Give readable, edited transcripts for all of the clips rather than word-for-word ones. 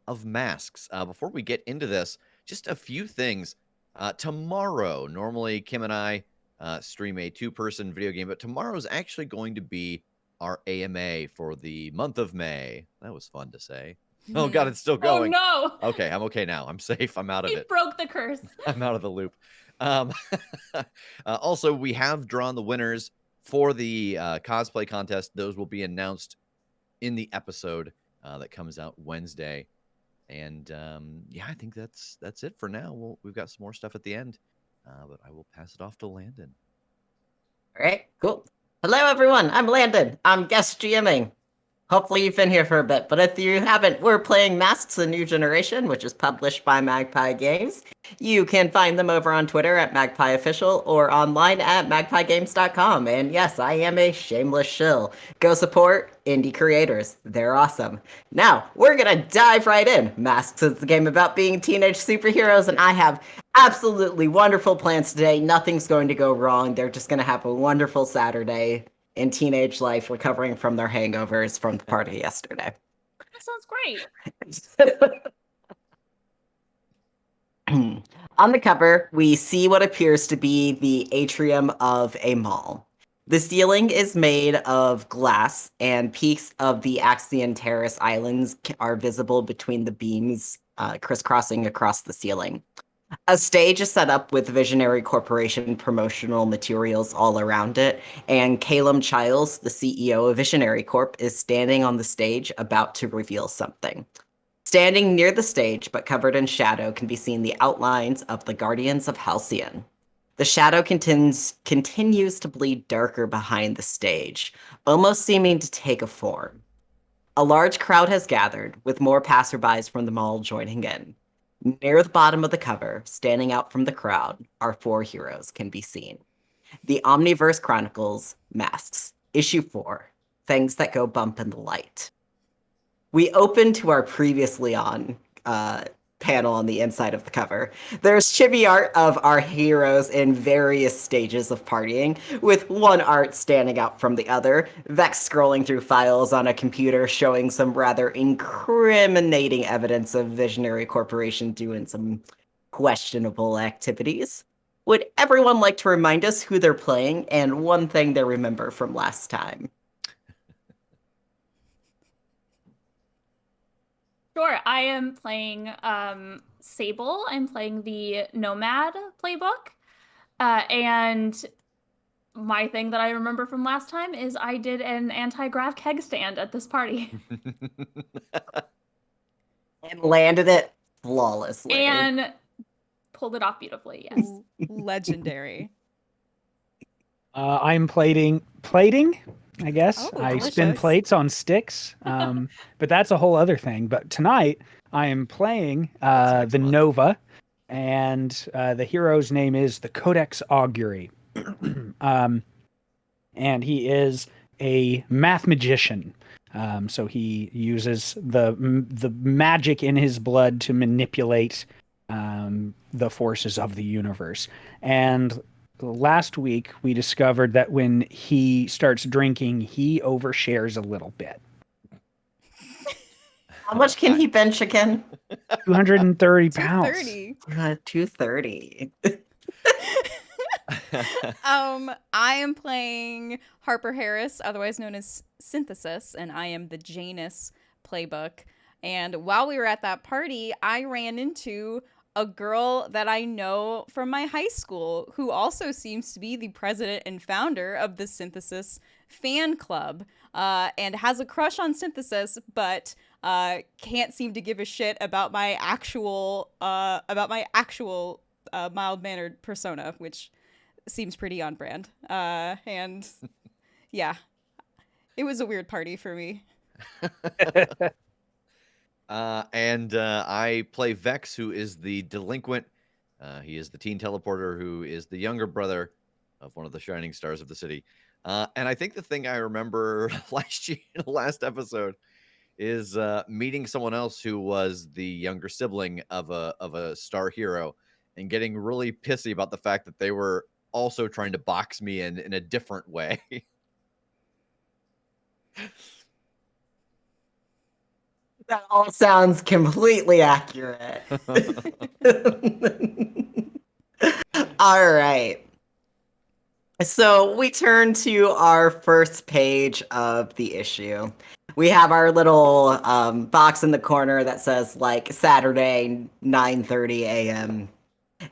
of Masks. Before we get into this, just a few things. Tomorrow, normally Kim and I stream a 2-person video game, but tomorrow is actually going to be our AMA for the month of May. That was fun to say. Oh God, it's still going. Oh no! Okay, I'm okay now. I'm safe. I'm out of He it. broke the curse. I'm out of the loop. Also, we have drawn the winners for the cosplay contest. Those will be announced in the episode that comes out Wednesday. And yeah, I think that's it for now. We've got some more stuff at the end, but I will pass it off to Landon. All right, cool. Hello, everyone. I'm Landon. I'm guest GMing. Hopefully you've been here for a bit, but if you haven't, we're playing Masks: A New Generation, which is published by Magpie Games. You can find them over on Twitter at Magpie Official or online at magpiegames.com. And yes, I am a shameless shill. Go support indie creators. They're awesome. Now, we're gonna dive right in. Masks is the game about being teenage superheroes, and I have absolutely wonderful plans today. Nothing's going to go wrong. They're just gonna have a wonderful Saturday in teenage life, recovering from their hangovers from the party yesterday. That sounds great. On the cover, we see what appears to be the atrium of a mall. The ceiling is made of glass, and peaks of the Axion Terrace Islands are visible between the beams crisscrossing across the ceiling. A stage is set up with Visionary Corporation promotional materials all around it, and Calum Childs, the CEO of Visionary Corp, is standing on the stage about to reveal something. Standing near the stage, but covered in shadow, can be seen the outlines of the Guardians of Halcyon. The shadow continues to bleed darker behind the stage, almost seeming to take a form. A large crowd has gathered, with more passerbys from the mall joining in. Near the bottom of the cover, standing out from the crowd, our 4 heroes can be seen. The Omniverse Chronicles, Masks, Issue 4, Things That Go Bump in the Light. We open to our previously on panel on the inside of the cover. There's chibi art of our heroes in various stages of partying, with one art standing out from the other, Vex scrolling through files on a computer showing some rather incriminating evidence of Visionary Corporation doing some questionable activities. Would everyone like to remind us who they're playing and one thing they remember from last time? Sure, I am playing Sable. I'm playing the Nomad playbook. And my thing that I remember from last time is I did an anti-grav keg stand at this party. And landed it flawlessly. And pulled it off beautifully, yes. Legendary. I'm plating, I guess. Oh, I spin delicious. plates on sticks, but that's a whole other thing. But tonight I am playing the Nova, and the hero's name is the Codex Augury. And he is a math magician. So he uses the magic in his blood to manipulate the forces of the universe. And last week we discovered that when he starts drinking, he overshares a little bit. How much can he bench again? 230 pounds. 230. I am playing Harper Harris, otherwise known as Synthesis, and I am the Janus playbook. And while we were at that party, I ran into a girl that I know from my high school who also seems to be the president and founder of the Synthesis fan club, and has a crush on Synthesis, but can't seem to give a shit about my actual mild-mannered persona, which seems pretty on brand. And yeah, it was a weird party for me. And I play Vex, who is the delinquent. He is the teen teleporter who is the younger brother of one of the shining stars of the city. And I think the thing I remember last episode is meeting someone else who was the younger sibling of a star hero and getting really pissy about the fact that they were also trying to box me in a different way. That all sounds completely accurate. All right. So we turn to our first page of the issue. We have our little box in the corner that says like Saturday 9:30 a.m.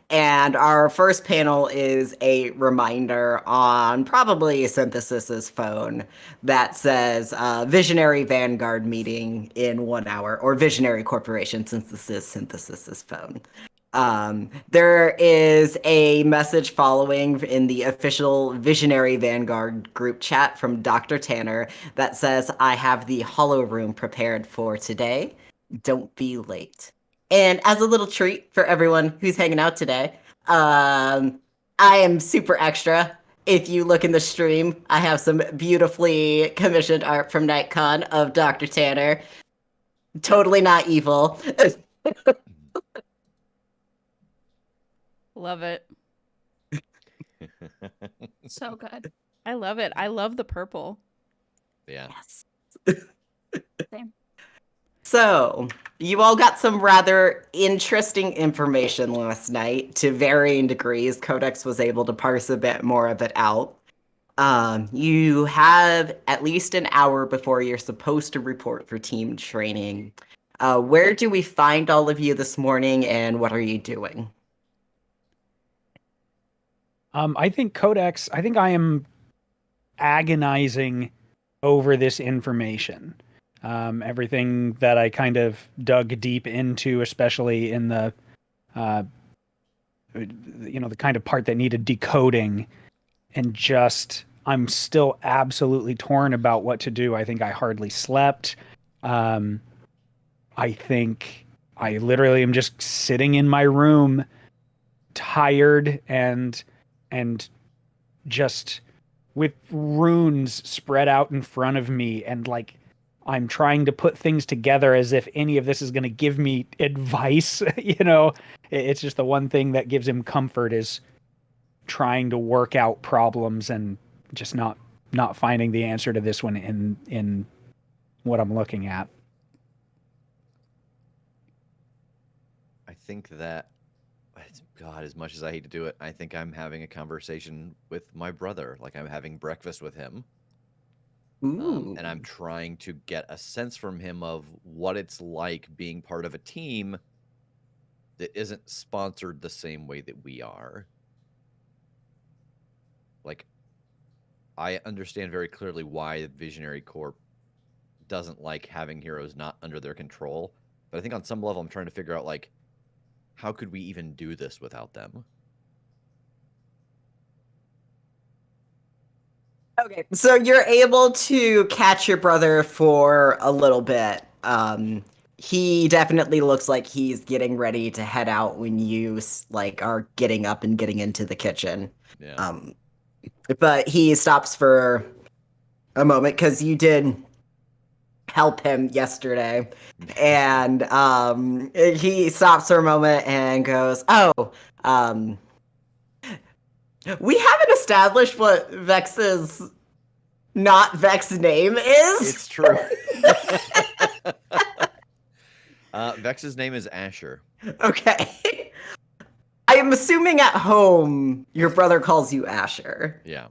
And our first panel is a reminder on probably Synthesis's phone that says Visionary Vanguard meeting in 1 hour, or Visionary Corporation, since this is Synthesis's phone. There is a message following in the official Visionary Vanguard group chat from Dr. Tanner that says, I have the Hollow Room prepared for today. Don't be late. And as a little treat for everyone who's hanging out today, I am super extra. If you look in the stream, I have some beautifully commissioned art from NightCon of Dr. Tanner. Totally not evil. Love it. So good. I love it. I love the purple. Yeah. Yes. Same. So, you all got some rather interesting information last night to varying degrees. Codex was able to parse a bit more of it out. You have at least an hour before you're supposed to report for team training. Where do we find all of you this morning, and what are you doing? I think Codex, I think I am agonizing over this information. Everything that I kind of dug deep into, especially in the, the kind of part that needed decoding, and just, I'm still absolutely torn about what to do. I think I hardly slept. I think I literally am just sitting in my room, tired and just with runes spread out in front of me, and like I'm trying to put things together as if any of this is going to give me advice. It's just the one thing that gives him comfort is trying to work out problems and just not finding the answer to this one in what I'm looking at. I think that, God, as much as I hate to do it, I think I'm having a conversation with my brother. Like I'm having breakfast with him. And I'm trying to get a sense from him of what it's like being part of a team that isn't sponsored the same way that we are. Like, I understand very clearly why Visionary Corp doesn't like having heroes not under their control. But I think on some level, I'm trying to figure out, like, how could we even do this without them? Okay, so you're able to catch your brother for a little bit. He definitely looks like he's getting ready to head out when you are getting up and getting into the kitchen. Yeah. But he stops for a moment because you did help him yesterday, and he stops for a moment and goes, "Oh, we haven't established what Vex's not Vex's name is." It's true. Vex's name is Asher. Okay. I am assuming at home your brother calls you Asher. Yeah.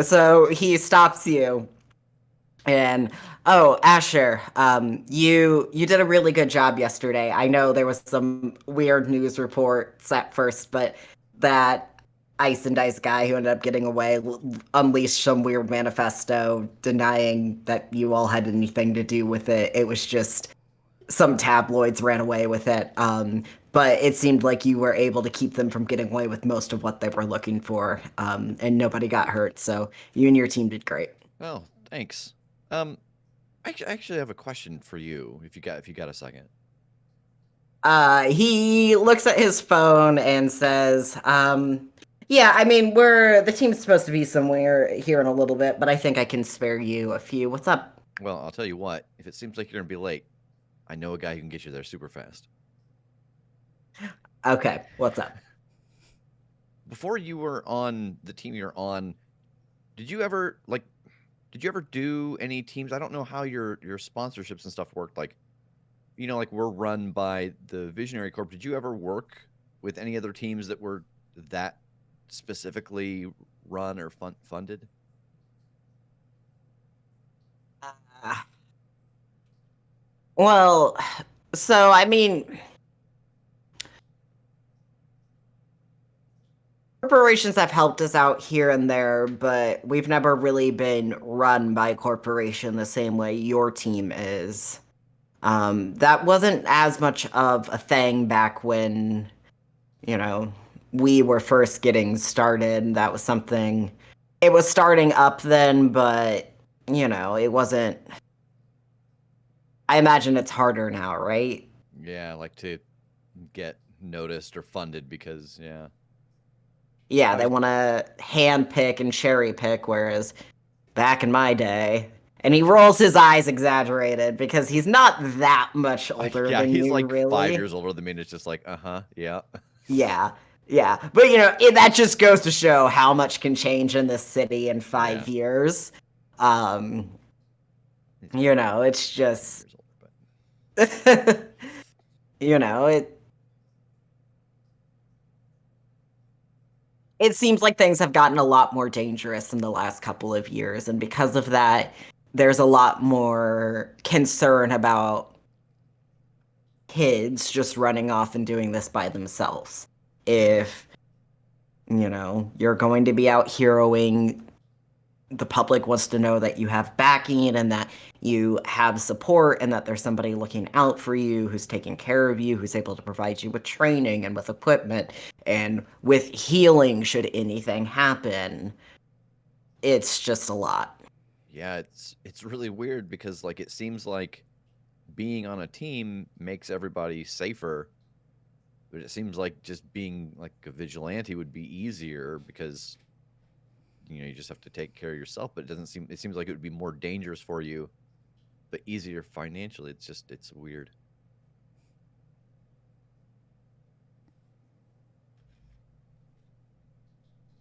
So he stops you and, oh, Asher, you did a really good job yesterday. I know there was some weird news reports at first, but that Ice and Dice guy who ended up getting away unleashed some weird manifesto denying that you all had anything to do with it. It was just some tabloids ran away with it. But it seemed like you were able to keep them from getting away with most of what they were looking for, and nobody got hurt. So you and your team did great. Oh, thanks. I actually have a question for you, if you got a second. He looks at his phone and says, "Yeah, I mean, the team's supposed to be somewhere here in a little bit, but I think I can spare you a few. What's up?" Well, I'll tell you what. If it seems like you're gonna be late, I know a guy who can get you there super fast. Okay, what's up? Before you were on the team you're on, did you did you ever do any teams? I don't know how your sponsorships and stuff worked. Like, like we're run by the Visionary Corp. Did you ever work with any other teams that were that specifically run or funded? Well, so I mean, corporations have helped us out here and there, but we've never really been run by a corporation the same way your team is. That wasn't as much of a thing back when, we were first getting started. That was something, it was starting up then, but, it wasn't. I imagine it's harder now, right? Yeah, like to get noticed or funded because, yeah. Yeah, they want to hand pick and cherry pick, whereas back in my day, and he rolls his eyes exaggerated because he's not that much older Yeah, than he's you, like really. 5 years older than me, and it's just like, yeah. Yeah, yeah. But, that just goes to show how much can change in this city in 5 years. It's just, it seems like things have gotten a lot more dangerous in the last couple of years, and because of that, there's a lot more concern about kids just running off and doing this by themselves. If, you're going to be out heroing, the public wants to know that you have backing and that you have support and that there's somebody looking out for you, who's taking care of you, who's able to provide you with training and with equipment and with healing should anything happen. It's just a lot. Yeah, it's really weird because like it seems like being on a team makes everybody safer, but it seems like just being like a vigilante would be easier because you just have to take care of yourself, but it seems like it would be more dangerous for you but easier financially. It's weird.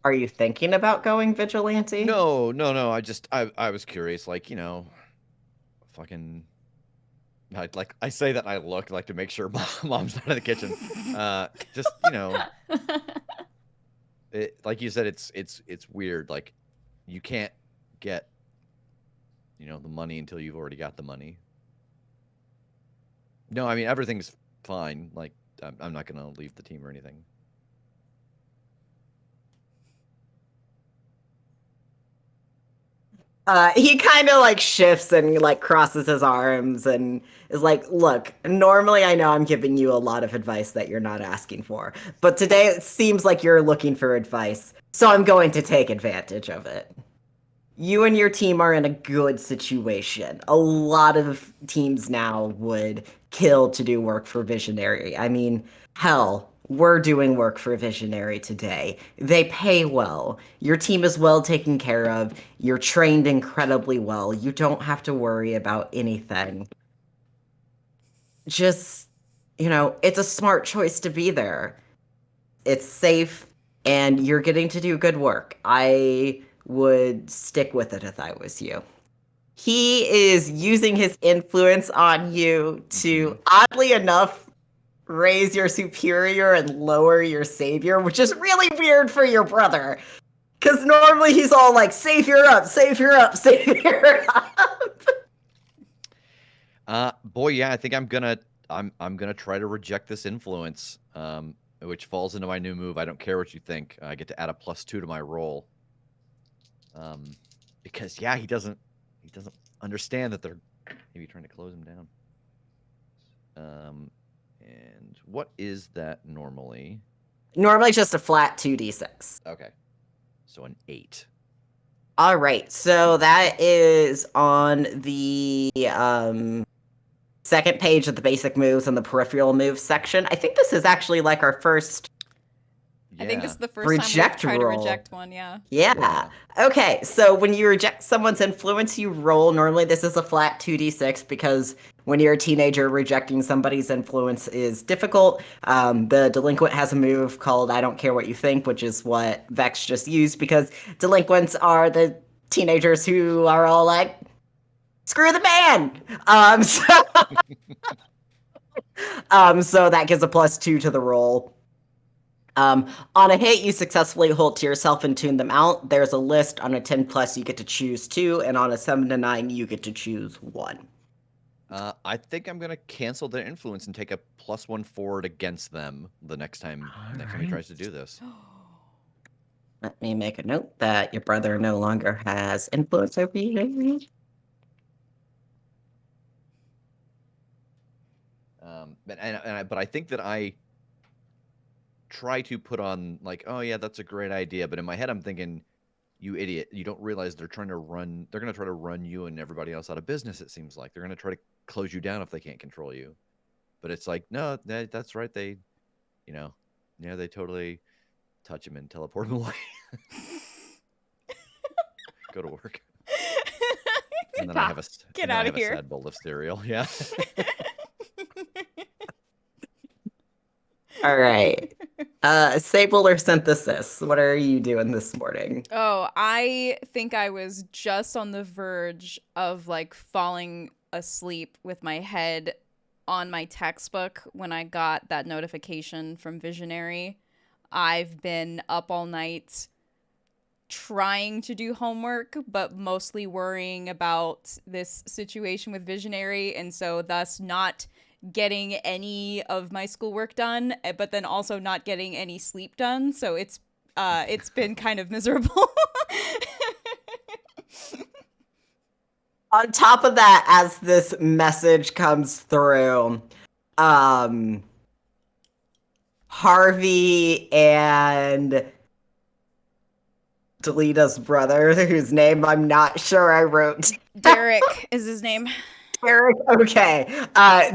Are you thinking about going vigilante? No. I was curious, like, fucking I say that and I look like to make sure mom's not in the kitchen. Just, like you said, it's weird. Like you can't get, the money until you've already got the money. No, I mean, everything's fine. Like I'm not going to leave the team or anything. He kind of like shifts and like crosses his arms and is like, look, normally I know I'm giving you a lot of advice that you're not asking for, but today it seems like you're looking for advice, so I'm going to take advantage of it. You and your team are in a good situation. A lot of teams now would kill to do work for Visionary. I mean, hell, we're doing work for Visionary today. They pay well. Your team is well taken care of. You're trained incredibly well. You don't have to worry about anything. Just, it's a smart choice to be there. It's safe, and you're getting to do good work. I would stick with it if I was you. He is using his influence on you to, oddly enough, raise your superior and lower your savior, which is really weird for your brother. Because normally he's all like, savior up, savior up, savior up. Boy, yeah, I think I'm gonna try to reject this influence, which falls into my new move. I don't care what you think. I get to add a +2 to my roll. Because yeah, he doesn't understand that they're maybe trying to close him down. And what is that normally? Normally just a flat 2d6. Okay. So an 8. All right. So that is on the second page of the basic moves and the peripheral moves section. I think this is actually like our first I think this is the first reject time we've tried to roll. reject one, yeah. Yeah. Okay, so when you reject someone's influence, you roll. Normally this is a flat 2d6 because when you're a teenager, rejecting somebody's influence is difficult. The delinquent has a move called I Don't Care What You Think, which is what Vex just used because delinquents are the teenagers who are all like, screw the man. So that gives a +2 to the roll. On a hit, you successfully hold to yourself and tune them out. There's a list. On a 10+, you get to choose 2, and on a 7 to 9, you get to choose 1. I think I'm gonna cancel their influence and take a +1 forward against them the next time he Alright. tries to do this. Let me make a note that your brother no longer has influence over you. But I think that I try to put on like, oh yeah, that's a great idea. But in my head, I'm thinking, you idiot, you don't realize they're going to try to run you and everybody else out of business. It seems like they're going to try to close you down if they can't control you. But it's like, no, that's right. They, they totally touch him and teleport him away. Go to work. And then I have Get out of a here. sad bowl of cereal. Yeah. All right. Sable or Synthesis, what are you doing this morning? Oh, I think I was just on the verge of like falling asleep with my head on my textbook when I got that notification from Visionary. I've been up all night trying to do homework, but mostly worrying about this situation with Visionary, and so thus not getting any of my schoolwork done, but then also not getting any sleep done. So it's been kind of miserable. On top of that, as this message comes through, Harvey and Delita's brother, whose name I'm not sure I wrote. Derek is his name. Derek, okay.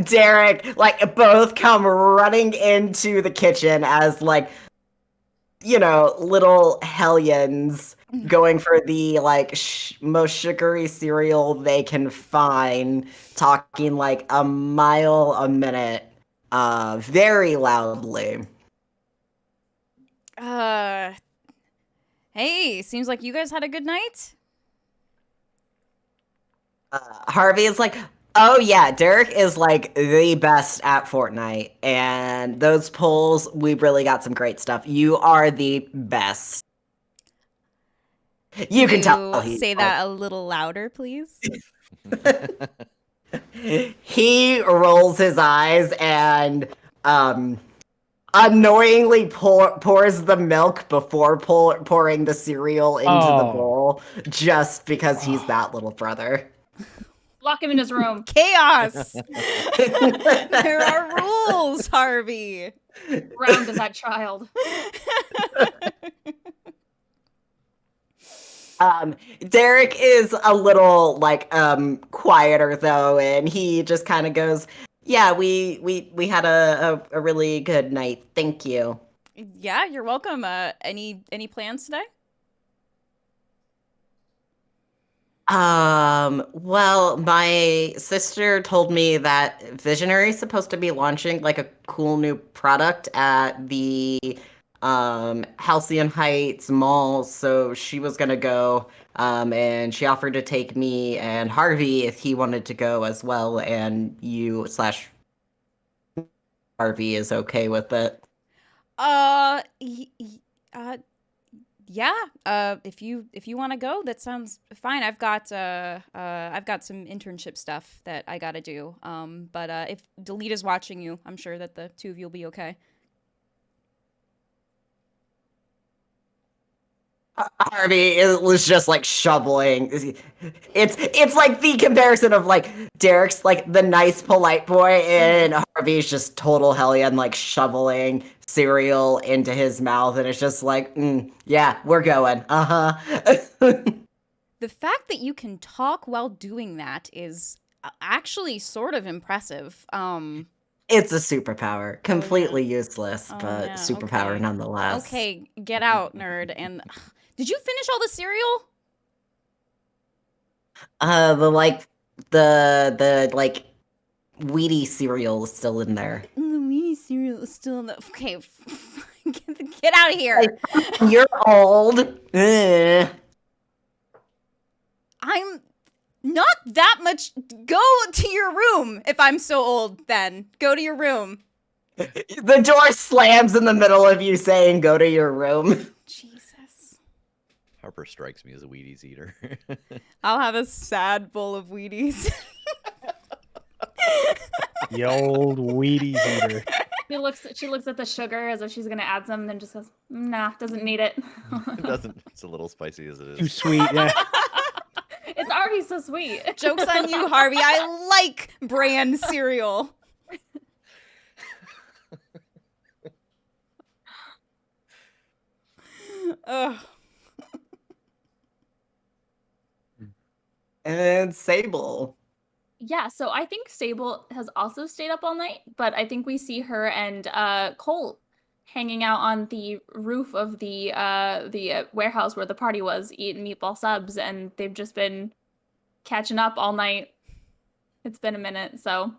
Derek, like, both come running into the kitchen as, like, little hellions going for the, like, most sugary cereal they can find, talking, like, a mile a minute, very loudly. Hey, seems like you guys had a good night. Harvey is like, oh yeah, Derek is like the best at Fortnite, and those polls, we really got some great stuff. You are the best. You can tell. Say that a little louder, please. He rolls his eyes and annoyingly pours the milk before pouring the cereal into the bowl, just because he's that little brother. Lock him in his room. Chaos. There are rules, Harvey. Round as that child. Derek is a little like quieter though, and he just kind of goes, "Yeah, we had a really good night. Thank you." Yeah, you're welcome. Any plans today? Well, my sister told me that Visionary is supposed to be launching like a cool new product at the Halcyon Heights Mall, so she was gonna go, and she offered to take me and Harvey if he wanted to go as well, and Harvey is okay with it. Yeah. If you want to go, that sounds fine. I've got some internship stuff that I gotta do. But if Delita's watching you, I'm sure that the two of you will be okay. Harvey was just like shoveling. It's like the comparison of like Derek's like the nice polite boy, and Harvey's just total hellion, like shoveling cereal into his mouth, and it's just like, yeah, we're going. The fact that you can talk while doing that is actually sort of impressive. It's a superpower, completely useless, but yeah, superpower okay. nonetheless. Okay, get out, nerd. And did you finish all the cereal? The like weedy cereal is still in there. The weedy cereal is still in the. Okay, get out of here. You're old. I'm not that much. Go to your room. If I'm so old, then go to your room. The door slams in the middle of you saying, "Go to your room." Jesus. Harper strikes me as a Wheaties eater. I'll have a sad bowl of Wheaties. The old Wheaties eater. She looks at the sugar as if she's gonna add some, and then just goes, "Nah, doesn't need it." It doesn't. It's a little spicy as it Too is. sweet. Yeah. It's already so sweet. Joke's on you, Harvey. I like bran cereal. Ugh. And Sable. Yeah, so I think Sable has also stayed up all night, but I think we see her and Colt hanging out on the roof of the warehouse where the party was, eating meatball subs, and they've just been catching up all night. It's been a minute, so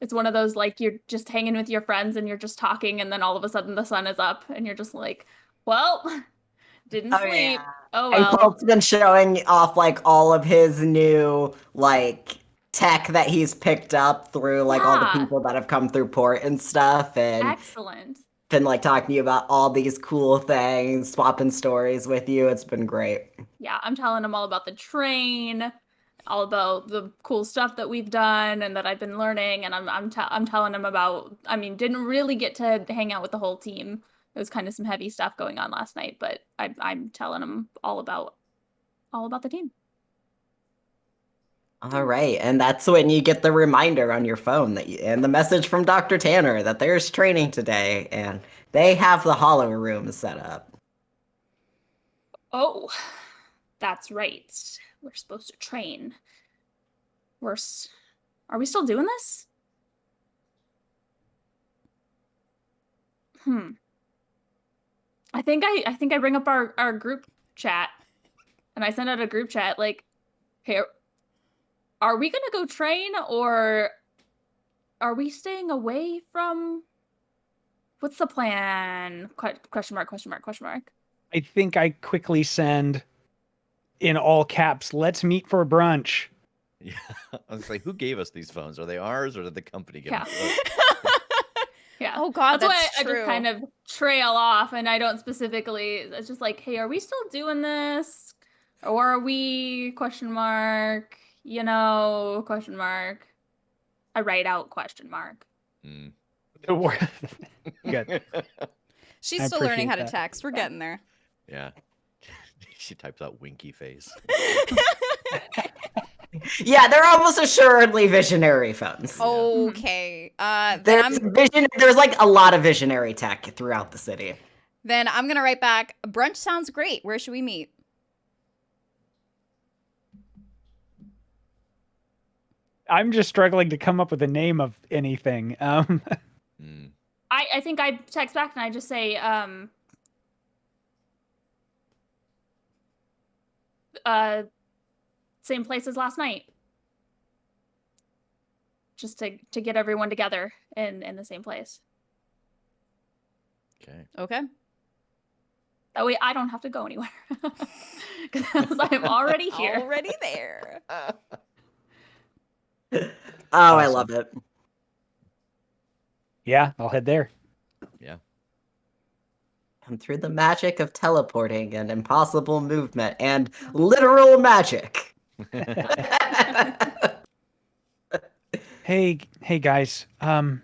it's one of those, like, you're just hanging with your friends and you're just talking, and then all of a sudden the sun is up, and you're just like, well, didn't sleep. Yeah. Oh And well. Colt's been showing off like all of his new like tech that he's picked up through like all the Yeah. people that have come through port and stuff, and Excellent. been like talking to you about all these cool things, swapping stories with you. It's been great. Yeah, I'm telling him all about the train, all about the cool stuff that we've done and that I've been learning, and I'm telling him about. I mean, didn't really get to hang out with the whole team. It was kind of some heavy stuff going on last night, but I'm telling him all about the team. All right, and that's when you get the reminder on your phone and the message from Dr. Tanner that there's training today, and they have the hollow room set up. Oh, that's right. We're supposed to train. Are we still doing this? I think I bring up our group chat, and I send out a group chat like, hey, are we gonna go train, or are we staying away from? What's the plan? Question mark, question mark, question mark. I think I quickly send in all caps, "Let's meet for brunch." Yeah, I was like, who gave us these phones? Are they ours or did the company give Yeah. them? to us? Yeah. Oh God, That's why that's I true. just kind of trail off, and I don't specifically. It's just like, hey, are we still doing this, or are we? Question mark. You know, question mark. I write out question mark. Mm. Good. She's I still learning how to appreciate that. text. We're getting there. Yeah. She types out winky face. Yeah, they're almost assuredly visionary phones. Okay. There's like a lot of visionary tech throughout the city. Then I'm gonna write back. Brunch sounds great. Where should we meet? I'm just struggling to come up with a name of anything. Mm. I think I text back and I just say, same place as last night. Just to get everyone together in the same place. Okay. Okay. That way I don't have to go anywhere. Because I'm already here. Already there. Oh, I Awesome. love it. Yeah, I'll head there. Yeah. And through the magic of teleporting and impossible movement and literal magic. Hey guys. I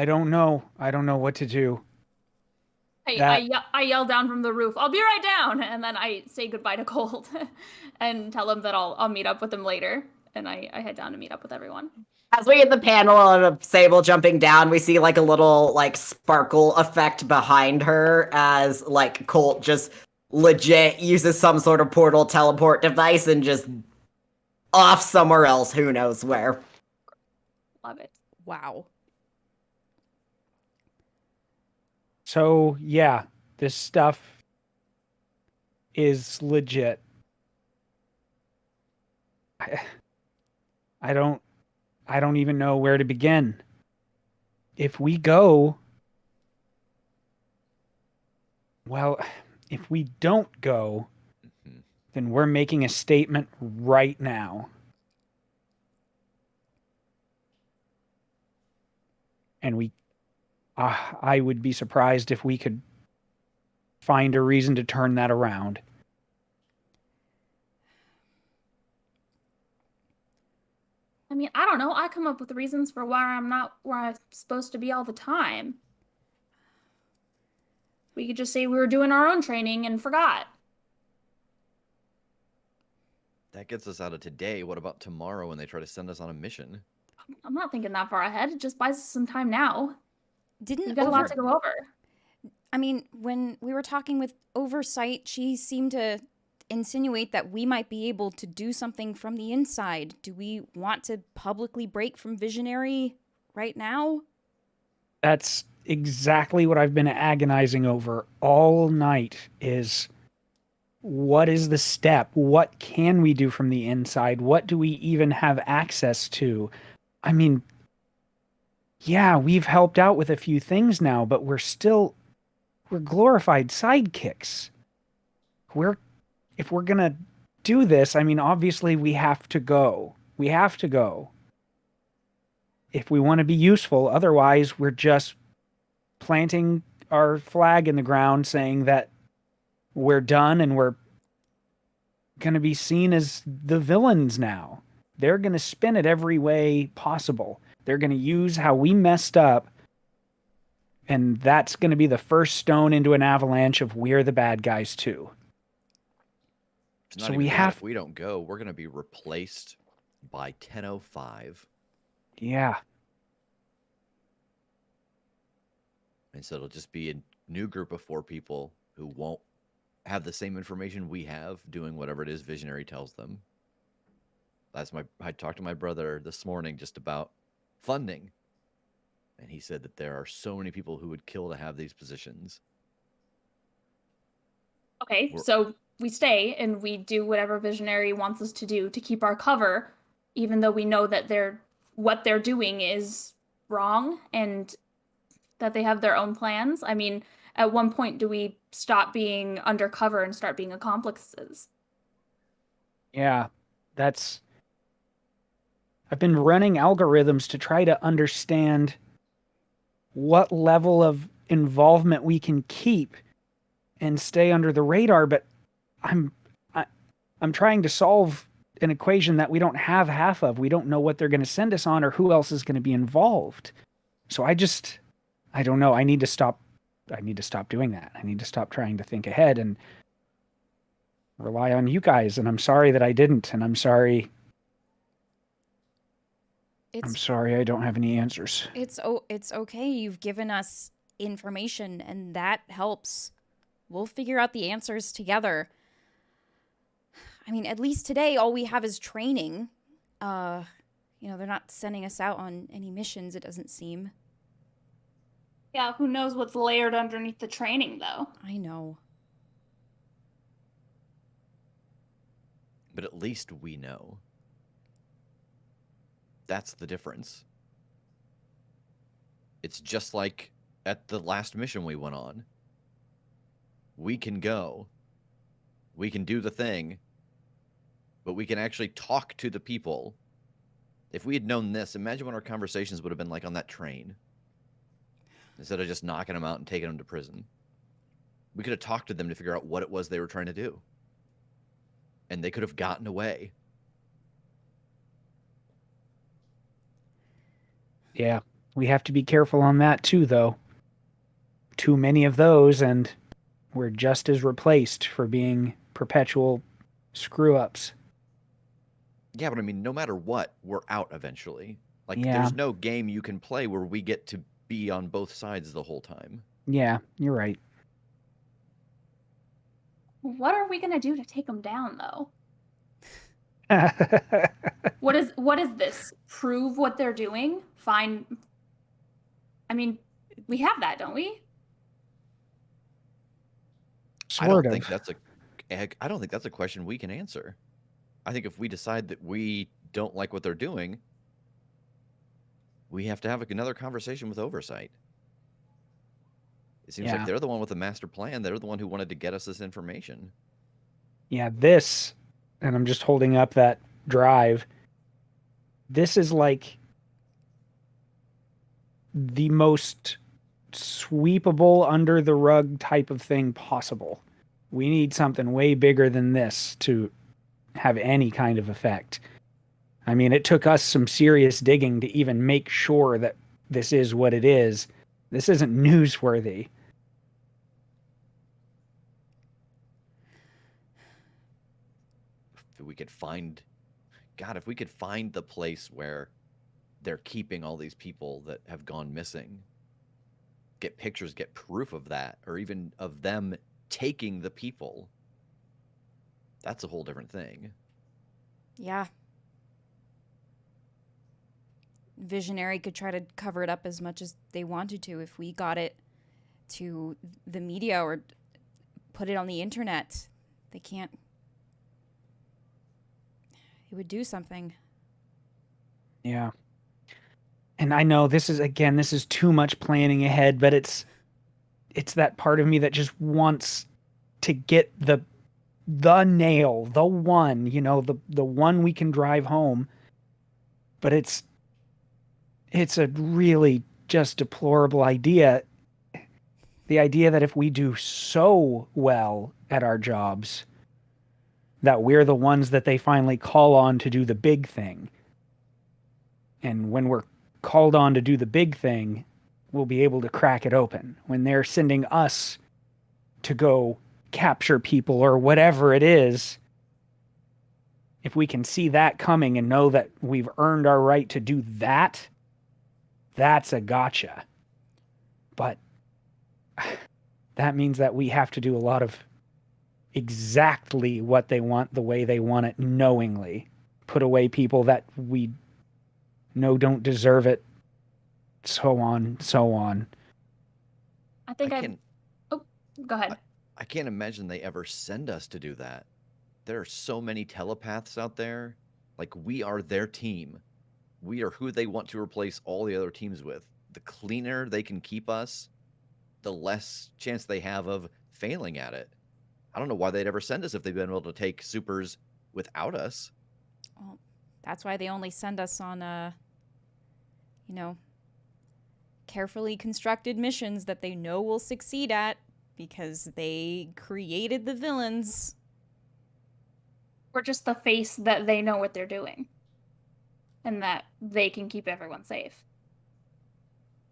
don't know what to do. Hey, That- I yell down from the roof, "I'll be right down," and then I say goodbye to Colt and tell him that I'll meet up with him later, and I head down to meet up with everyone. As we get the panel of Sable jumping down, we see like a little like sparkle effect behind her as like Colt just legit uses some sort of portal teleport device and just off somewhere else, who knows where. Love it. Wow. So yeah, this stuff is legit. I don't even know where to begin. If we go, well, if we don't go, Mhm. then we're making a statement right now. And I would be surprised if we could find a reason to turn that around. I mean, I don't know. I come up with reasons for why I'm not where I'm supposed to be all the time. We could just say we were doing our own training and forgot. That gets us out of today. What about tomorrow when they try to send us on a mission? I'm not thinking that far ahead. It just buys us some time now. Didn't We've got a lot to go over. I mean, when we were talking with Oversight, she seemed to insinuate that we might be able to do something from the inside. Do we want to publicly break from Visionary right now? That's exactly what I've been agonizing over all night is what is the step? What can we do from the inside? What do we even have access to? I mean, yeah, we've helped out with a few things now, but we're glorified sidekicks. If we're going to do this, I mean, obviously we have to go. We have to go. If we want to be useful, otherwise we're just planting our flag in the ground saying that we're done and we're going to be seen as the villains now. They're going to spin it every way possible. They're going to use how we messed up, and that's going to be the first stone into an avalanche of we're the bad guys too. It's not So even we that. have, If we don't go, we're going to be replaced by 10:05. yeah, And so it'll just be a new group of 4 people who won't have the same information we have, doing whatever it is Visionary tells them. I talked to my brother this morning just about funding, and he said that there are so many people who would kill to have these positions. Okay, so we stay and we do whatever Visionary wants us to do to keep our cover, even though we know that what they're doing is wrong and that they have their own plans. I mean, at one point do we stop being undercover and start being accomplices? yeah, I've been running algorithms to try to understand what level of involvement we can keep and stay under the radar, but I'm I'm trying to solve an equation that we don't have half of. We don't know what they're going to send us on or who else is going to be involved. So I don't know. I need to stop doing that. I need to stop trying to think ahead and rely on you guys. And I'm sorry that I didn't. And I'm sorry I don't have any answers. It's okay. You've given us information and that helps. We'll figure out the answers together. I mean, at least today all we have is training. They're not sending us out on any missions, it doesn't seem. Yeah, who knows what's layered underneath the training, though. I know. But at least we know. That's the difference. It's just like at the last mission we went on. We can go. We can do the thing. But we can actually talk to the people. If we had known this, imagine what our conversations would have been like on that train. Instead of just knocking them out and taking them to prison. We could have talked to them to figure out what it was they were trying to do. And they could have gotten away. Yeah, we have to be careful on that too, though. Too many of those, and we're just as replaced for being perpetual screw-ups. Yeah, but I mean, no matter what, we're out eventually. Like, Yeah. there's no game you can play where we get to be on both sides the whole time. Yeah, you're right. What are we gonna do to take them down, though? What is this? Prove what they're doing? Find. I mean, we have that, don't we? I don't Sort of. think that's a question we can answer. I think if we decide that we don't like what they're doing, we have to have another conversation with Oversight. It seems like they're the one with the master plan. They're the one who wanted to get us this information. Yeah, this, and I'm just holding up that drive. This is like the most sweepable under the rug type of thing possible. We need something way bigger than this to have any kind of effect. I mean, it took us some serious digging to even make sure that this is what it is. This isn't newsworthy. If we could find, God, if we could find the place where they're keeping all these people that have gone missing, get pictures, get proof of that, or even of them taking the people, that's a whole different thing. Yeah. Visionary could try to cover it up as much as they wanted to. If we got it to the media or put it on the internet, they can't. It would do something. Yeah. And I know this is too much planning ahead, but it's that part of me that just wants to get the nail, the one, the one we can drive home. But it's a really just deplorable idea. The idea that if we do so well at our jobs, that we're the ones that they finally call on to do the big thing. And when we're called on to do the big thing, we'll be able to crack it open. When they're sending us to go capture people or whatever it is, if we can see that coming and know that we've earned our right to do that, that's a gotcha. But that means that we have to do a lot of exactly what they want, the way they want it, knowingly. Put away people that we know don't deserve it, so on, so on. I think Oh, go ahead. I can't imagine they ever send us to do that. There are so many telepaths out there. Like, we are their team. We are who they want to replace all the other teams with. The cleaner they can keep us, the less chance they have of failing at it. I don't know why they'd ever send us if they've been able to take supers without us. Well, that's why they only send us on, carefully constructed missions that they know we'll succeed at because they created the villains. We're just the face that they know what they're doing. And that they can keep everyone safe.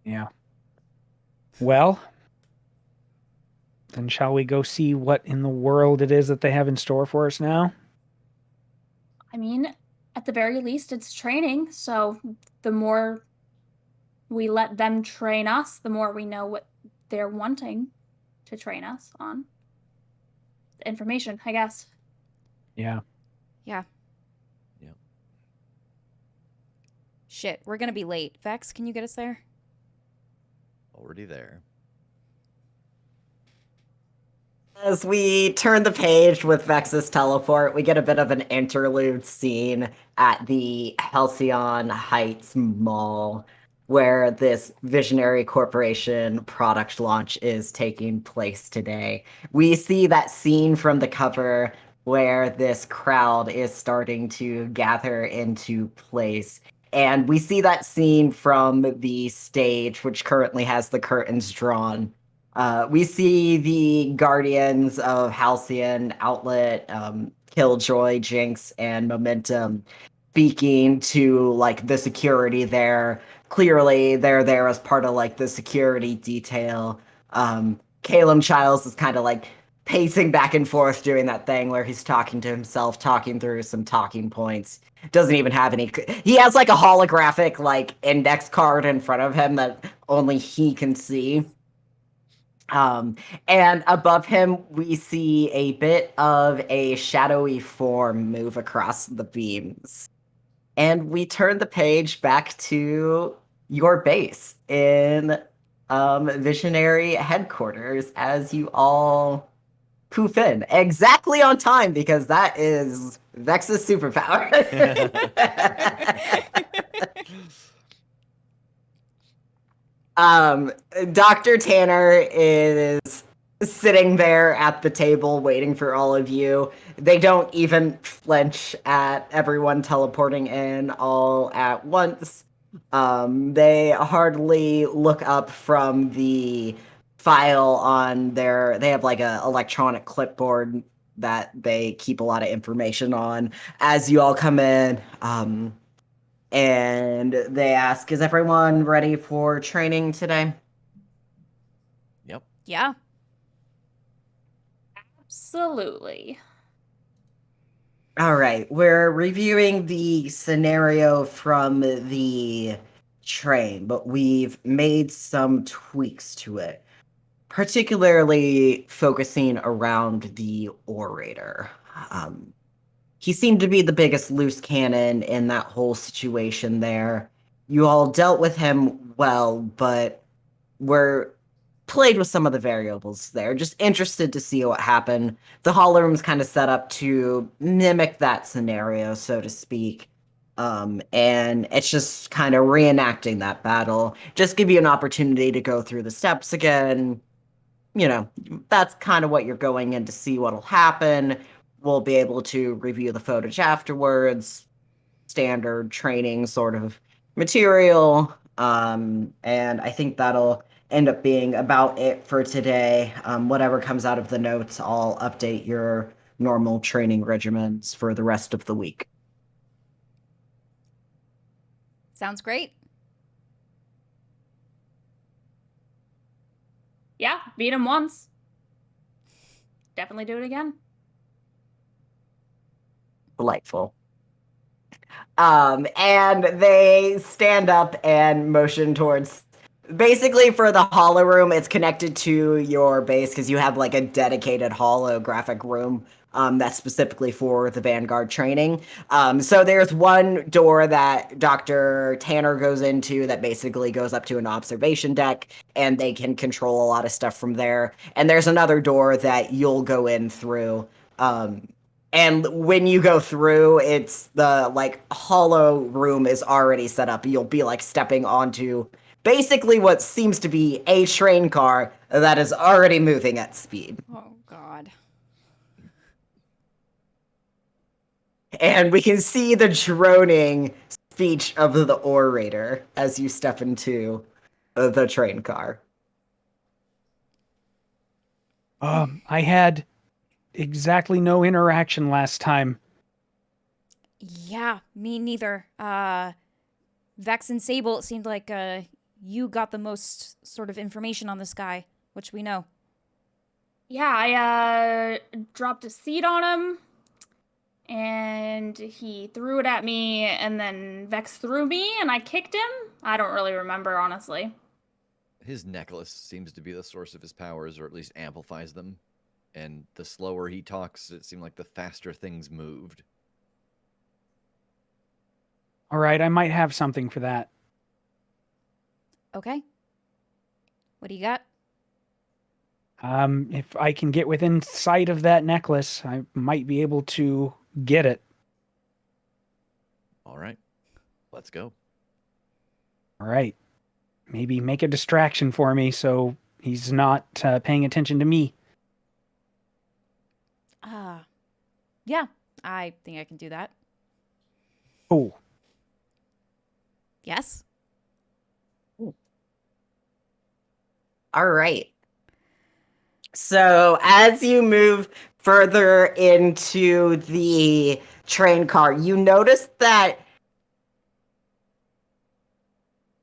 Yeah. Well, then shall we go see what in the world it is that they have in store for us now? I mean, at the very least, it's training. So the more we let them train us, the more we know what they're wanting to train us on. Information, I guess. Yeah. Yeah. Yeah. Shit, we're gonna be late. Vex, can you get us there? Already there. As we turn the page with Vex's teleport, we get a bit of an interlude scene at the Halcyon Heights Mall, where this Visionary Corporation product launch is taking place today. We see that scene from the cover where this crowd is starting to gather into place. And we see that scene from the stage, which currently has the curtains drawn. We see the Guardians of Halcyon, Outlet, Killjoy, Jinx, and Momentum speaking to like the security there. Clearly, they're there as part of like the security detail. Caleb Childs is kind of like pacing back and forth doing that thing where he's talking to himself, talking through some talking points. Doesn't even have any. He has like a holographic like index card in front of him that only he can see. And above him, we see a bit of a shadowy form move across the beams. And we turn the page back to your base in Visionary headquarters as you all poof in. Exactly on time, because that is Vex's superpower. Dr. Tanner is sitting there at the table waiting for all of you. They don't even flinch at everyone teleporting in all at once. They hardly look up from the file on they have like a electronic clipboard that they keep a lot of information on as you all come in. And they ask, is everyone ready for training today? Yep. Yeah. Absolutely. All right, we're reviewing the scenario from the train, but we've made some tweaks to it, particularly focusing around the orator. He seemed to be the biggest loose cannon in that whole situation there. You all dealt with him well, but we're played with some of the variables there. Just interested to see what happened. The hall room's kind of set up to mimic that scenario, so to speak. And it's just kind of reenacting that battle. Just give you an opportunity to go through the steps again. You know, that's kind of what you're going in to see what'll happen. We'll be able to review the footage afterwards. Standard training sort of material. And I think that'll end up being about it for today. Whatever comes out of the notes, I'll update your normal training regimens for the rest of the week. Sounds great. Yeah, beat him once. Definitely do it again. Delightful. And they stand up and motion towards. Basically, for the holo room, it's connected to your base because you have like a dedicated holographic room that's specifically for the Vanguard training. So there's one door that Dr. Tanner goes into that basically goes up to an observation deck, and they can control a lot of stuff from there. And there's another door that you'll go in through. And when you go through, it's the like hollow room is already set up. You'll be like stepping onto basically what seems to be a train car that is already moving at speed. Oh, God. And we can see the droning speech of the orator as you step into the train car. I had exactly no interaction last time. Yeah, me neither. Vex and Sable, it seemed like you got the most sort of information on this guy, which we know. Yeah, I dropped a seed on him, and he threw it at me, and then Vex threw me, and I kicked him. I don't really remember, honestly. His necklace seems to be the source of his powers, or at least amplifies them. And the slower he talks, it seemed like the faster things moved. All right, I might have something for that. Okay. What do you got? If I can get within sight of that necklace, I might be able to get it. All right, let's go. All right. Maybe make a distraction for me so he's not paying attention to me. Yeah, I think I can do that. Oh, Yes? All right. So as you move further into the train car, you notice that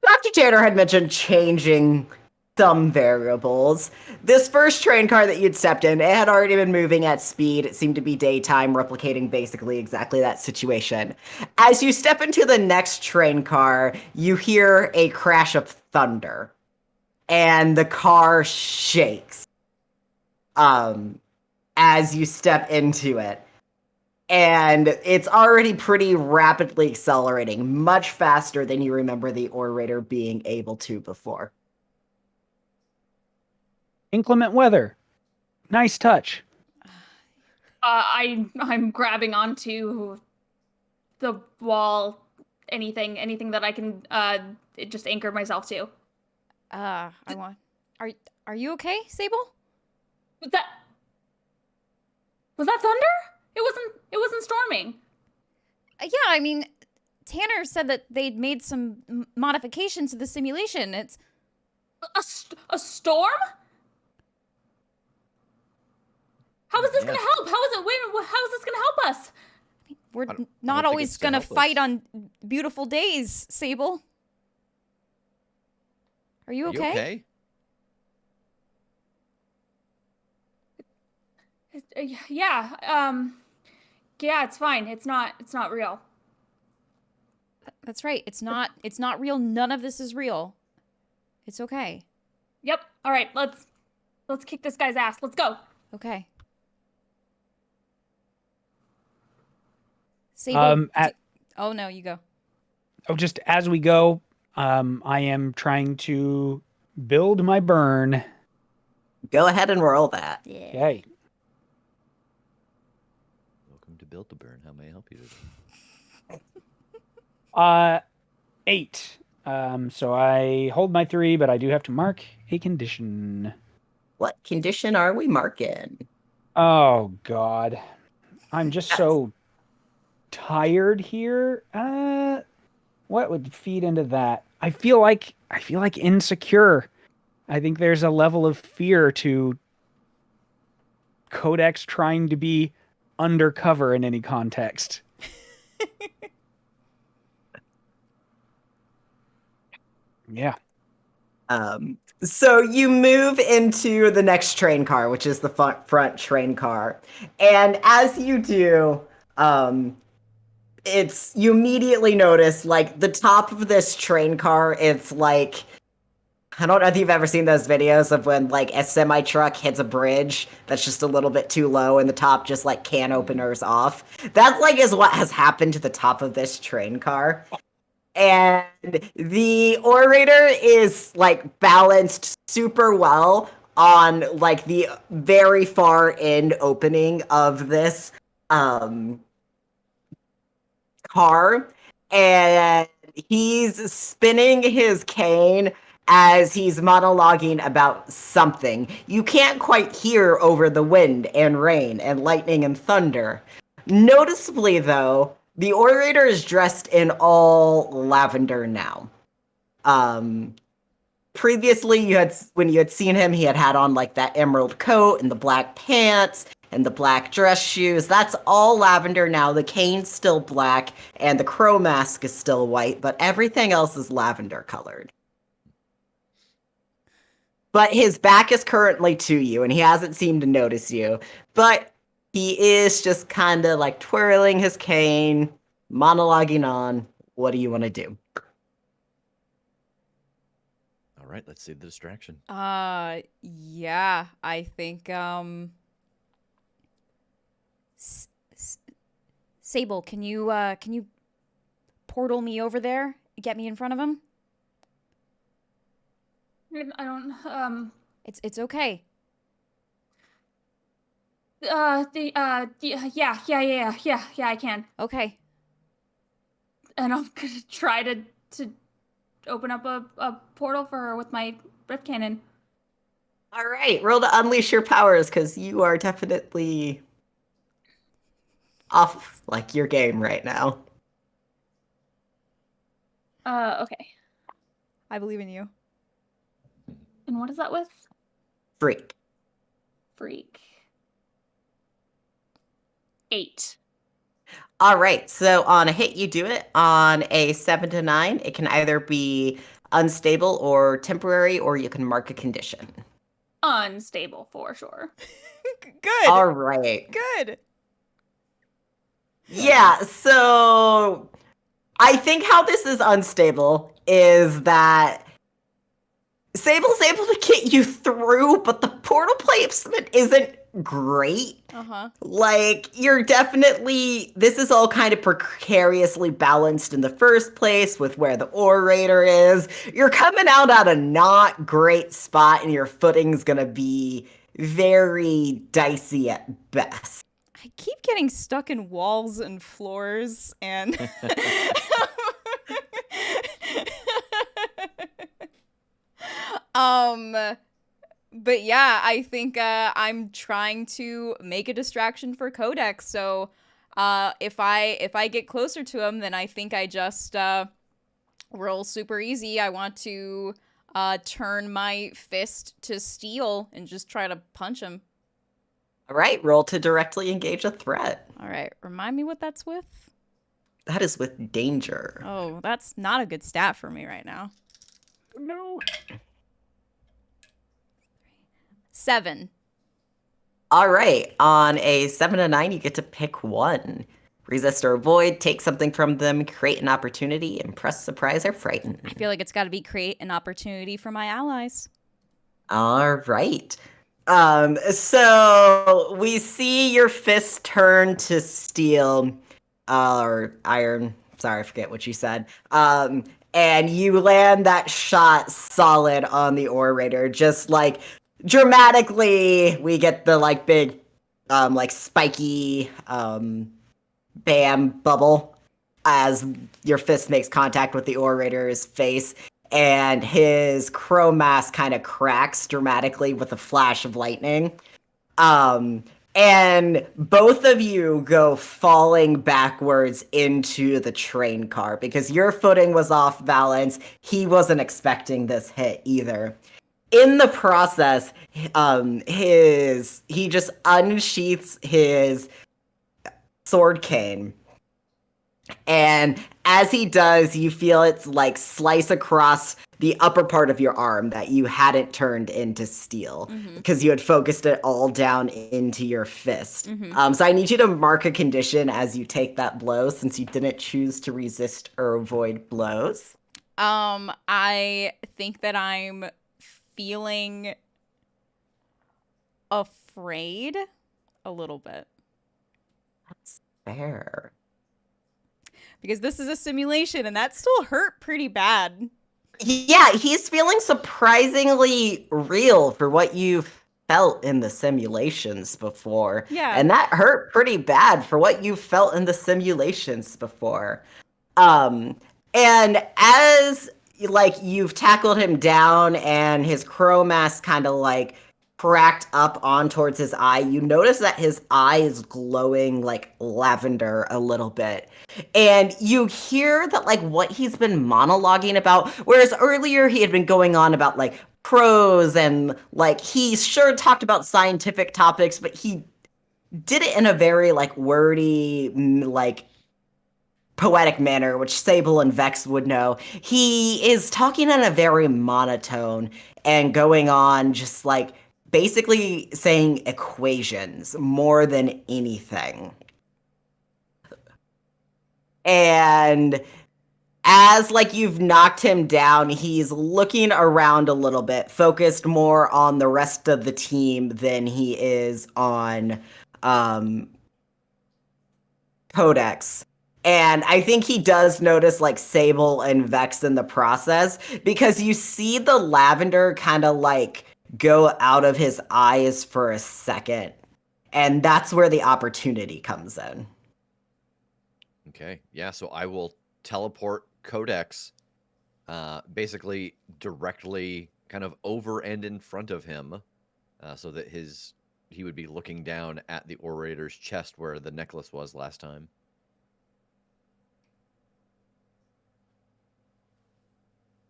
Dr. Tanner had mentioned changing some variables. This first train car that you'd stepped in, it had already been moving at speed. It seemed to be daytime, replicating basically exactly that situation. As you step into the next train car, you hear a crash of thunder, and the car shakes as you step into it. And it's already pretty rapidly accelerating, much faster than you remember the orator being able to before. inclement weather. Nice touch. I'm grabbing onto the wall, anything that I can just anchor myself to. I want. Are you okay, Sable? Was that thunder? It wasn't storming. Yeah, I mean, Tanner said that they'd made some modifications to the simulation. It's A storm? How is this Yeah. gonna help? How is it? Wait, how is this gonna help us? we're I don't not think always it's to gonna help us. fight on beautiful days, Sable. Are you Are okay? you okay? Yeah. Yeah, it's fine. It's not real. That's right. It's not real. None of this is real. It's okay. Yep. All right. Let's kick this guy's ass. Let's go. Okay. Sable. Oh no, you go. Just as we go, I am trying to build my burn. Go ahead and roll that. Yeah. Okay. Welcome to Build to Burn. How may I help you today? 8. So I hold my 3, but I do have to mark a condition. What condition are we marking? Oh God, I'm just so tired here. What would feed into that? I feel like insecure. I think there's a level of fear to Codex trying to be undercover in any context. Yeah. So you move into the next train car, which is the front train car. And as you do, you immediately notice like the top of this train car, it's like, I don't know if you've ever seen those videos of when like a semi truck hits a bridge that's just a little bit too low and the top just like can openers off. That's like is what has happened to the top of this train car. And the orator is like balanced super well on like the very far end opening of this car, and he's spinning his cane as he's monologuing about something. You can't quite hear over the wind and rain and lightning and thunder. Noticeably, though, the orator is dressed in all lavender now. Previously, when you had seen him, he had on like that emerald coat and the black pants and the black dress shoes. That's all lavender now. The cane's still black and the crow mask is still white, but everything else is lavender colored. But his back is currently to you and he hasn't seemed to notice you. But he is just kind of like twirling his cane, monologuing on. What do you want to do? All right, let's see the distraction. Yeah, I think Sable, can you portal me over there? Get me in front of him? I don't. It's okay. Yeah, I can. Okay. And I'm gonna try to open up a portal for her with my breath cannon. All right, roll to unleash your powers because you are definitely off like your game right now. Okay. I believe in you. And what is that with? Freak. Freak. 8. All right, so on a hit, you do it. On a 7 to 9, it can either be unstable or temporary, or you can mark a condition. Unstable for sure. Good. All right. Good. Yeah, so I think how this is unstable is that Sable's able to get you through, but the portal placement isn't great. Uh-huh. Like, this is all kind of precariously balanced in the first place with where the orator is. You're coming out at a not great spot, and your footing's gonna be very dicey at best. I keep getting stuck in walls and floors and But yeah, I think I'm trying to make a distraction for Codex. So if I get closer to him, then I think I just roll super easy. I want to turn my fist to steel and just try to punch him. All right, roll to directly engage a threat. All right, remind me what that's with. That is with danger. Oh, that's not a good stat for me right now. No. 7. All right, on a 7 to 9, you get to pick one. Resist or avoid, take something from them, create an opportunity, impress, surprise, or frighten. I feel like it's got to be create an opportunity for my allies. All right. So we see your fist turn to steel, or iron. Sorry, I forget what you said. And you land that shot solid on the orator, just like dramatically. We get the like big, like spiky, bam bubble as your fist makes contact with the orator's face, and his chrome mask kind of cracks dramatically with a flash of lightning. And both of you go falling backwards into the train car because your footing was off balance. He wasn't expecting this hit either. In the process, he just unsheaths his sword cane. And as he does, you feel it's like slice across the upper part of your arm that you hadn't turned into steel because you had focused it all down into your fist. So I need you to mark a condition as you take that blow since you didn't choose to resist or avoid blows. I think that I'm feeling afraid a little bit. That's fair. Because this is a simulation and that still hurt pretty bad. Yeah, he's feeling surprisingly real for what you've felt in the simulations before. Yeah. And that hurt pretty bad for what you felt in the simulations before. And as like you've tackled him down and his crow mask kind of like cracked up on towards his eye, you notice that his eye is glowing like lavender a little bit. And you hear that like what he's been monologuing about, whereas earlier he had been going on about like prose and like he sure talked about scientific topics, but he did it in a very like wordy, like poetic manner, which Sable and Vex would know. He is talking in a very monotone and going on just like basically saying equations more than anything. And as like you've knocked him down, he's looking around a little bit, focused more on the rest of the team than he is on Codex. And I think he does notice like Sable and Vex in the process because you see the lavender kind of like go out of his eyes for a second. And that's where the opportunity comes in. Okay. Yeah. So I will teleport Codex basically directly kind of over and in front of him so that he would be looking down at the orator's chest where the necklace was last time.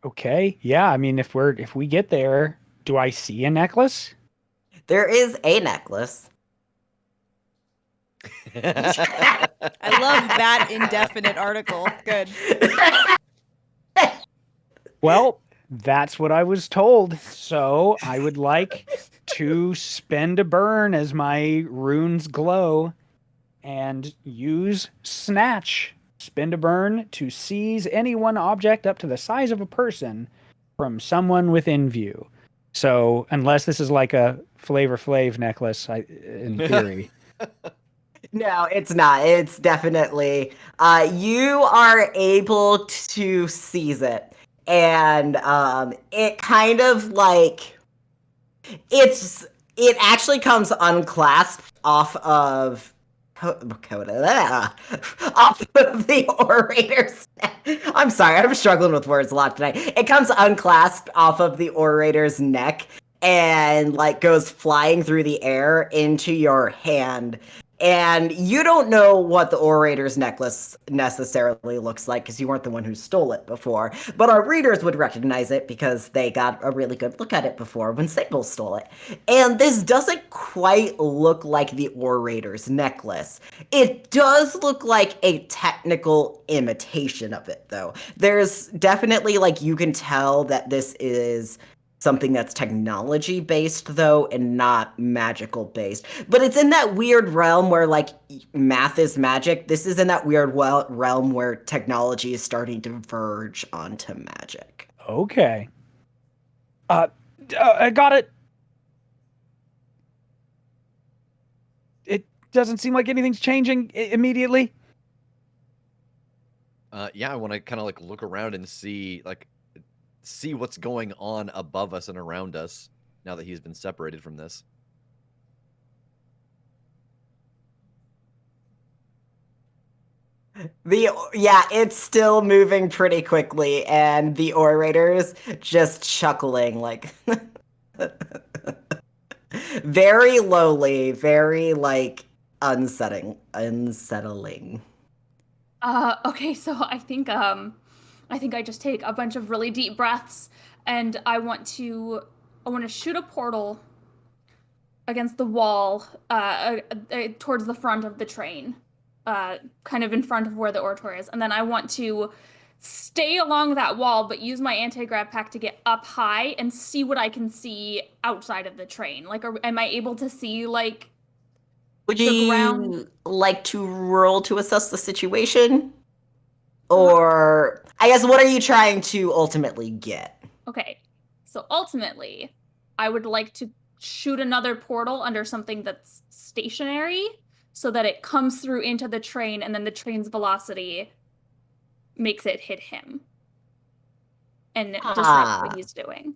Okay. Yeah. I mean, if we get there, do I see a necklace? There is a necklace. I love that indefinite article. Good. Well, that's what I was told. So I would like to spend a burn as my runes glow and use Snatch. Spend a burn to seize any one object up to the size of a person from someone within view. So unless this is like a Flavor Flav necklace, in theory. No, it's not. It's definitely you are able to seize it. And it kind of like it actually comes unclasped off of Coda off of the orator's neck. I'm sorry, I'm struggling with words a lot tonight. It comes unclasped off of the orator's neck and like goes flying through the air into your hand. And you don't know what the orator's necklace necessarily looks like because you weren't the one who stole it before. But our readers would recognize it because they got a really good look at it before when Sable stole it. And this doesn't quite look like the orator's necklace. It does look like a technical imitation of it, though. There's definitely, like, you can tell that this is something that's technology based though and not magical based, but it's in that weird realm where like math is magic. This is in that weird realm where technology is starting to verge onto magic. Okay. I got it. It doesn't seem like anything's changing immediately. Yeah, I want to kind of like look around and see what's going on above us and around us now that he's been separated from this. It's still moving pretty quickly, and the orator's just chuckling like very lowly, very like unsettling. Okay, so I think I just take a bunch of really deep breaths, and I want to shoot a portal against the wall, towards the front of the train, kind of in front of where the oratory is, and then I want to stay along that wall, but use my anti-grav pack to get up high and see what I can see outside of the train. Like, am I able to see like? Would you ground? like to roll to assess the situation? Or, I guess, what are you trying to ultimately get? Okay, so ultimately, I would like to shoot another portal under something that's stationary so that it comes through into the train and then the train's velocity makes it hit him and disrupt what he's doing.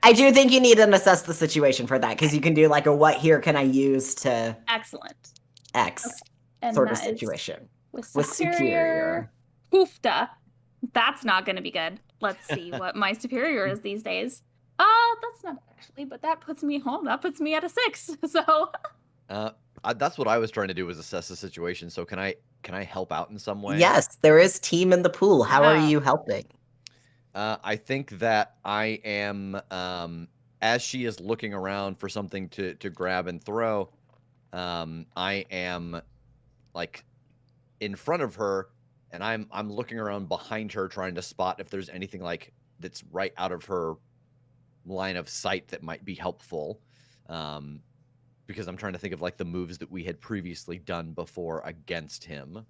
I do think you need to assess the situation for that, because you can do like a what here can I use to Excellent. X And sort of that is situation. With With superior. Poofda. That's not going to be good. Let's see what my superior is these days. That's not actually, but that puts me home. That puts me at a 6. So. That's what I was trying to do, was assess the situation. So can I help out in some way? Yes, there is team in the pool. How are you helping? I think that I am, as she is looking around for something to grab and throw, I am like in front of her, and I'm looking around behind her trying to spot if there's anything like that's right out of her line of sight that might be helpful. Because I'm trying to think of like the moves that we had previously done before against him.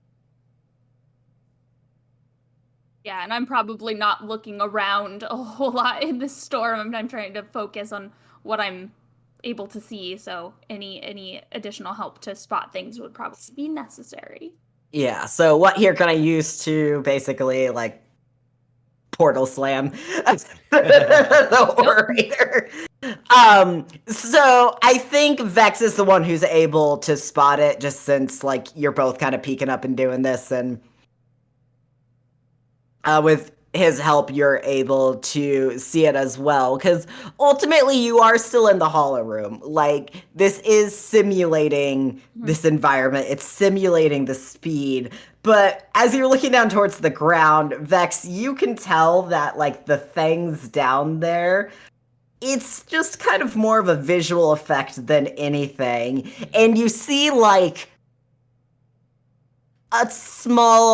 Yeah, and I'm probably not looking around a whole lot in this storm. I'm trying to focus on what I'm able to see, so any additional help to spot things would probably be necessary. Yeah, so what here can I use to basically like portal slam the orator? So I think Vex is the one who's able to spot it, just since like you're both kind of peeking up and doing this, and with his help, you're able to see it as well, because ultimately you are still in the hollow room. Like, this is simulating this environment. It's simulating the speed. But as you're looking down towards the ground, Vex, you can tell that, like, the things down there, it's just kind of more of a visual effect than anything. And you see, like, a small-ish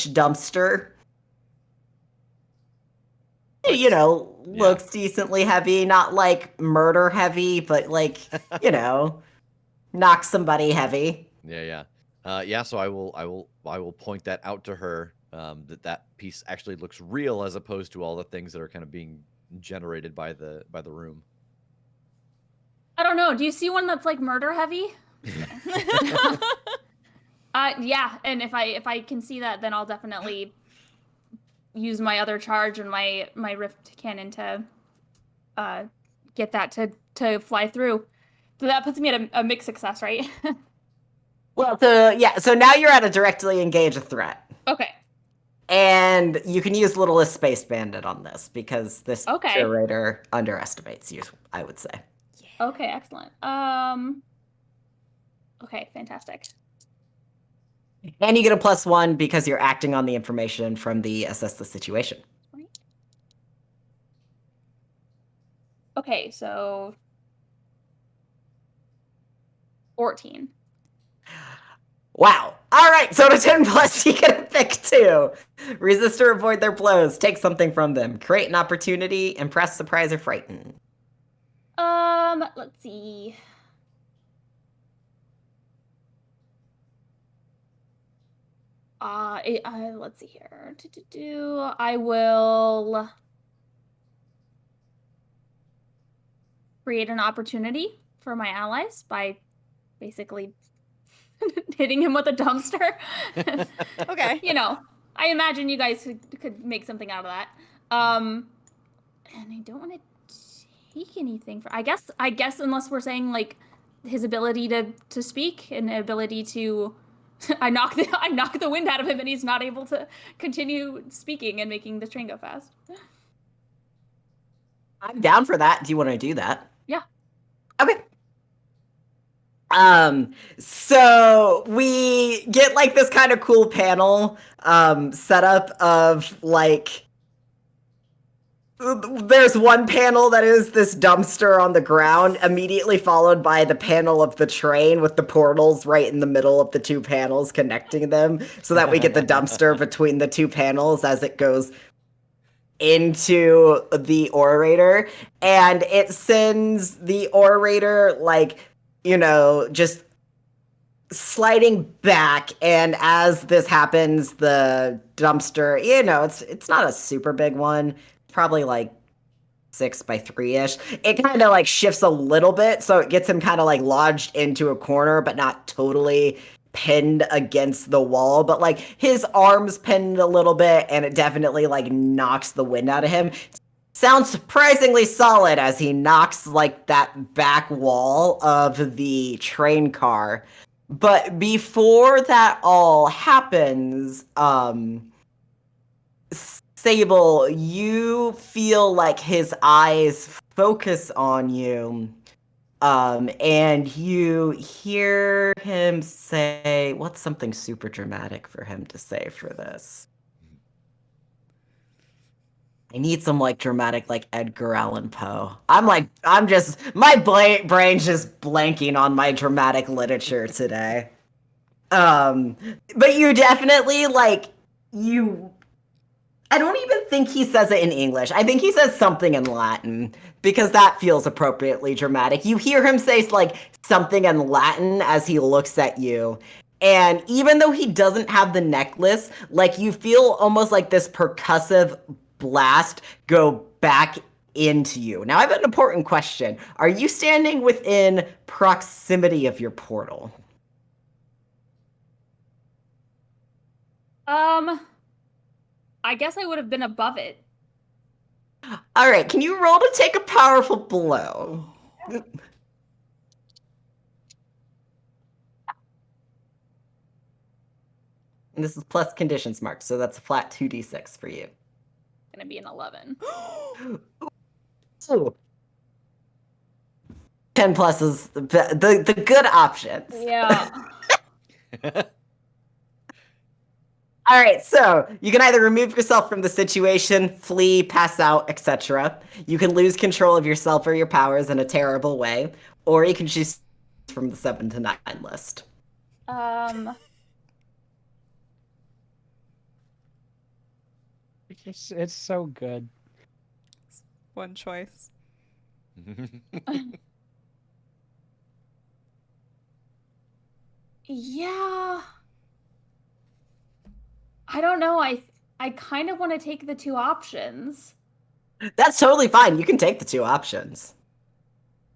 dumpster. You know, looks decently heavy, not like murder heavy, but like, you know, knock somebody heavy. Yeah. So I will point that out to her, that piece actually looks real as opposed to all the things that are kind of being generated by the room. I don't know. Do you see one that's like murder heavy? Yeah, and if I can see that, then I'll definitely use my other charge and my rift cannon to get that to to fly through. So that puts me at a mixed success, right? Well, so now you're at a directly engage a threat. Okay. And you can use Littlest Space Bandit on this because this Okay. curator underestimates you, I would say. Okay, excellent. Okay, fantastic. And you get a +1 because you're acting on the information from the assess the situation. Okay, so 14. Wow. All right, so to 10+, you get a pick 2. Resist or avoid their blows. Take something from them. Create an opportunity. Impress, surprise, or frighten. Let's see. Let's see here. I will create an opportunity for my allies by basically hitting him with a dumpster. Okay. You know, I imagine you guys could make something out of that. And I don't want to take anything for. I guess unless we're saying like his ability to speak and ability to. I knock the wind out of him and he's not able to continue speaking and making the train go fast. I'm down for that. Do you want to do that? Yeah. Okay. So we get like this kind of cool panel setup of like there's one panel that is this dumpster on the ground, immediately followed by the panel of the train with the portals right in the middle of the two panels connecting them, so that we get the dumpster between the two panels as it goes into the orator. And it sends the orator, like, you know, just sliding back. And as this happens, the dumpster, you know, it's not a super big one. Probably like 6 by 3-ish. It kind of like shifts a little bit, so it gets him kind of like lodged into a corner, but not totally pinned against the wall. But like his arms pinned a little bit, and it definitely like knocks the wind out of him. Sounds surprisingly solid as he knocks like that back wall of the train car. But before that all happens, Sable, you feel like his eyes focus on you, and you hear him say, what's something super dramatic for him to say for this? I need some like dramatic, like Edgar Allan Poe. My brain's just blanking on my dramatic literature today. But you definitely I don't even think he says it in English. I think he says something in Latin because that feels appropriately dramatic. You hear him say like something in Latin as he looks at you. And even though he doesn't have the necklace, like you feel almost like this percussive blast go back into you. Now I have an important question. Are you standing within proximity of your portal? I guess I would have been above it. All right, can you roll to take a powerful blow? And this is plus conditions marked, so that's a flat 2d6 for you. Gonna be an 11. Ooh. 10 plus is the good options. Yeah. All right, so you can either remove yourself from the situation, flee, pass out, etc. You can lose control of yourself or your powers in a terrible way, or you can choose from the 7 to 9 list. It's so good. One choice. Yeah. I don't know. I kind of want to take the 2 options. That's totally fine. You can take the 2 options.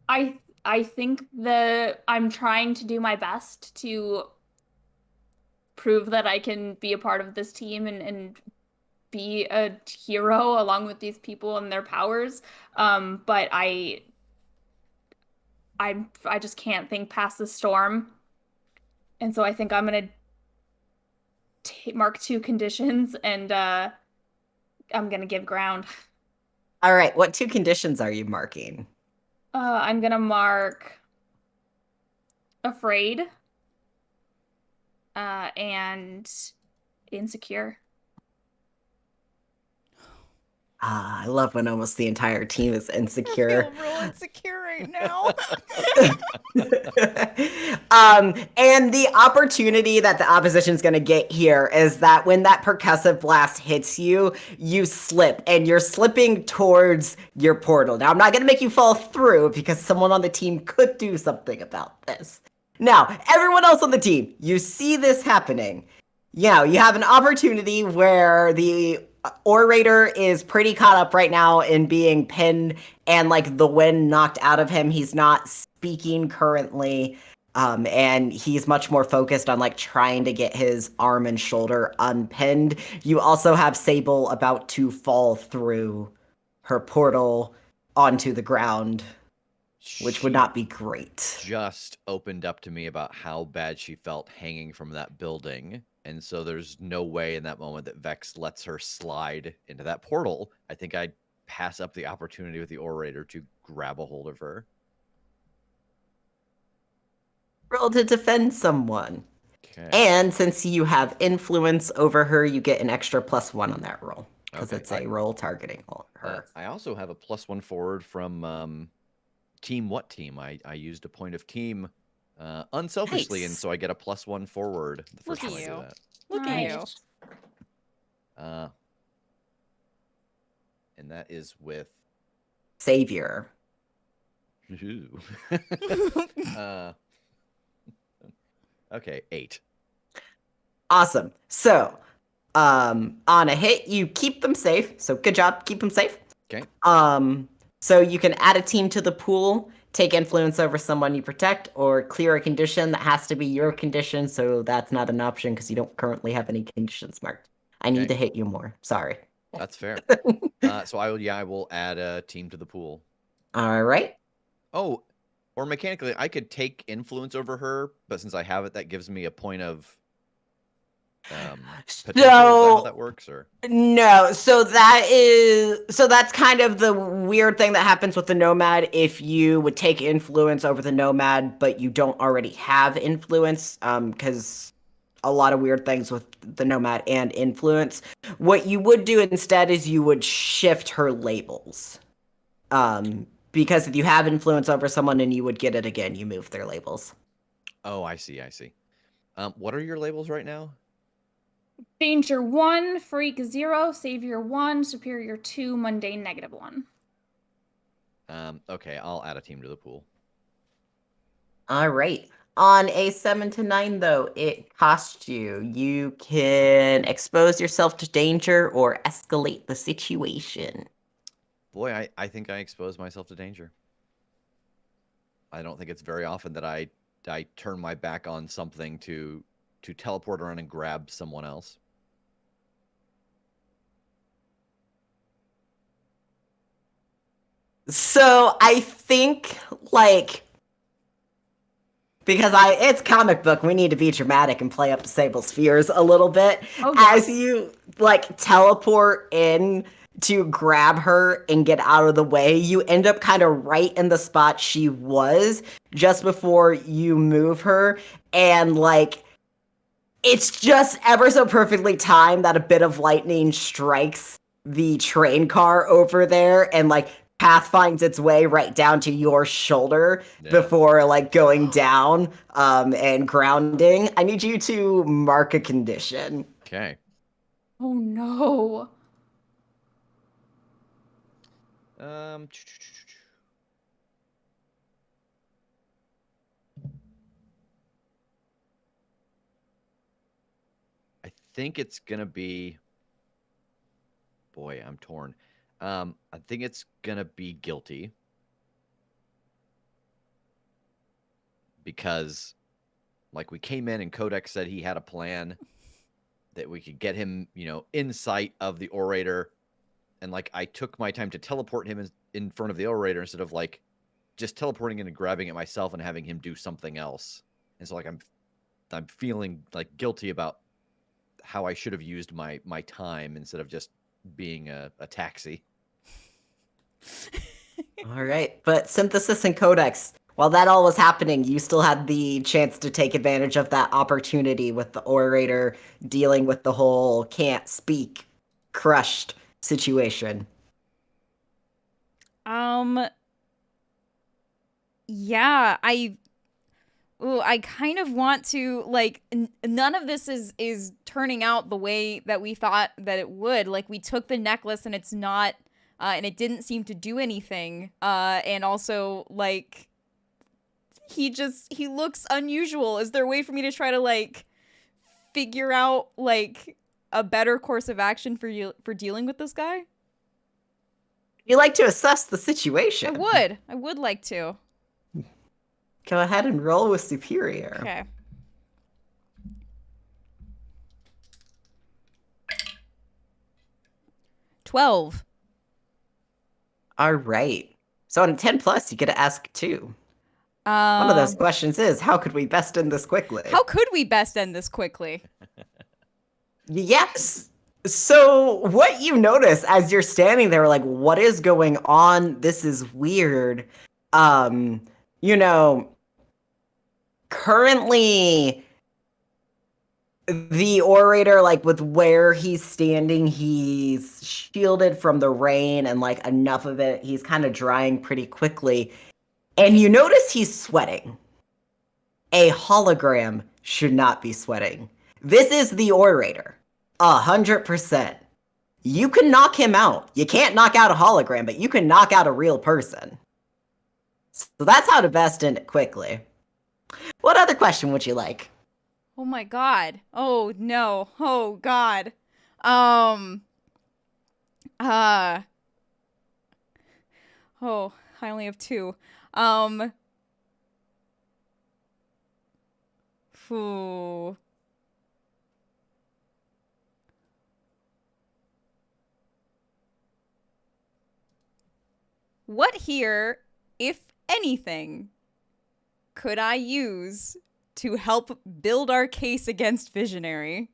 I think that I'm trying to do my best to prove that I can be a part of this team and be a hero along with these people and their powers. But I just can't think past the storm. And so I think I'm gonna mark 2 conditions, and I'm gonna give ground. All right, what 2 conditions are you marking? I'm gonna mark afraid, and insecure. I love when almost the entire team is I insecure. feel real insecure right now. And the opportunity that the opposition's going to get here is that when that percussive blast hits you, you slip, and you're slipping towards your portal. Now, I'm not going to make you fall through because someone on the team could do something about this. Now, everyone else on the team, you see this happening. You know, you have an opportunity where the orator is pretty caught up right now in being pinned and like the wind knocked out of him. He's not speaking currently. And he's much more focused on like trying to get his arm and shoulder unpinned. You also have Sable about to fall through her portal onto the ground, which would She not be great. just opened up to me about how bad she felt hanging from that building. And so there's no way in that moment that Vex lets her slide into that portal. I think I'd pass up the opportunity with the orator to grab a hold of her. Roll to defend someone. Okay. And since you have influence over her, you get an extra +1 on that roll. Because Okay. it's a roll targeting her. I also have a +1 forward from team what team? I used a point of team unselfishly, and Nice. so I get a +1 forward the first Look time at I do you. that. Look at you. Nice. And that is with Savior. ooh. Okay, 8. Awesome. So, on a hit, you keep them safe. So good job, keep them safe. Okay. So you can add a team to the pool, take influence over someone you protect, or clear a condition that has to be your condition. So that's not an option because you don't currently have any conditions marked. I need to hit you more. Sorry. That's fair. So I will add a team to the pool. All right. Oh, or mechanically, I could take influence over her, but since I have it, that gives me a point of potential. Is that how that works, or No, so that's kind of the weird thing that happens with the nomad if you would take influence over the nomad, but you don't already have influence, because a lot of weird things with the nomad and influence. What you would do instead is you would shift her labels. Because if you have influence over someone and you would get it again, you move their labels. Oh, I see. What are your labels right now? Danger 1, Freak 0, Savior 1, Superior 2, Mundane -1. Okay, I'll add a team to the pool. All right. On a 7 to 9, though, it costs you. You can expose yourself to danger or escalate the situation. Boy, I think I expose myself to danger. I don't think it's very often that I turn my back on something to teleport around and grab someone else. So I think, like, because it's comic book, we need to be dramatic and play up to Sable's fears a little bit. Oh, yeah. As you, like, teleport in to grab her and get out of the way, you end up kind of right in the spot she was just before you move her. And, like, it's just ever so perfectly timed that a bit of lightning strikes the train car over there and, like, path finds its way right down to your shoulder before like going down and grounding. I need you to mark a condition. Okay. Oh no. I think it's gonna be. Boy, I'm torn. I think it's gonna be guilty because, like, we came in and Codex said he had a plan that we could get him, in sight of the orator, and like I took my time to teleport him in front of the orator instead of like just teleporting in and grabbing it myself and having him do something else. And so like I'm feeling like guilty about how I should have used my time instead of just being a taxi. All right, but Synthesis and Codex, while that all was happening, you still had the chance to take advantage of that opportunity with the orator dealing with the whole can't speak, crushed situation. Yeah, I kind of want to, like, none of this is turning out the way that we thought that it would. Like, we took the necklace and it's not, and it didn't seem to do anything. And also, like, he looks unusual. Is there a way for me to try to, like, figure out, like, a better course of action for dealing with this guy? You like to assess the situation. I would like to. Go ahead and roll with Superior. Okay. $12. All right. So on a 10 plus, you get to ask 2. One of those questions is, how could we best end this quickly? How could we best end this quickly? Yes. So what you notice as you're standing there, like, what is going on? This is weird. You know, currently the orator, like, with where he's standing, he's shielded from the rain and, like, enough of it, he's kind of drying pretty quickly. And you notice he's sweating. A hologram should not be sweating. This is the orator. 100%. You can knock him out. You can't knock out a hologram, but you can knock out a real person. So that's how to best end it quickly. What other question would you like? Oh my god. Oh no. Oh god. Oh, I only have 2. Phew. What here, if anything, could I use to help build our case against Visionary?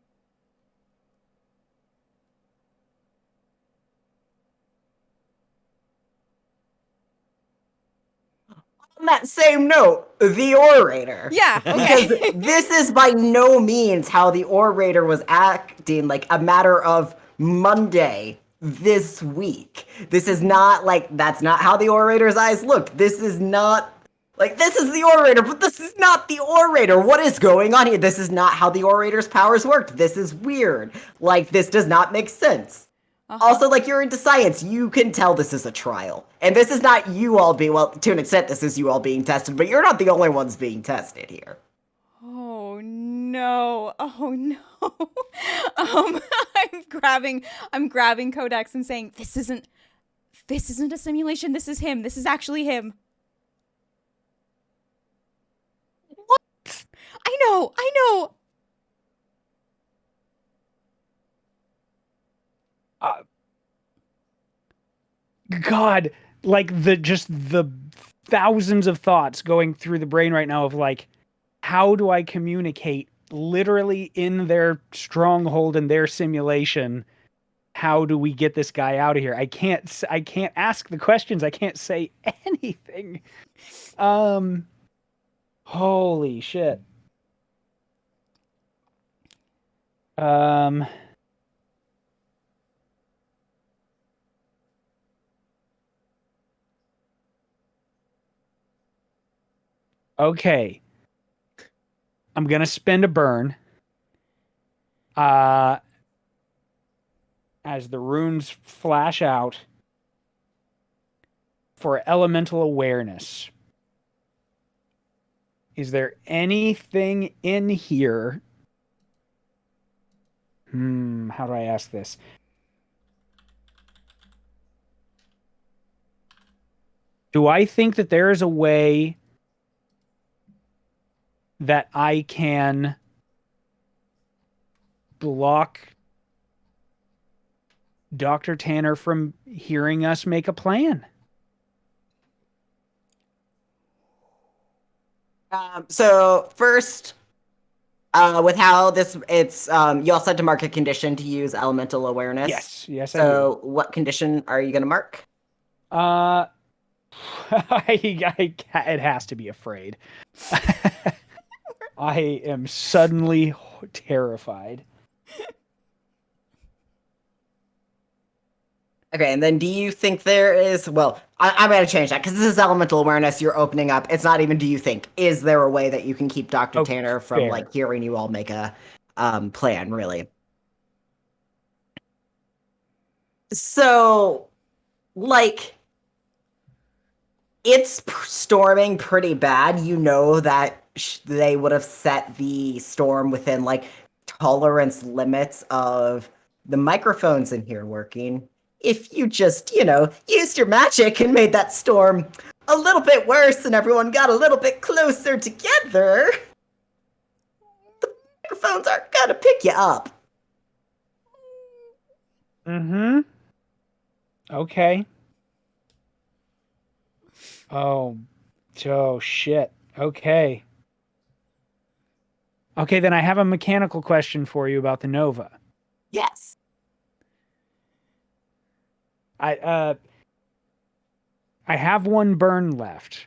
On that same note, the orator. Yeah, okay. Because this is by no means how the orator was acting, like, a matter of Monday this week. This is not, like, that's not how the orator's eyes looked. This is not, like, this is the orator, but this is not the orator. What is going on here? This is not how the orator's powers worked. This is weird. Like, this does not make sense. Also, like, you're into science. You can tell this is a trial. And this is not you all being, well, to an extent, this is you all being tested, but you're not the only ones being tested here. Oh no. Oh no. I'm grabbing Codex and saying, this isn't a simulation. This is him. This is actually him. What? I know. God, like the thousands of thoughts going through the brain right now of, like, how do I communicate literally in their stronghold and their simulation? How do we get this guy out of here? I can't ask the questions. I can't say anything. Holy shit. Okay. I'm going to spend a burn. As the runes flash out for elemental awareness. Is there anything in here? How do I ask this? Do I think that there is a way that I can block Dr. Tanner from hearing us make a plan? So first, with how it's you also had to mark a condition to use elemental awareness. Yes, So what condition are you going to mark? I do. It has to be afraid. I am suddenly terrified. Okay, and then do you think there is? Well, I'm going to change that because this is elemental awareness. You're opening up. It's not even. Do you think? Is there a way that you can keep Dr. Oh, Tanner from fair. like hearing you all make a plan? Really. So, like, it's storming pretty bad. You know that they would have set the storm within like tolerance limits of the microphones in here working. If you just, used your magic and made that storm a little bit worse and everyone got a little bit closer together, the microphones aren't gonna pick you up. Mm-hmm. Okay. Oh shit. Okay. Okay, then I have a mechanical question for you about the Nova. Yes. I have one burn left.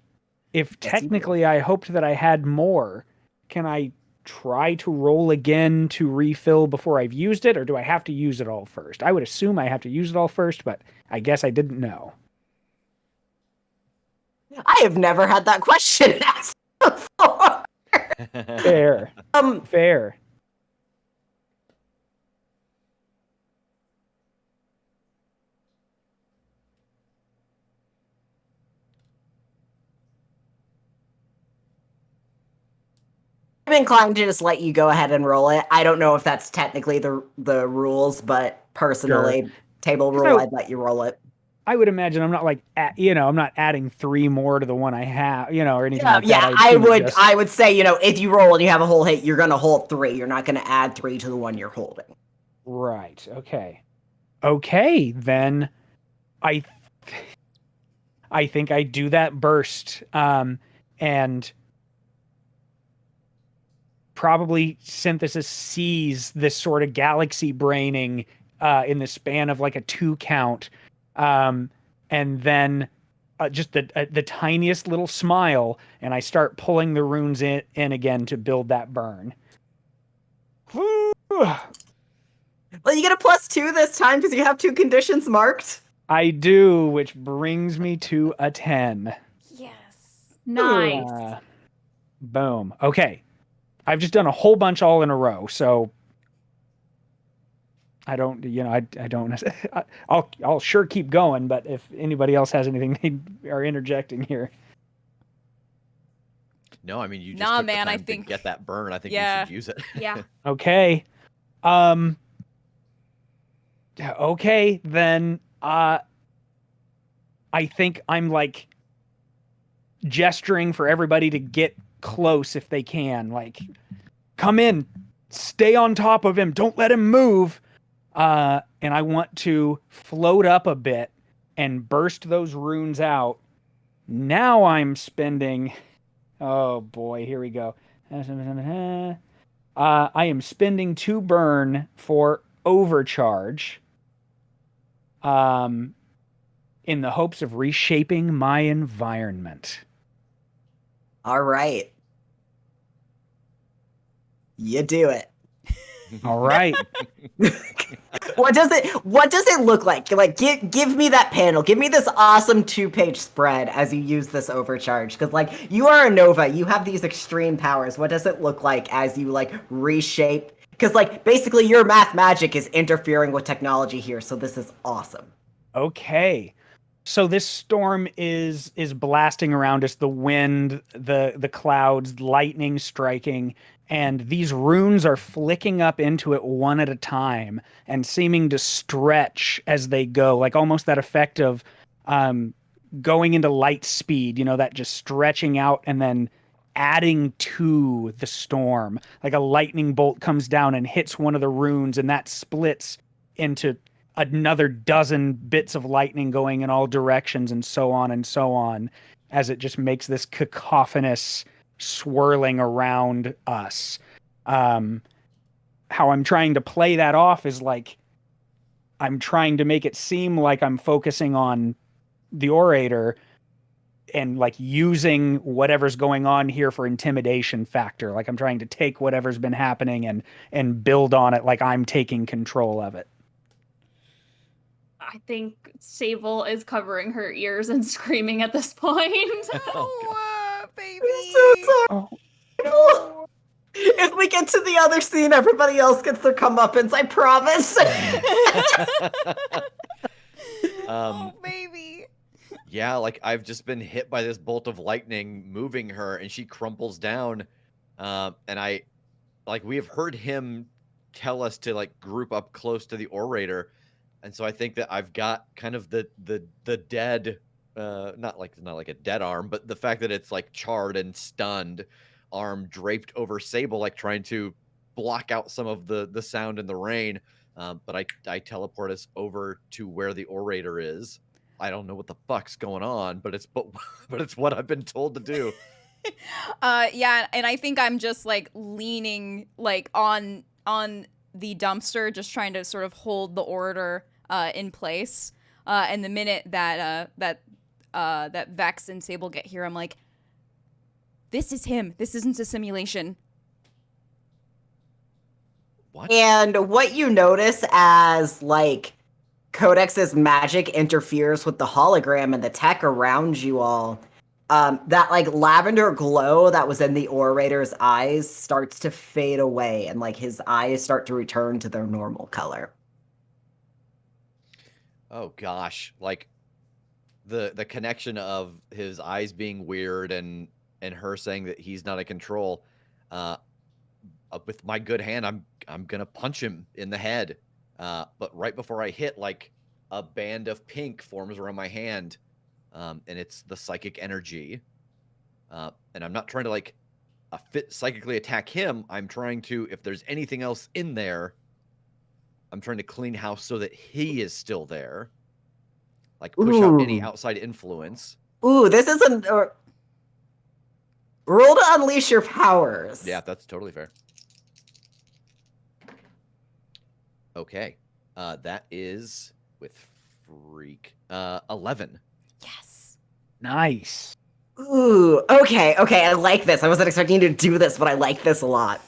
If Yes, you do. technically I hoped that I had more, can I try to roll again to refill before I've used it, or do I have to use it all first? I would assume I have to use it all first, but I guess I didn't know. I have never had that question asked before. Fair. Fair. I'm inclined to just let you go ahead and roll it. I don't know if that's technically the rules, but personally, table 'Cause rule, I- I'd let you roll it. I would imagine I'm not like, I'm not adding 3 more to the one I have, or anything Yeah, like that. I assume it would just- I would say, if you roll and you have a whole hit, you're gonna hold 3. You're not gonna add 3 to the one you're holding. Right. Okay. Okay, then I think I do that burst. And probably Synthesis sees this sort of galaxy braining in the span of like a 2 count. And then just the tiniest little smile, and I start pulling the runes in again to build that burn. Well, you get a +2 this time because you have 2 conditions marked. I do, which brings me to a 10. Yes. Nice. Boom. Okay. I've just done a whole bunch all in a row, so I don't, I don't, I'll sure keep going, but if anybody else has anything they are interjecting here. No, I mean, you just Nah, took man, the I time think- to get that burn. I think Yeah. you should use it. Yeah. Okay. Okay, then I think I'm like gesturing for everybody to get close if they can. Like, come in, stay on top of him, don't let him move. And I want to float up a bit and burst those runes out. Now I'm spending. Oh boy, here we go. I am spending 2 burn for overcharge. In the hopes of reshaping my environment. All right. You do it. All right. What does it look like? Like, give me that panel. Give me this awesome 2-page spread as you use this overcharge. Because, like, you are a Nova. You have these extreme powers. What does it look like as you, like, reshape? Because, like, basically your math magic is interfering with technology here. So this is awesome. Okay. So this storm is blasting around us, the wind, the clouds, lightning striking, and these runes are flicking up into it one at a time and seeming to stretch as they go, like almost that effect of going into light speed, that just stretching out and then adding to the storm. Like a lightning bolt comes down and hits one of the runes, and that splits into another dozen bits of lightning going in all directions, and so on, as it just makes this cacophonous swirling around us. How I'm trying to play that off is like I'm trying to make it seem like I'm focusing on the orator and like using whatever's going on here for intimidation factor. Like I'm trying to take whatever's been happening and build on it like I'm taking control of it. I think Sable is covering her ears and screaming at this point. Oh, baby. I'm so sorry. Oh. If we get to the other scene, everybody else gets their comeuppance, I promise. Oh, baby. Yeah, like I've just been hit by this bolt of lightning moving her and she crumples down. And we have heard him tell us to like group up close to the orator. And so I think that I've got kind of the dead, not like a dead arm, but the fact that it's like charred and stunned arm draped over Sable, like trying to block out some of the sound and the rain. But I teleport us over to where the orator is. I don't know what the fuck's going on, but it's what I've been told to do. Yeah, and I think I'm just like leaning like on the dumpster, just trying to sort of hold the orator in place. And the minute that that Vex and Sable get here, I'm like, this is him. This isn't a simulation. What? And what you notice as like Codex's magic interferes with the hologram and the tech around you all, that like lavender glow that was in the orator's eyes starts to fade away, and like his eyes start to return to their normal color. Oh gosh, like the connection of his eyes being weird and her saying that he's not in control. With my good hand, I'm gonna punch him in the head. But right before I hit, like a band of pink forms around my hand, and it's the psychic energy. And I'm not trying to like psychically attack him. I'm trying to, if there's anything else in there, I'm trying to clean house so that he is still there. Like push out any Ooh. outside influence. Ooh, this isn't. Roll to unleash your powers. Yeah, that's totally fair. Okay. That is with freak. 11. Yes. Nice. Ooh, okay, I like this. I wasn't expecting you to do this, but I like this a lot.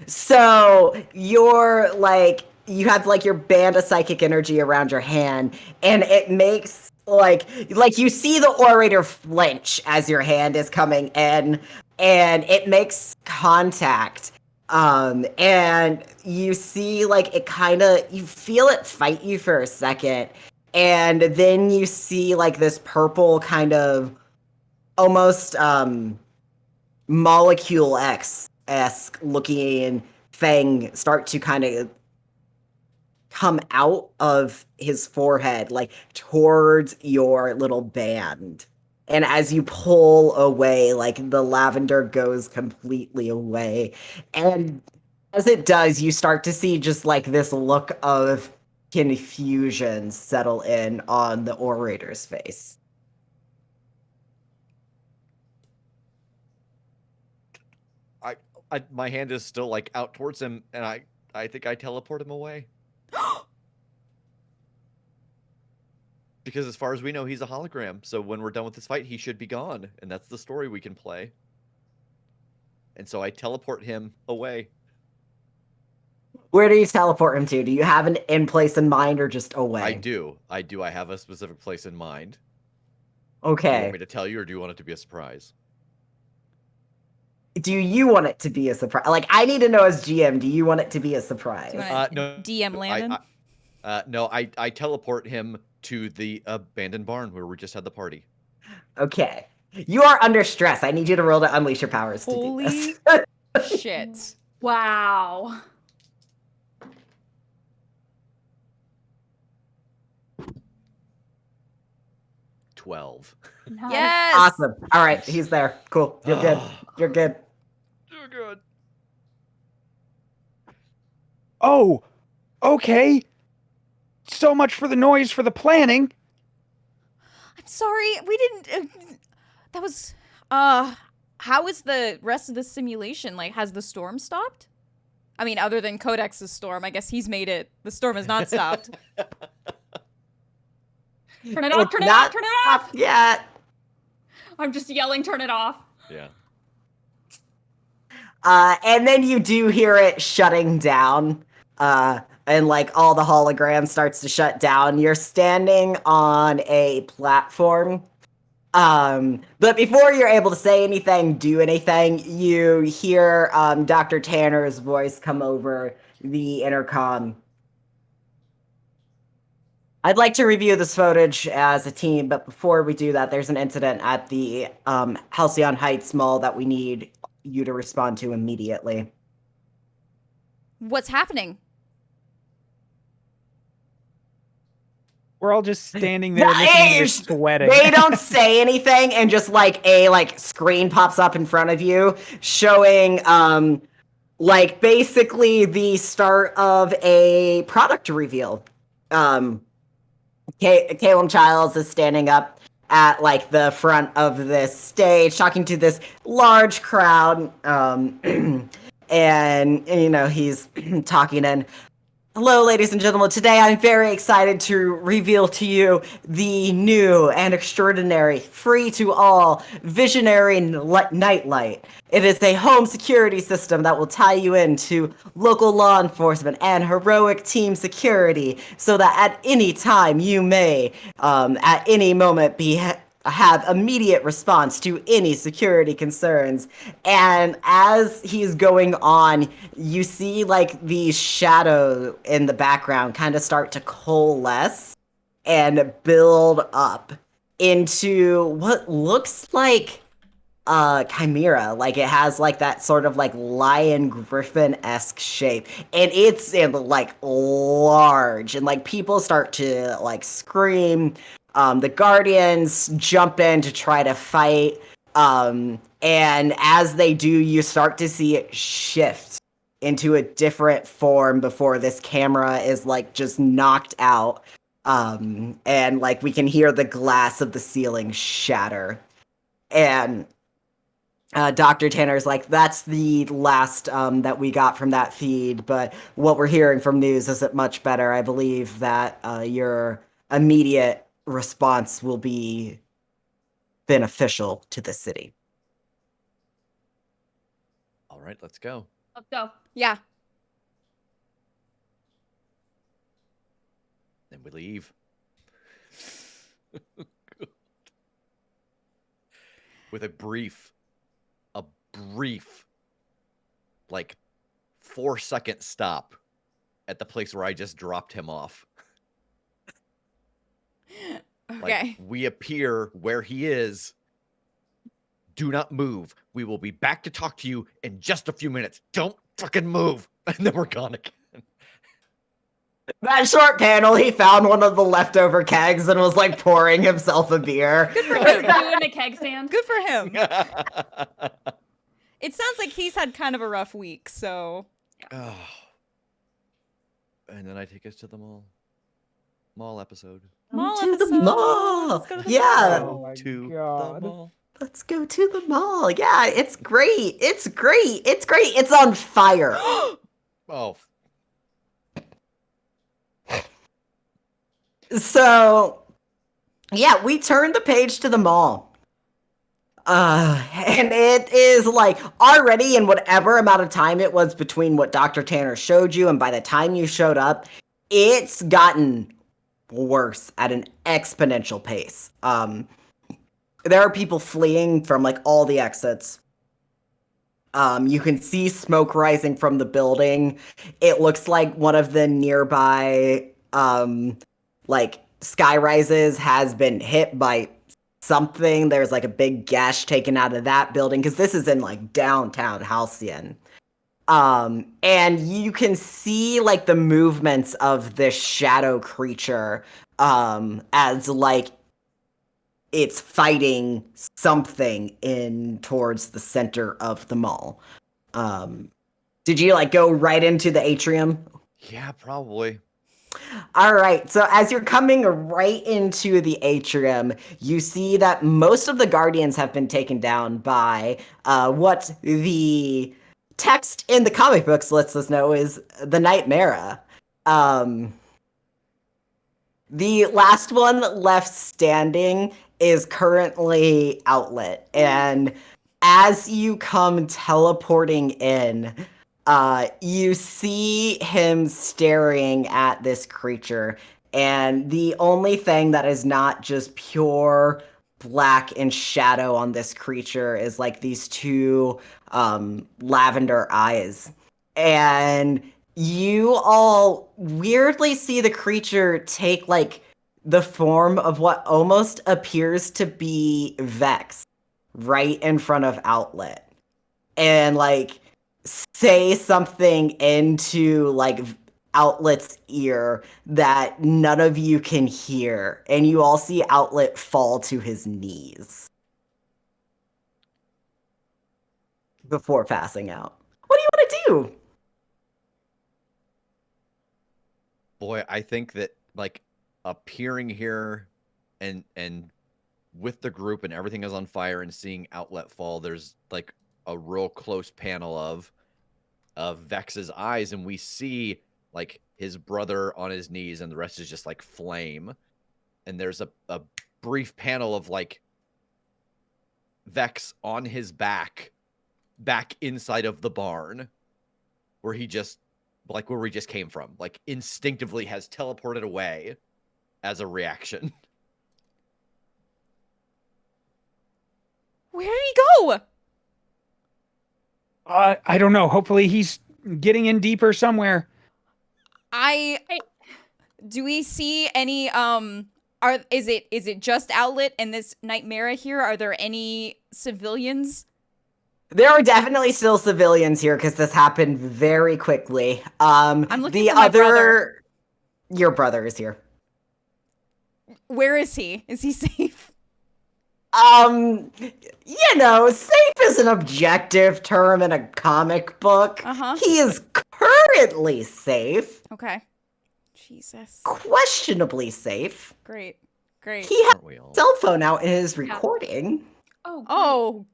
So you're like, you have like your band of psychic energy around your hand, and it makes like you see the orator flinch as your hand is coming in, and it makes contact. And you see like it kind of, you feel it fight you for a second, and then you see like this purple kind of almost Molecule X-esque looking thing start to kind of come out of his forehead, like towards your little band. And as you pull away, like the lavender goes completely away. And as it does, you start to see just like this look of confusion settle in on the orator's face. My hand is still like out towards him, and I think I teleport him away. Because as far as we know, he's a hologram. So when we're done with this fight, he should be gone, and that's the story we can play. And so I teleport him away. Where do you teleport him to? Do you have an in place in mind, or just away? I do. I have a specific place in mind. Do Okay. you want me to tell you, or do you want it to be a surprise? Do you want it to be a surprise? Like, I need to know as GM, do you want it to be a surprise? Do you wanna No. DM Landon? No, I teleport him to the abandoned barn where we just had the party. Okay. You are under stress. I need you to roll to unleash your powers to do this. Shit. Wow. $12. Nice. Yes. Awesome. All right, he's there. Cool. You're good. You're good. You're good. Oh, okay. So much for the noise for the planning. I'm sorry. We didn't. That was. how is the rest of the simulation? Like, has the storm stopped? I mean, other than Codex's storm, I guess he's made it. The storm has not stopped. Turn it off, turn it Not off, turn it off! stopped yet. I'm just yelling, turn it off. Yeah. And then you do hear it shutting down. And like all the hologram starts to shut down. You're standing on a platform. But before you're able to say anything, do anything, you hear Dr. Tanner's voice come over the intercom. I'd like to review this footage as a team, but before we do that, there's an incident at the Halcyon Heights Mall that we need you to respond to immediately. What's happening? We're all just standing there listening to this sweating. They don't say anything, and just like a screen pops up in front of you, showing basically the start of a product reveal. Caleb Childs is standing up at like the front of this stage, talking to this large crowd, and you know he's talking in. Hello, ladies and gentlemen. Today I'm very excited to reveal to you the new and extraordinary, free to all, visionary nightlight. It is a home security system that will tie you into local law enforcement and heroic team security so that at any time you may, at any moment, have immediate response to any security concerns. And as he's going on, you see like the shadow in the background kind of start to coalesce and build up into what looks like chimera. Like it has like that sort of like lion griffin-esque shape, and it's like large, and like people start to like scream. The Guardians jump in to try to fight, and as they do, you start to see it shift into a different form before this camera is like just knocked out, and like we can hear the glass of the ceiling shatter. And Dr. Tanner's like, that's the last that we got from that feed, but what we're hearing from news isn't much better. I believe that your immediate response will be beneficial to the city. All right, let's go. Let's go. Yeah. Then we leave. With a brief, like 4-second stop at the place where I just dropped him off. Okay. Like, we appear where he is. Do not move. We will be back to talk to you in just a few minutes. Don't fucking move. And then we're gone again. That short panel, he found one of the leftover kegs and was like pouring himself a beer. Good for him. Doing a keg stand. Good for him. It sounds like he's had kind of a rough week, so. Oh. And then I take us to the mall. Mall episode. Mall to the episode. mall. Let's go to the Yeah. mall. my To God. the mall. Let's go to the mall. Yeah, it's great. It's great. It's great. It's on fire. Oh. So, yeah, we turned the page to the mall. And it is like already in whatever amount of time it was between what Dr. Tanner showed you and by the time you showed up, it's gotten worse at an exponential pace. There are people fleeing from like all the exits. You can see smoke rising from the building. It looks like one of the nearby like sky rises has been hit by something. There's like a big gash taken out of that building because this is in like downtown Halcyon. And you can see like the movements of this shadow creature as like it's fighting something in towards the center of the mall. Did you like go right into the atrium? Yeah, probably. All right, so as you're coming right into the atrium, you see that most of the guardians have been taken down by what the text in the comic books lets us know is the Nightmare. The last one left standing is currently Outlet, and as you come teleporting in, you see him staring at this creature, and the only thing that is not just pure black and shadow on this creature is like these two lavender eyes. And you all weirdly see the creature take like the form of what almost appears to be Vex right in front of Outlet. And like say something into like Outlet's ear that none of you can hear, and you all see Outlet fall to his knees before passing out. What do you want to do? Boy, I think that like appearing here and with the group and everything is on fire and seeing Outlet fall, there's like a real close panel of Vex's eyes, and we see like his brother on his knees, and the rest is just like flame. And there's a brief panel of like Vex on his back inside of the barn where he just like where we just came from, like instinctively has teleported away as a reaction. Where did he go? I don't know. Hopefully he's getting in deeper somewhere. Do we see any is it just Outlet and this Nightmare here? Are there any civilians? There are definitely still civilians here because this happened very quickly. I'm looking for my brother. Your brother is here. Where is he? Is he safe? You know, safe is an objective term in a comic book. Uh-huh. He is currently safe. Okay. Jesus. Questionably safe. Great. He had Aren't we all? a cell phone out in his recording. Oh.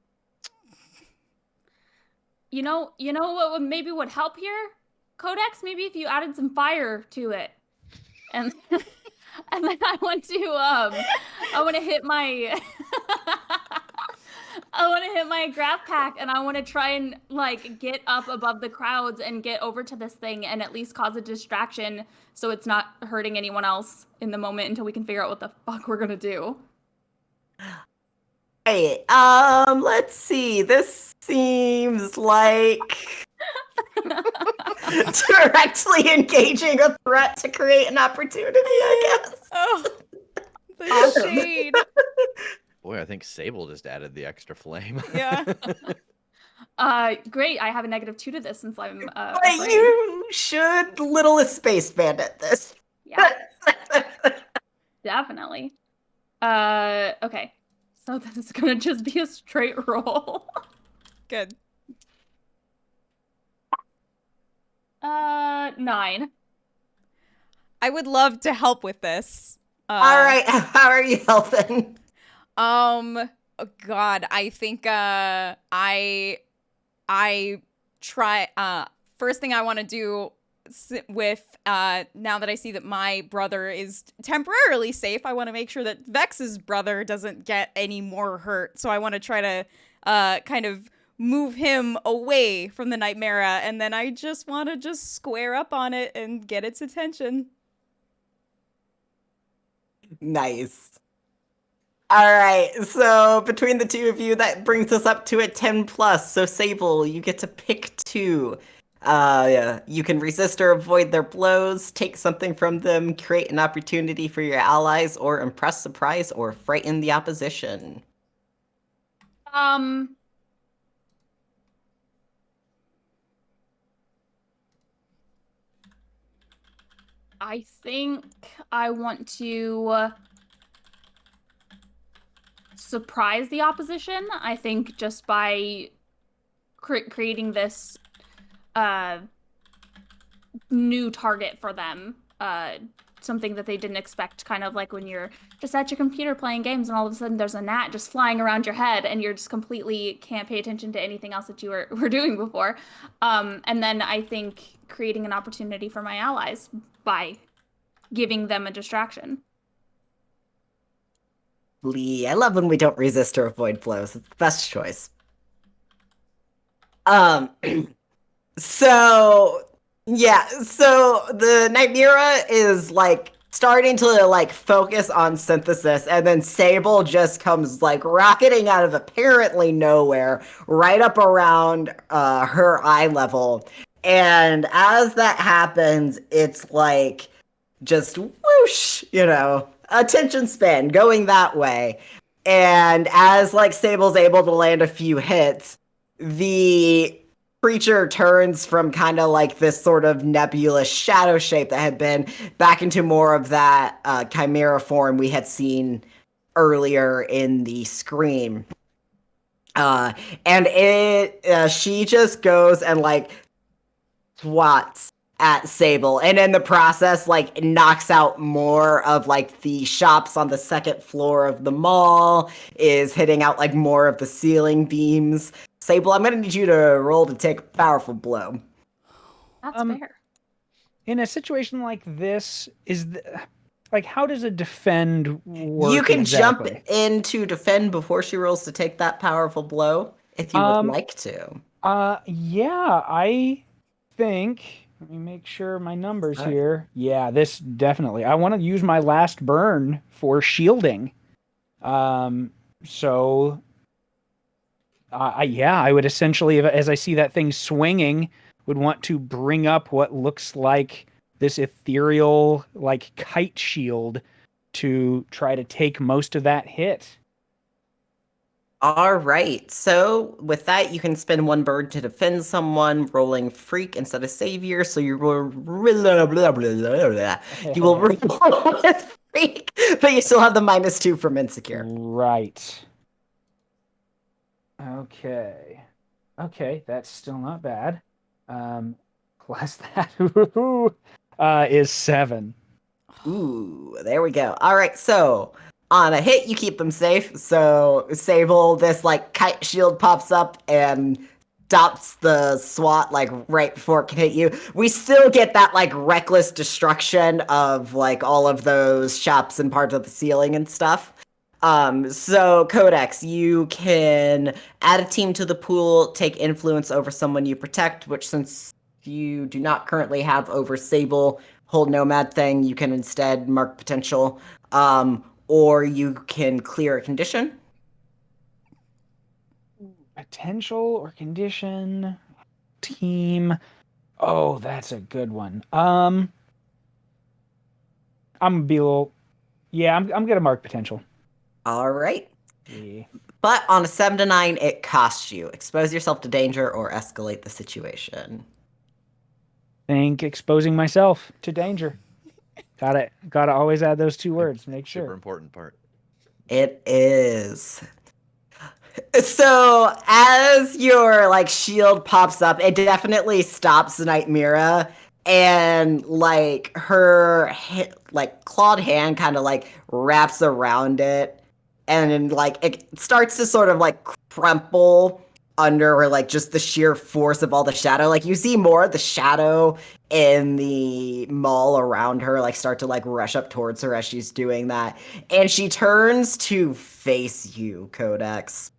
You know what would help here? Codex, maybe if you added some fire to it. And and then I want to hit my I want to hit my graph pack, and I want to try and like get up above the crowds and get over to this thing and at least cause a distraction so it's not hurting anyone else in the moment until we can figure out what the fuck we're gonna do. Hey, let's see. This seems like directly engaging a threat to create an opportunity, I guess. Oh. The shade. Boy, I think Sable just added the extra flame. Yeah. Great. I have a -2 to this since I'm But afraid. you should littlest space bandit this. Yeah, definitely. Okay. So this is gonna just be a straight roll. Good. 9. I would love to help with this. All right, how are you helping? Oh God, I think I try first thing I want to do with now that I see that my brother is temporarily safe, I want to make sure that Vex's brother doesn't get any more hurt. So I want to try to kind of move him away from the Nightmare, and then I just want to square up on it and get its attention. Nice. All right, so between the two of you, that brings us up to a 10+. So Sable, you get to pick 2. You can resist or avoid their blows, take something from them, create an opportunity for your allies, or impress, surprise, or frighten the opposition. I think I want to surprise the opposition. I think just by creating this new target for them, something that they didn't expect, kind of like when you're just at your computer playing games and all of a sudden there's a gnat just flying around your head and you're just completely can't pay attention to anything else that you were doing before. And then I think creating an opportunity for my allies by giving them a distraction. Lee, I love when we don't resist or avoid blows. It's the best choice. So the Nightmira is like starting to like focus on synthesis, and then Sable just comes like rocketing out of apparently nowhere, right up around her eye level. And as that happens, it's like just whoosh, attention span going that way. And as like Sable's able to land a few hits, the creature turns from kind of like this sort of nebulous shadow shape that had been back into more of that chimera form we had seen earlier in the Scream. And she just goes and like swats at Sable, and in the process like knocks out more of like the shops on the second floor of the mall, is hitting out like more of the ceiling beams. Sable, I'm gonna need you to roll to take a powerful blow. That's fair. In a situation like this, like how does a defend work? You can exactly? jump in to defend before she rolls to take that powerful blow if you would like to. Yeah, I think. Let me make sure my numbers here. Yeah, this definitely. I want to use my last burn for shielding. So, I would essentially, as I see that thing swinging, would want to bring up what looks like this ethereal, like kite shield, to try to take most of that hit. All right. So with that, you can spend one bird to defend someone, rolling freak instead of savior. So you roll you will roll with freak, but you still have the -2 from insecure. Right. Okay. Okay, that's still not bad. Plus that is 7. Ooh, there we go. All right, so on a hit, you keep them safe. So Sable, this like kite shield pops up and stops the SWAT like right before it can hit you. We still get that like reckless destruction of like all of those shops and parts of the ceiling and stuff. So Codex, you can add a team to the pool, take influence over someone you protect, which since you do not currently have over Sable, hold nomad thing, you can instead mark potential. Or you can clear a condition. Potential or condition, team. Oh, that's a good one. I'm gonna be a little. Yeah, I'm gonna mark potential. All right. Yeah. But on a 7 to 9, it costs you. Expose yourself to danger or escalate the situation. Think exposing myself to danger. Gotta always add those two words. Make sure. Super important part. It is. So as your like shield pops up, it definitely stops Nightmira, and like her like clawed hand kind of like wraps around it, and then like it starts to sort of like crumple under like just the sheer force of all the shadow. Like you see more of the shadow in the mall around her like start to like rush up towards her as she's doing that, and she turns to face you, Codex.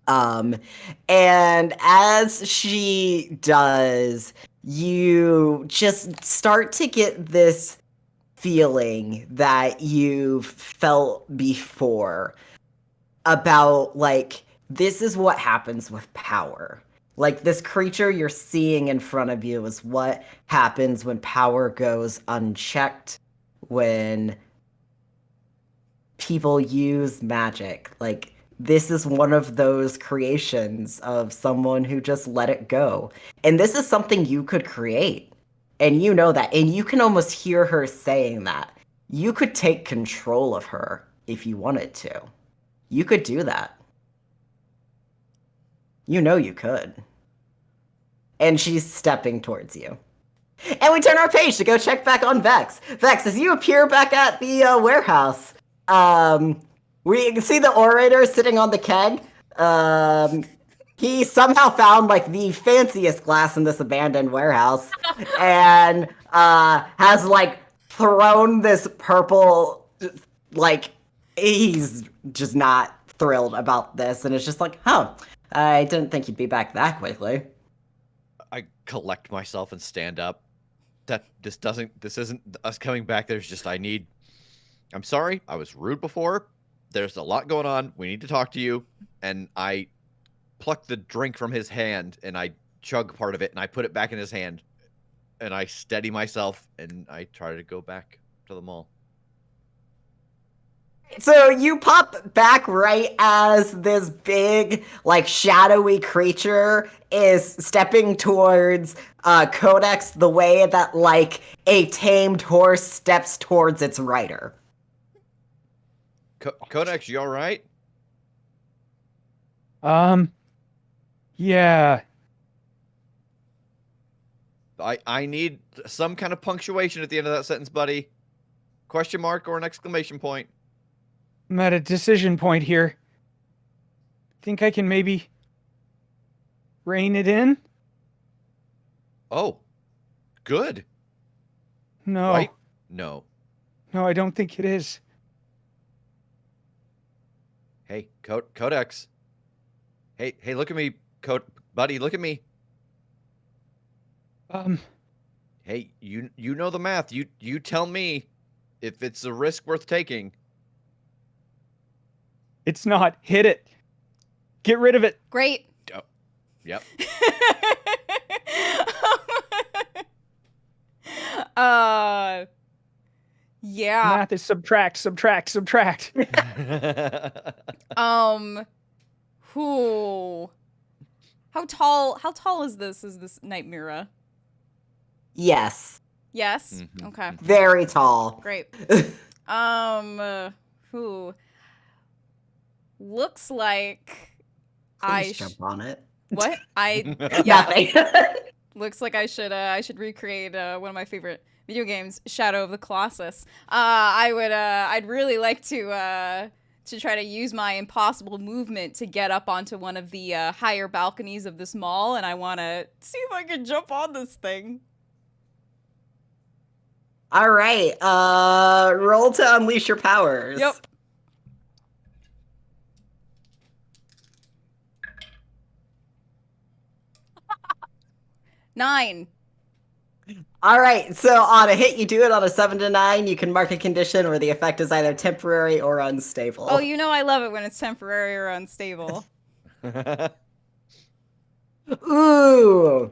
And as she does, you just start to get this feeling that you've felt before about like, this is what happens with power. Like this creature you're seeing in front of you is what happens when power goes unchecked, when people use magic. Like, this is one of those creations of someone who just let it go. And this is something you could create. And you know that. And you can almost hear her saying that. You could take control of her if you wanted to. You could do that. You know you could. And she's stepping towards you. And we turn our page to go check back on Vex. Vex, as you appear back at the warehouse, we can see the orator sitting on the keg. He somehow found like the fanciest glass in this abandoned warehouse, and has like thrown this purple, like he's just not thrilled about this, and it's just like, huh, I didn't think you'd be back that quickly. I collect myself and stand up. This isn't us coming back. I'm sorry. I was rude before. There's a lot going on. We need to talk to you. And I pluck the drink from his hand and I chug part of it and I put it back in his hand and I steady myself and I try to go back to the mall. So you pop back right as this big, like, shadowy creature is stepping towards Codex the way that, like, a tamed horse steps towards its rider. Codex, you all right? Yeah. I need some kind of punctuation at the end of that sentence, buddy. Question mark or an exclamation point. I'm at a decision point here. Think I can maybe rein it in? Oh, good. No. Right? No. No, I don't think it is. Hey, Codex. Hey, look at me, buddy, look at me. Hey, you know the math. You tell me if it's a risk worth taking. It's not. Hit it. Get rid of it. Great. Oh, yep. Yeah. Math is subtract. Who? How tall is this night mirror? Yes. Yes? Mhm. Okay. Very tall. Great. Who? Looks like Please jump on it. What? Yeah. Nothing. Looks like I should recreate one of my favorite video games, Shadow of the Colossus. I'd really like to try to use my impossible movement to get up onto one of the higher balconies of this mall, and I want to see if I can jump on this thing. All right. Roll to unleash your powers. Yep. Nine. All right. So on a hit, you do it. On a 7 to 9, you can mark a condition where the effect is either temporary or unstable. Oh, you know I love it when it's temporary or unstable. Ooh.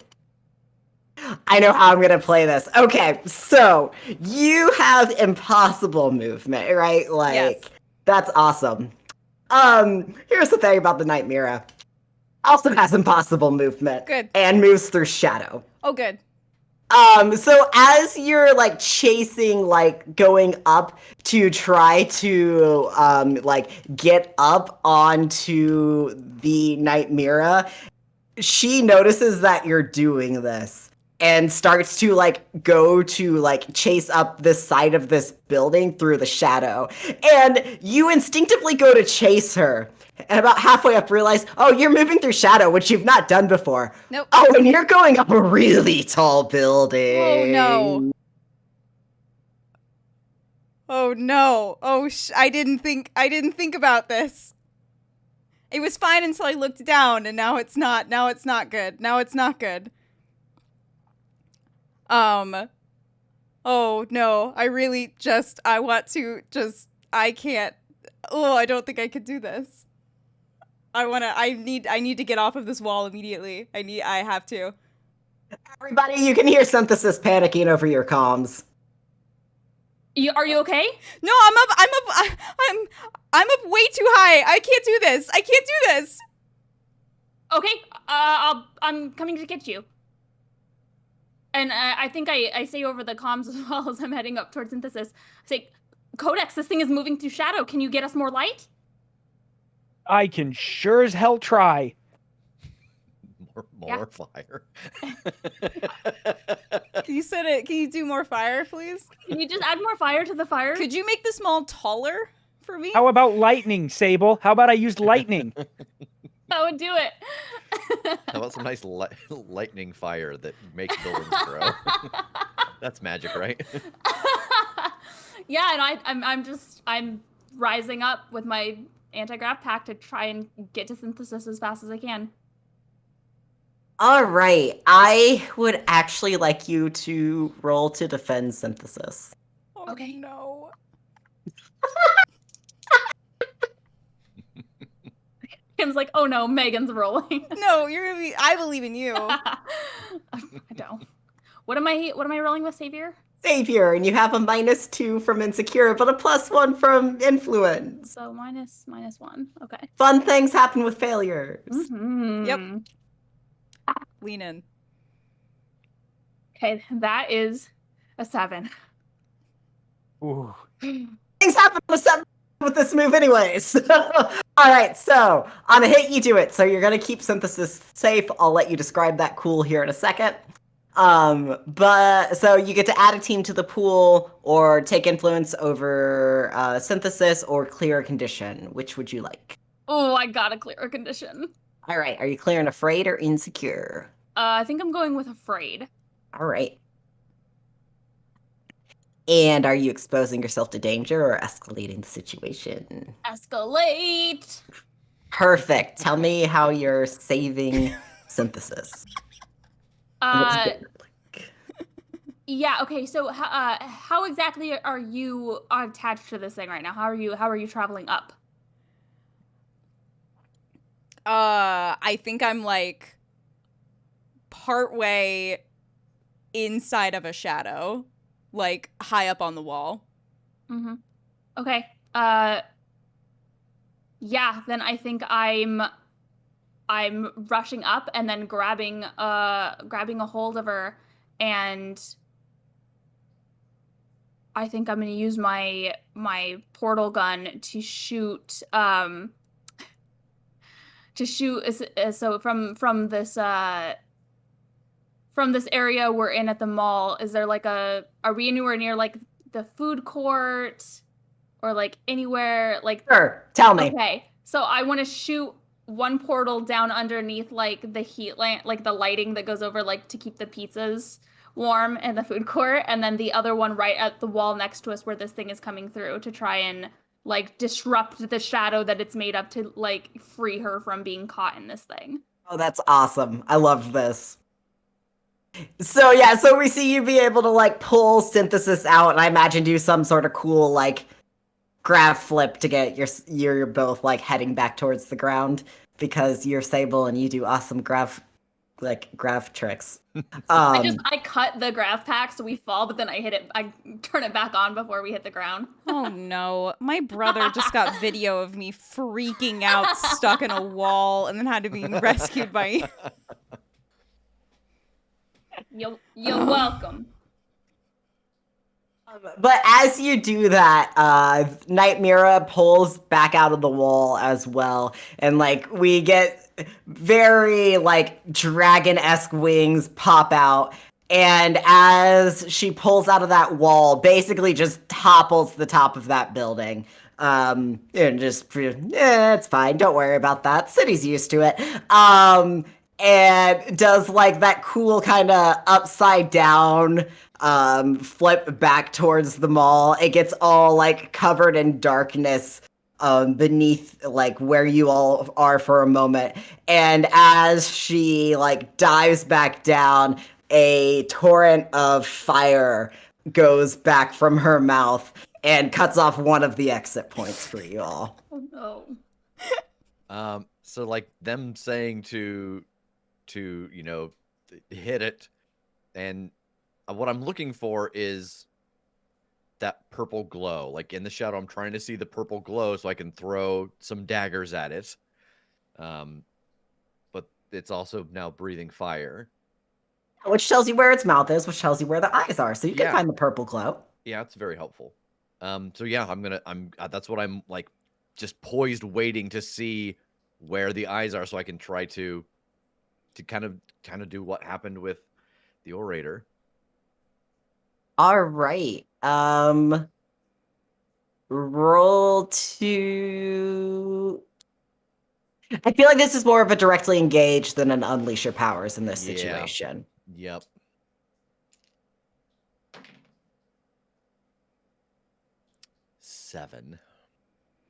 I know how I'm going to play this. Okay, so you have impossible movement, right? Like, Yes. That's awesome. Here's the thing about the Night Mirror. Also has impossible movement. Good. And moves through shadow. Oh, good. So as you're like chasing, like going up to try to like get up onto the Night Mirror, she notices that you're doing this and starts to like go to like chase up this side of this building through the shadow. And you instinctively go to chase her. And about halfway up realize, oh, you're moving through shadow, which you've not done before. Nope. Oh, and you're going up a really tall building. Oh, no. Oh, no. Oh, I didn't think about this. It was fine until I looked down, and now it's not. Now it's not good. Now it's not good. Oh, no. I can't. Oh, I don't think I could do this. I need to get off of this wall immediately. I have to. Everybody, you can hear Synthesis panicking over your comms. Are you okay? No, I'm up way too high. I can't do this. Okay, I'm coming to get you. And I think I say over the comms as well as I'm heading up towards Synthesis. I say, Codex, this thing is moving through shadow. Can you get us more light? I can sure as hell try. More fire. Can you said it. Can you do more fire, please? Can you just add more fire to the fire? Could you make this mall taller for me? How about lightning, Sable? How about I used lightning? That would do it. How about some nice lightning fire that makes buildings grow? That's magic, right? Yeah, and I'm rising up with my anti-grav pack to try and get to synthesis as fast as I can. All right. I would actually like you to roll to defend synthesis. Oh, Okay. no. Kim's like, oh no, Megan's rolling. No, you're gonna be. I believe in you. I don't. What am I rolling with, Savior? Savior, and you have a -2 from insecure, but a +1 from influence. So minus 1. Okay. Fun things happen with failures. Mhm. Yep. Lean in. Okay, that is a 7. Ooh. Things happen with this move anyways. All right, so on a hit, you do it. So you're going to keep synthesis safe. I'll let you describe that cool here in a second. But so you get to add a team to the pool or take influence over synthesis or clear a condition. Which would you like? Oh, I got a clear condition. All right, are you clearing afraid or insecure? I think I'm going with afraid. All right. And are you exposing yourself to danger or escalating the situation? Escalate. Perfect. Tell me how you're saving synthesis. Yeah. Okay. So, how exactly are you attached to this thing right now? How are you traveling up? I think I'm like partway inside of a shadow, like high up on the wall. Mm-hmm. Okay. Yeah. Then I think I'm rushing up and then grabbing a hold of her, and I think I'm gonna use my portal gun to shoot so from this area we're in at the mall. Is there like are we anywhere near like the food court or like anywhere like? Sure, tell me. Okay, so I want to shoot one portal down underneath like the heat lamp, like the lighting that goes over like to keep the pizzas warm in the food court, and then the other one right at the wall next to us where this thing is coming through to try and like disrupt the shadow that it's made up to like free her from being caught in this thing. Oh, that's awesome. I love this. So yeah, so we see you be able to like pull synthesis out, and I imagine do some sort of cool like grav flip to get you're both like heading back towards the ground because you're Sable and you do awesome grav tricks. I cut the grav pack so we fall, but then I turn it back on before we hit the ground. Oh no, my brother just got video of me freaking out, stuck in a wall, and then had to be rescued by. You're welcome. But as you do that, Nightmira pulls back out of the wall as well, and like we get very like dragon-esque wings pop out, and as she pulls out of that wall, basically just topples the top of that building. And just it's fine, don't worry about that. City's used to it. And does like that cool kind of upside down flip back towards the mall. It gets all like covered in darkness beneath like where you all are for a moment. And as she like dives back down, a torrent of fire goes back from her mouth and cuts off one of the exit points for you all. Oh no. So like them saying to hit it, and what I'm looking for is that purple glow. Like in the shadow, I'm trying to see the purple glow so I can throw some daggers at it. But it's also now breathing fire. Which tells you where its mouth is, which tells you where the eyes are, so you can find the purple glow. Yeah, it's very helpful. So yeah, that's what I'm like, just poised, waiting to see where the eyes are, so I can try to kind of do what happened with the orator. All right. Roll to. I feel like this is more of a directly engage than an unleash your powers in this Yeah. situation. Yep. Seven.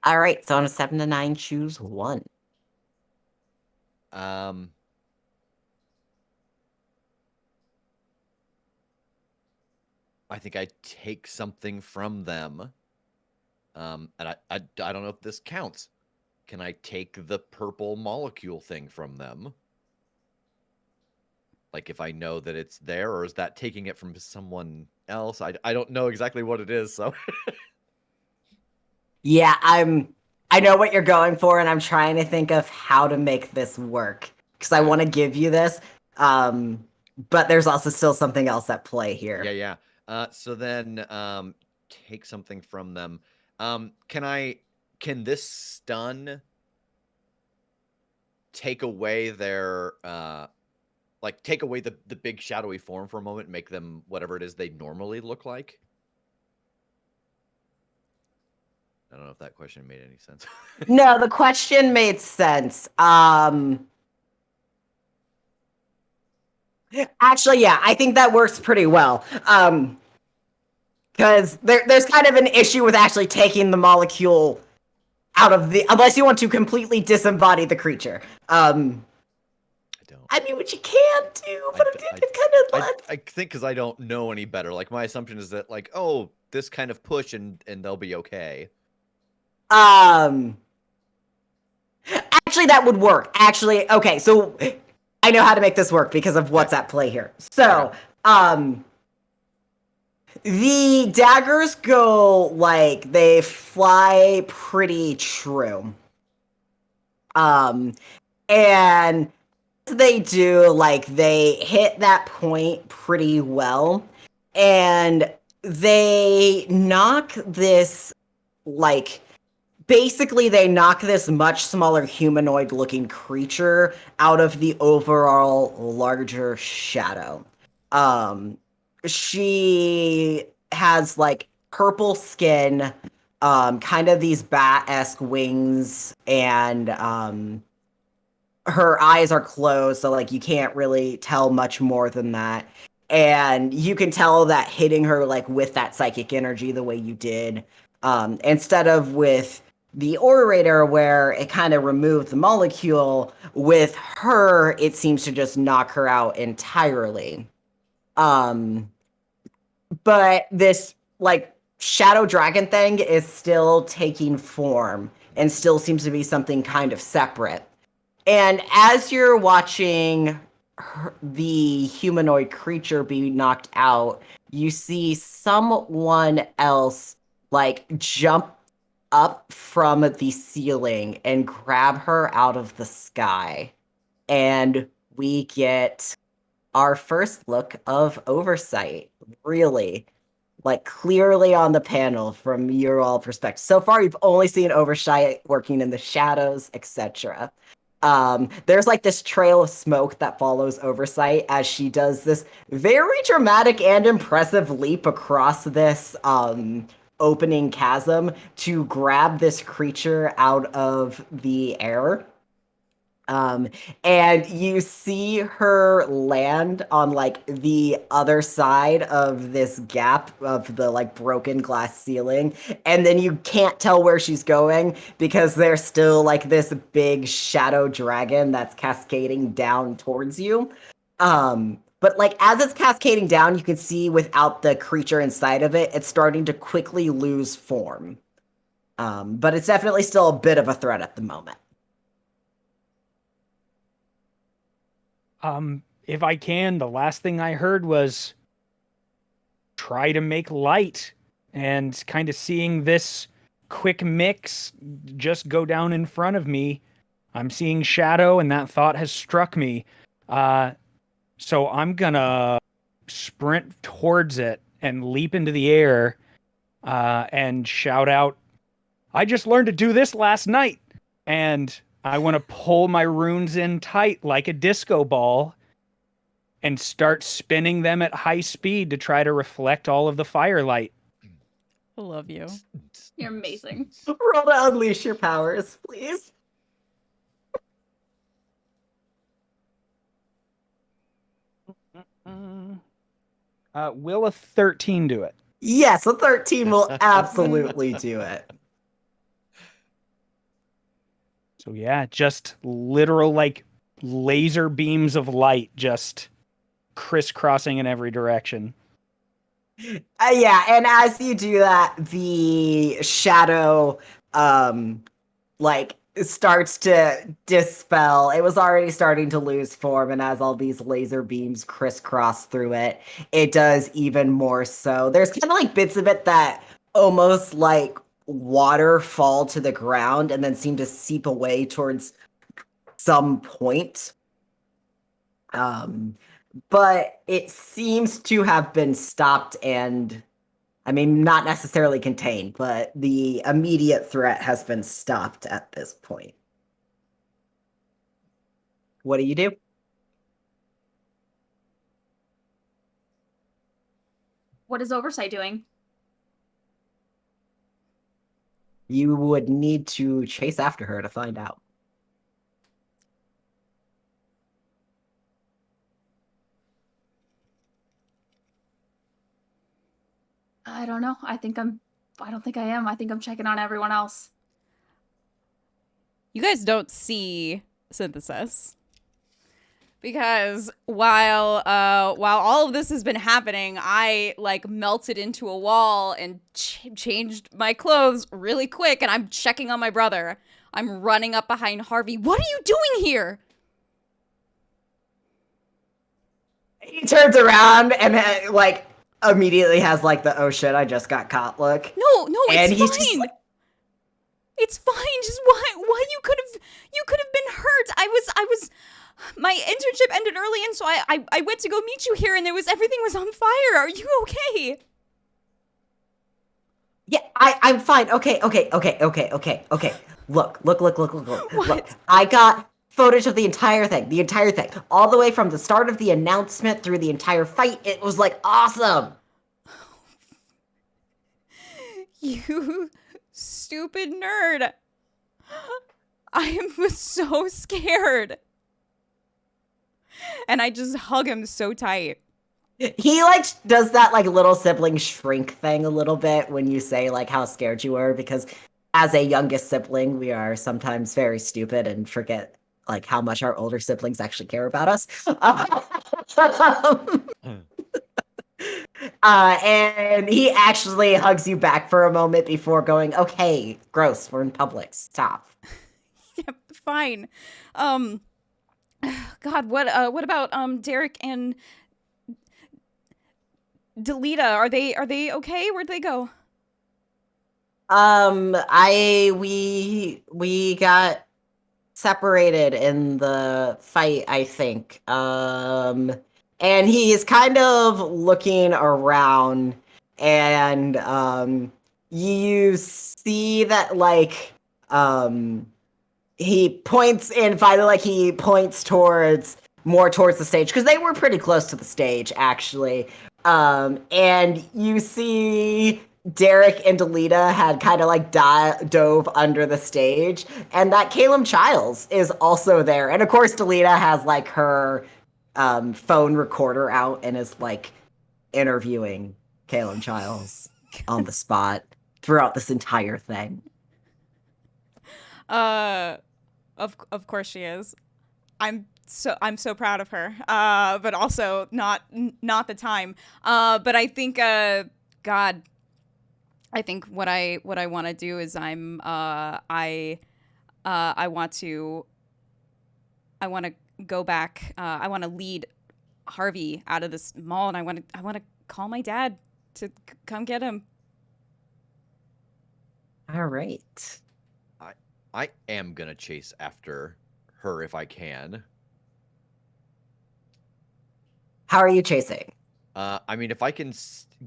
All right. So on a 7 to 9, choose one. I think I take something from them. And I don't know if this counts. Can I take the purple molecule thing from them? Like if I know that it's there, or is that taking it from someone else? I don't know exactly what it is, so Yeah, I know what you're going for, and I'm trying to think of how to make this work. Because I want to give you this. But there's also still something else at play here. yeah. So then take something from them. Can this stun take away their like take away the big shadowy form for a moment and make them whatever it is they normally look like? I don't know if that question made any sense. No, the question made sense. Actually, yeah, I think that works pretty well. Because there's kind of an issue with actually taking the molecule out of the, unless you want to completely disembody the creature. I don't. I mean, which you can do, but it kind of. I think because I don't know any better. Like my assumption is that like, oh, this kind of push and they'll be okay. Actually, that would work. Actually, okay, so I know how to make this work because of what's at play here. So, the daggers go like they fly pretty true. And they do, like, they hit that point pretty well, and they knock this, like, basically they knock this much smaller humanoid looking creature out of the overall larger shadow. She has like purple skin, kind of these bat-esque wings, and her eyes are closed, so like you can't really tell much more than that. And you can tell that hitting her like with that psychic energy the way you did, instead of with the orator where it kind of removed the molecule, with her it seems to just knock her out entirely. But this like shadow dragon thing is still taking form and still seems to be something kind of separate. And as you're watching the humanoid creature be knocked out, you see someone else like jump up from the ceiling and grab her out of the sky. And we get our first look of Oversight, really, like clearly on the panel from your all perspective. So far, you've only seen Oversight working in the shadows, etc. There's like this trail of smoke that follows Oversight as she does this very dramatic and impressive leap across this opening chasm to grab this creature out of the air. And you see her land on like the other side of this gap of the like broken glass ceiling, and then you can't tell where she's going because there's still like this big shadow dragon that's cascading down towards you. But like as it's cascading down, you can see without the creature inside of it, it's starting to quickly lose form. But it's definitely still a bit of a threat at the moment. If I can, the last thing I heard was try to make light, and kind of seeing this quick mix just go down in front of me. I'm seeing shadow, and that thought has struck me. So I'm gonna sprint towards it and leap into the air, and shout out, I just learned to do this last night. And I want to pull my runes in tight like a disco ball and start spinning them at high speed to try to reflect all of the firelight. I love you. You're amazing. Roll to unleash your powers, please. Will a 13 do it? Yes, a 13 will absolutely do it. So yeah, just literal like laser beams of light just crisscrossing in every direction. Yeah, and as you do that, the shadow like starts to dispel. It was already starting to lose form, and as all these laser beams crisscross through it, it does even more so. There's kind of like bits of it that almost like water fall to the ground and then seem to seep away towards some point. But it seems to have been stopped and, I mean, not necessarily contained, but the immediate threat has been stopped at this point. What do? What is Oversight doing? You would need to chase after her to find out. I don't know. I don't think I am. I think I'm checking on everyone else. You guys don't see Synthesis. Because while all of this has been happening, I like melted into a wall and changed my clothes really quick, and I'm checking on my brother. I'm running up behind Harvey. What are you doing here? He turns around and like immediately has like the oh shit I just got caught look. No, And it's he's fine. just like, It's fine. Just why you could have been hurt. I was my internship ended early, and so I went to go meet you here, and everything was on fire. Are you okay? yeah, I'm fine. Okay. Look. What? Look, I got footage of the entire thing. All the way from the start of the announcement through the entire fight. It was like awesome. You stupid nerd. I was so scared. And I just hug him so tight. He like does that like little sibling shrink thing a little bit when you say like how scared you were, because as a youngest sibling, we are sometimes very stupid and forget like how much our older siblings actually care about us. And he actually hugs you back for a moment before going, okay, gross, we're in public, stop. Yep, fine. God, what about Derek and Delita? Are they okay? Where'd they go? We got separated in the fight, I think. And he's kind of looking around, and you see that like he points and finally like he points towards the stage, because they were pretty close to the stage actually. And you see Derek and Delita had kind of like dove under the stage, and that Caleb Childs is also there. And of course, Delita has like her phone recorder out and is like interviewing Caleb Childs on the spot throughout this entire thing. Of course she is. I'm so proud of her. But also not the time. But I think God, I think what I want to do is I want to go back. I want to lead Harvey out of this mall, and I want to call my dad to come get him. All right. I am gonna chase after her if I can. How are you chasing? I mean, if I can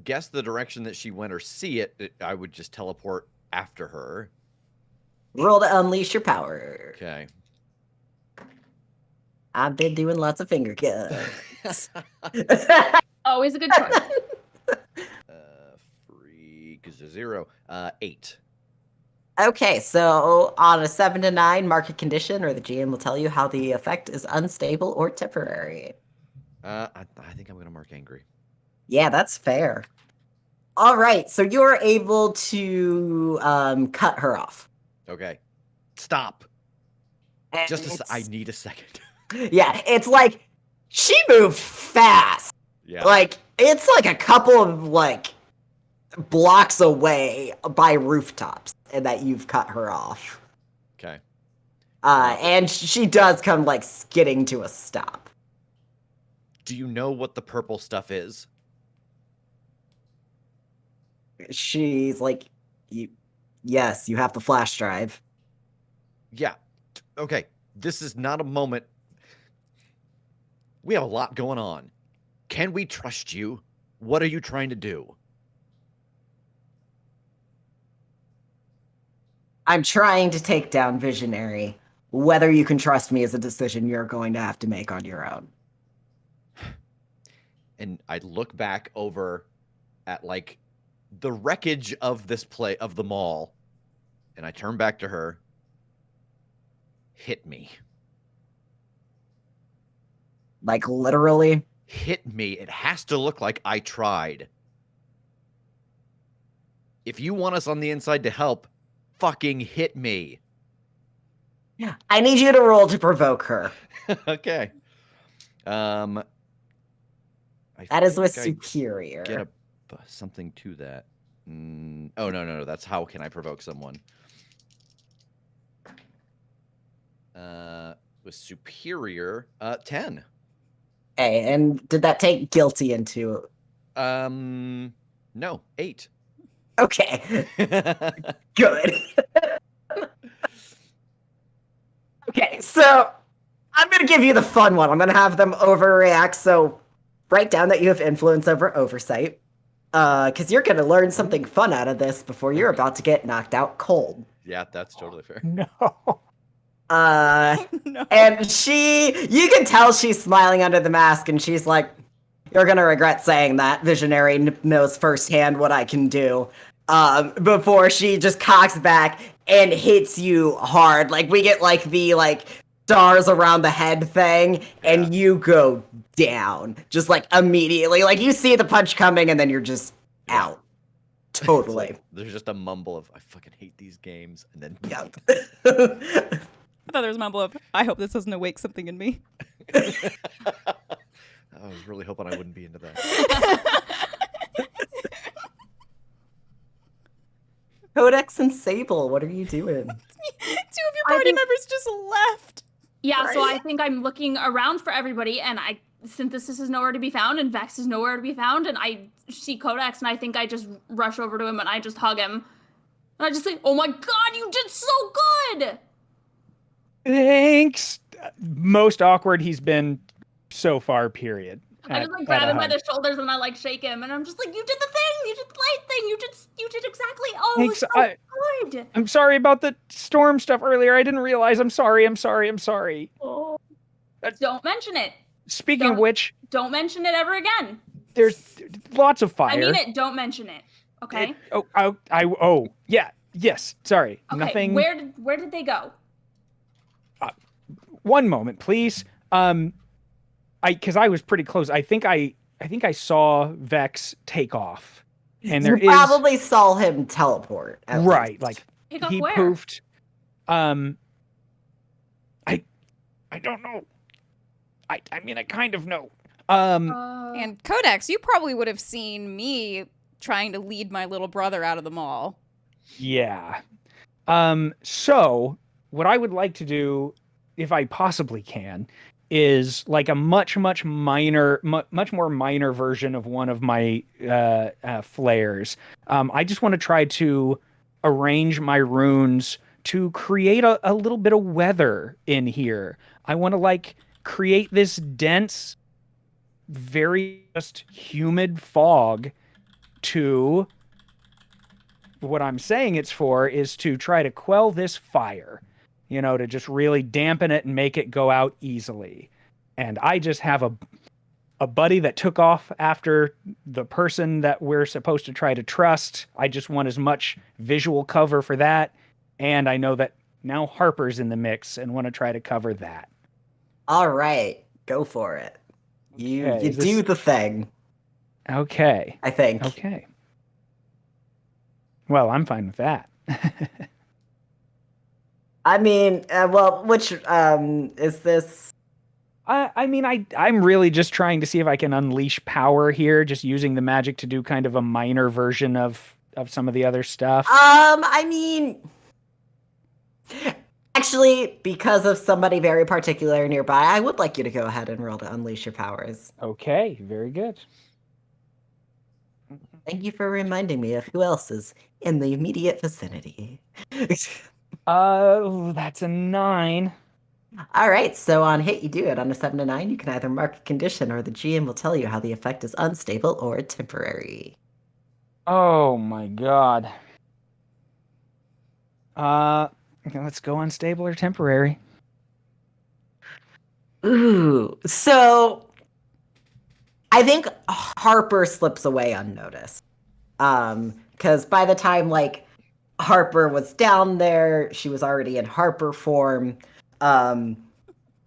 guess the direction that she went or see it, I would just teleport after her. Roll to unleash your power. Okay. I've been doing lots of finger guns. Always a good choice. Freak 0. 8. Okay, so on a 7 to 9 market condition, or the GM will tell you how the effect is unstable or temporary. I think I'm gonna mark angry. Yeah, that's fair. All right, so you're able to cut her off. Okay. Stop. And I need a second. yeah, it's like she moved fast. Yeah. Like it's like a couple of like blocks away by rooftops, and that you've cut her off. Okay. And she does come like skidding to a stop. Do you know what the purple stuff is? She's like, yes, you have the flash drive. Yeah. Okay. This is not a moment. We have a lot going on. Can we trust you? What are you trying to do? I'm trying to take down Visionary. Whether you can trust me is a decision you're going to have to make on your own. And I look back over at like the wreckage of the mall, and I turn back to her. Hit me. Like literally? Hit me. It has to look like I tried. If you want us on the inside to help, fucking hit me. Yeah. I need you to roll to provoke her. Okay. That is with superior. Get something to that. Oh, no. That's how can I provoke someone. With superior, 10. Hey, and did that take guilty into? No, 8. Okay. Good. Okay, so I'm going to give you the fun one. I'm going to have them overreact. So write down that you have influence over oversight. Because you're going to learn something fun out of this before you're about to get knocked out cold. Yeah, that's totally fair. No. No. And you can tell she's smiling under the mask, and she's like, you're going to regret saying that. Visionary knows firsthand what I can do. Before she just cocks back and hits you hard. Like, we get, like, the, like, stars around the head thing, and you go down. Just, like, immediately. Like, you see the punch coming, and then you're just out. Totally. Like, there's just a mumble of, I fucking hate these games, and then... Yep. I thought there was a mumble of, I hope this doesn't awake something in me. I was really hoping I wouldn't be into that. Codex and Sable, what are you doing? Two of your party members just left. Yeah, Right. so I think I'm looking around for everybody, and Synthesis is nowhere to be found, and Vex is nowhere to be found, and I see Codex, and I think I just rush over to him, and I just hug him. And I just say, oh my god, you did so good! Thanks. Most awkward he's been so far, period. I just like grab him by the shoulders, and I like shake him, and I'm just like, you did the thing! You did the right thing! You did exactly, Thanks, so good! I'm sorry about the storm stuff earlier. I didn't realize. I'm sorry. Oh. Don't mention it. Speaking of which, Don't mention it ever again. there's lots of fire. I mean it, don't mention it. Okay? Yes, sorry. Okay, Nothing. where did they go? One moment, please. Because I was pretty close. I think I saw Vex take off, and there You probably saw him teleport. at right, least. like Pick up he where? poofed. I don't know. I mean, I kind of know. And Codex, you probably would have seen me trying to lead my little brother out of the mall. Yeah. So what I would like to do, if I possibly can, is like a much more minor version of one of my flares. I just want to try to arrange my runes to create a little bit of weather in here. I want to like create this dense, very just humid fog to what I'm saying it's for is to try to quell this fire, to just really dampen it and make it go out easily. And I just have a buddy that took off after the person that we're supposed to try to trust. I just want as much visual cover for that. And I know that now Harper's in the mix and want to try to cover that. All right, go for it. You Okay, do the thing. Okay. I think. Okay. Well, I'm fine with that. I mean, well, which is this? I'm really just trying to see if I can unleash power here, just using the magic to do kind of a minor version of some of the other stuff. I mean, actually, because of somebody very particular nearby, I would like you to go ahead and roll to unleash your powers. Okay, very good. Thank you for reminding me of who else is in the immediate vicinity. That's a 9. All right, so on hit, you do it. On a 7 to 9, you can either mark a condition or the GM will tell you how the effect is unstable or temporary. Oh my god. Okay, let's go unstable or temporary. Ooh, so I think Harper slips away unnoticed. Because by the time like Harper was down there, she was already in Harper form.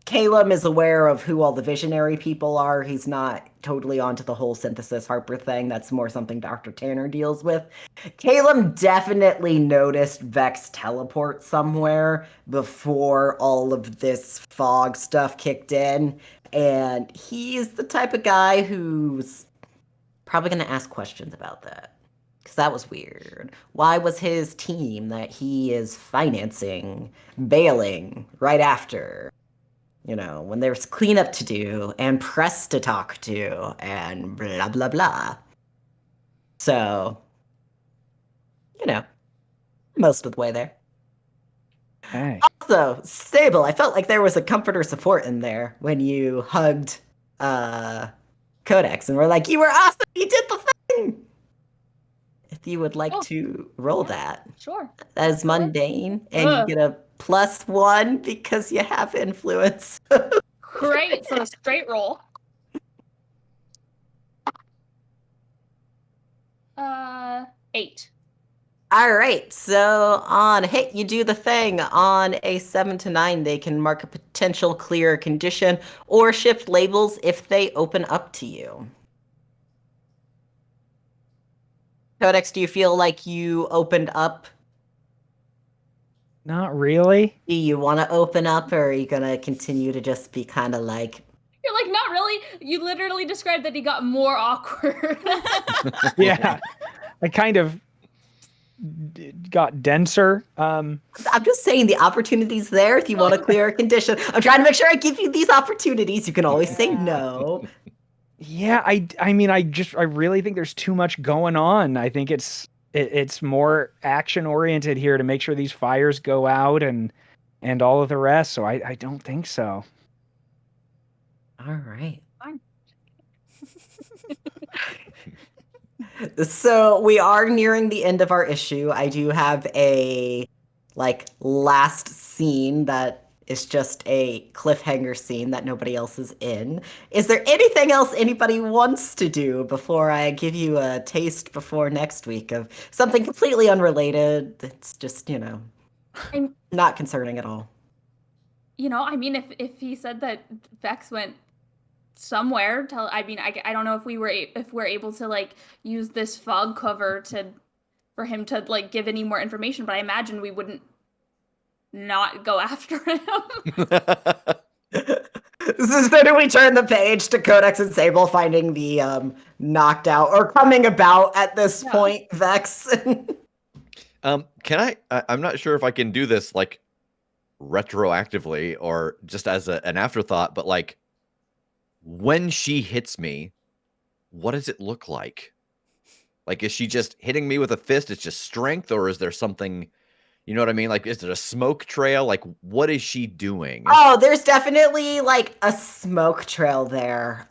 Caleb is aware of who all the visionary people are. He's not totally onto the whole synthesis Harper thing. That's more something Dr. Tanner deals with. Caleb definitely noticed Vex teleport somewhere before all of this fog stuff kicked in. And he's the type of guy who's probably going to ask questions about that. Because that was weird. Why was his team that he is financing bailing right after? You know, when there's cleanup to do and press to talk to and blah, blah, blah. So, you know, most of the way there. Okay. Also, Sable, I felt like there was a comforter support in there when you hugged Codex and were like, you were awesome, you did the thing! If you would like to roll that. Sure. That is mundane, and you get a +1 because you have influence. Great. So a straight roll. 8. All right, so on a hit, you do the thing. On a 7 to 9, they can mark a potential clear condition or shift labels if they open up to you. Codex, do you feel like you opened up? Not really. Do you want to open up, or are you going to continue to just be kind of like... You're like, not really. You literally described that he got more awkward. Yeah. I kind of got denser. I'm just saying the opportunity's there if you want to clear a condition. I'm trying to make sure I give you these opportunities. You can always say no. Yeah, I mean, I really think there's too much going on. I think it's more action oriented here to make sure these fires go out and all of the rest. So I don't think so. All right. Fine. So we are nearing the end of our issue. I do have a last scene that is just a cliffhanger scene that nobody else is in. Is there anything else anybody wants to do before I give you a taste before next week of something completely unrelated? It's just, not concerning at all. I mean, if he said that Vex went somewhere, I don't know if we're able to use this fog cover for him to give any more information, but I imagine we wouldn't not go after him. So do we turn the page to Codex and Sable finding the knocked out or coming about at this point Vex? I'm not sure if I can do this retroactively or just as an afterthought, but when she hits me, what does it look like? Is she just hitting me with a fist? It's just strength, or is there something, you know what I mean? Is there a smoke trail? What is she doing? Oh, there's definitely a smoke trail there.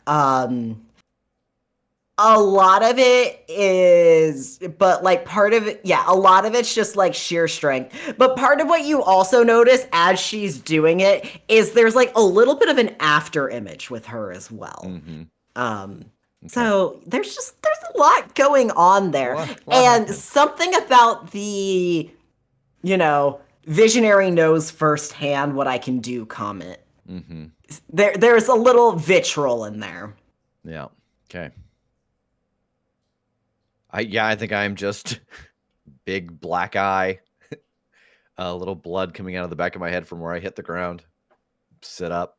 A lot of it is, but part of it, a lot of it's just sheer strength. But part of what you also notice as she's doing it is there's a little bit of an after image with her as well. Mm-hmm. So there's a lot going on there. Lot And happening. something about the, visionary knows firsthand what I can do comment. Mm-hmm. There's a little vitriol in there. Yeah. Okay. I think I'm just big black eye, a little blood coming out of the back of my head from where I hit the ground. Sit up.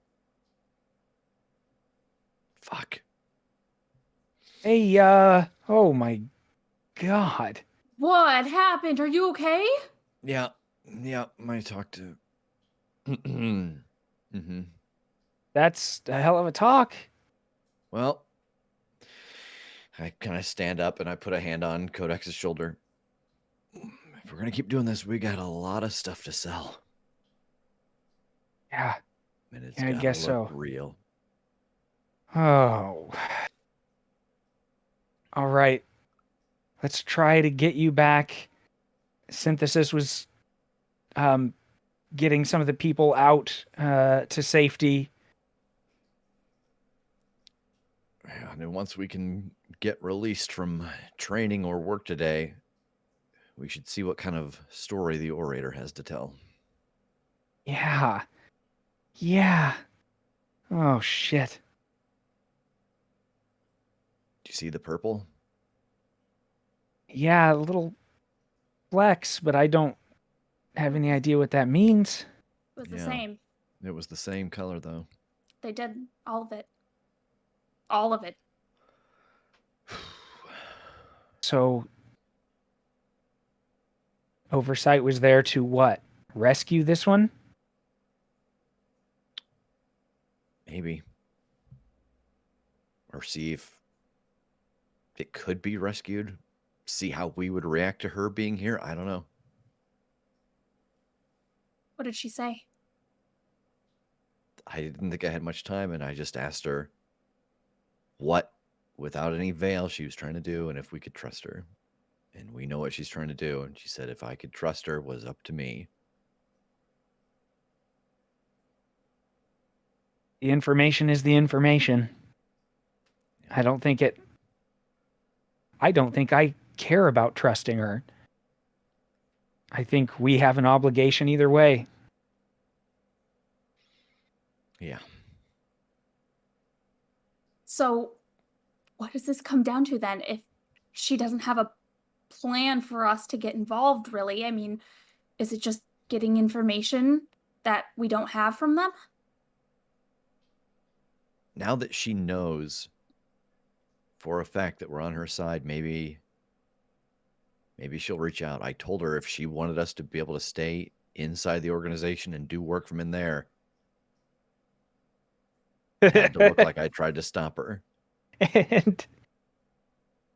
Fuck. Hey, oh my God. What happened? Are you okay? Yeah. I talked to. Mm-hmm. That's a hell of a talk. Well, I kind of stand up and I put a hand on Kodex's shoulder. If we're gonna keep doing this, we got a lot of stuff to sell, Yeah. and it's Yeah, I gotta guess look so. real. Oh. All right. Let's try to get you back. Synthesis was getting some of the people out to safety. And then once we can get released from training or work today, we should see what kind of story the orator has to tell. Yeah. Yeah. Oh, shit. Do you see the purple? Yeah, a little flex, but I don't have any idea what that means. It was the Yeah. same. It was the same color, though. They did all of it. All of it. So, Oversight was there to what? Rescue this one? Maybe. Or see if it could be rescued. See how we would react to her being here. I don't know. What did she say? I didn't think I had much time, and I just asked her what, without any veil, she was trying to do, and if we could trust her. And we know what she's trying to do. And she said if I could trust her was up to me. The information is the information. I don't think I care about trusting her. I think we have an obligation either way. Yeah. So, what does this come down to then? If she doesn't have a plan for us to get involved, really? I mean, is it just getting information that we don't have from them? Now that she knows for a fact that we're on her side, maybe she'll reach out. I told her if she wanted us to be able to stay inside the organization and do work from in there, it had to look like I tried to stop her. And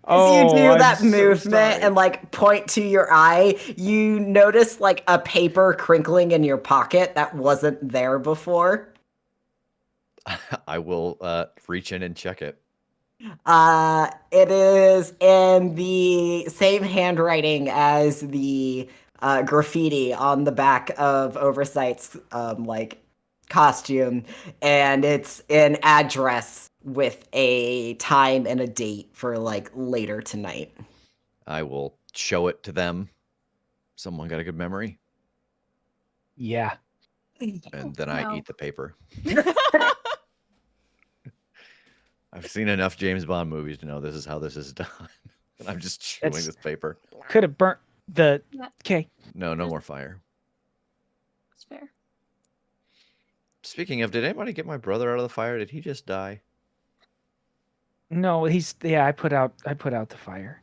As you do I'm that so movement sorry. and point to your eye, you notice a paper crinkling in your pocket that wasn't there before. I will reach in and check it. It is in the same handwriting as the graffiti on the back of Oversight's costume, and it's an address with a time and a date for later tonight. I will show it to them. Someone got a good memory. Yeah. And then No. I eat the paper. I've seen enough James Bond movies to know this is how this is done. And I'm just chewing That's- this paper. Could have burnt the. Yeah. Okay. No more fire. It's fair. Speaking of, did anybody get my brother out of the fire? Did he just die? No, I put out the fire.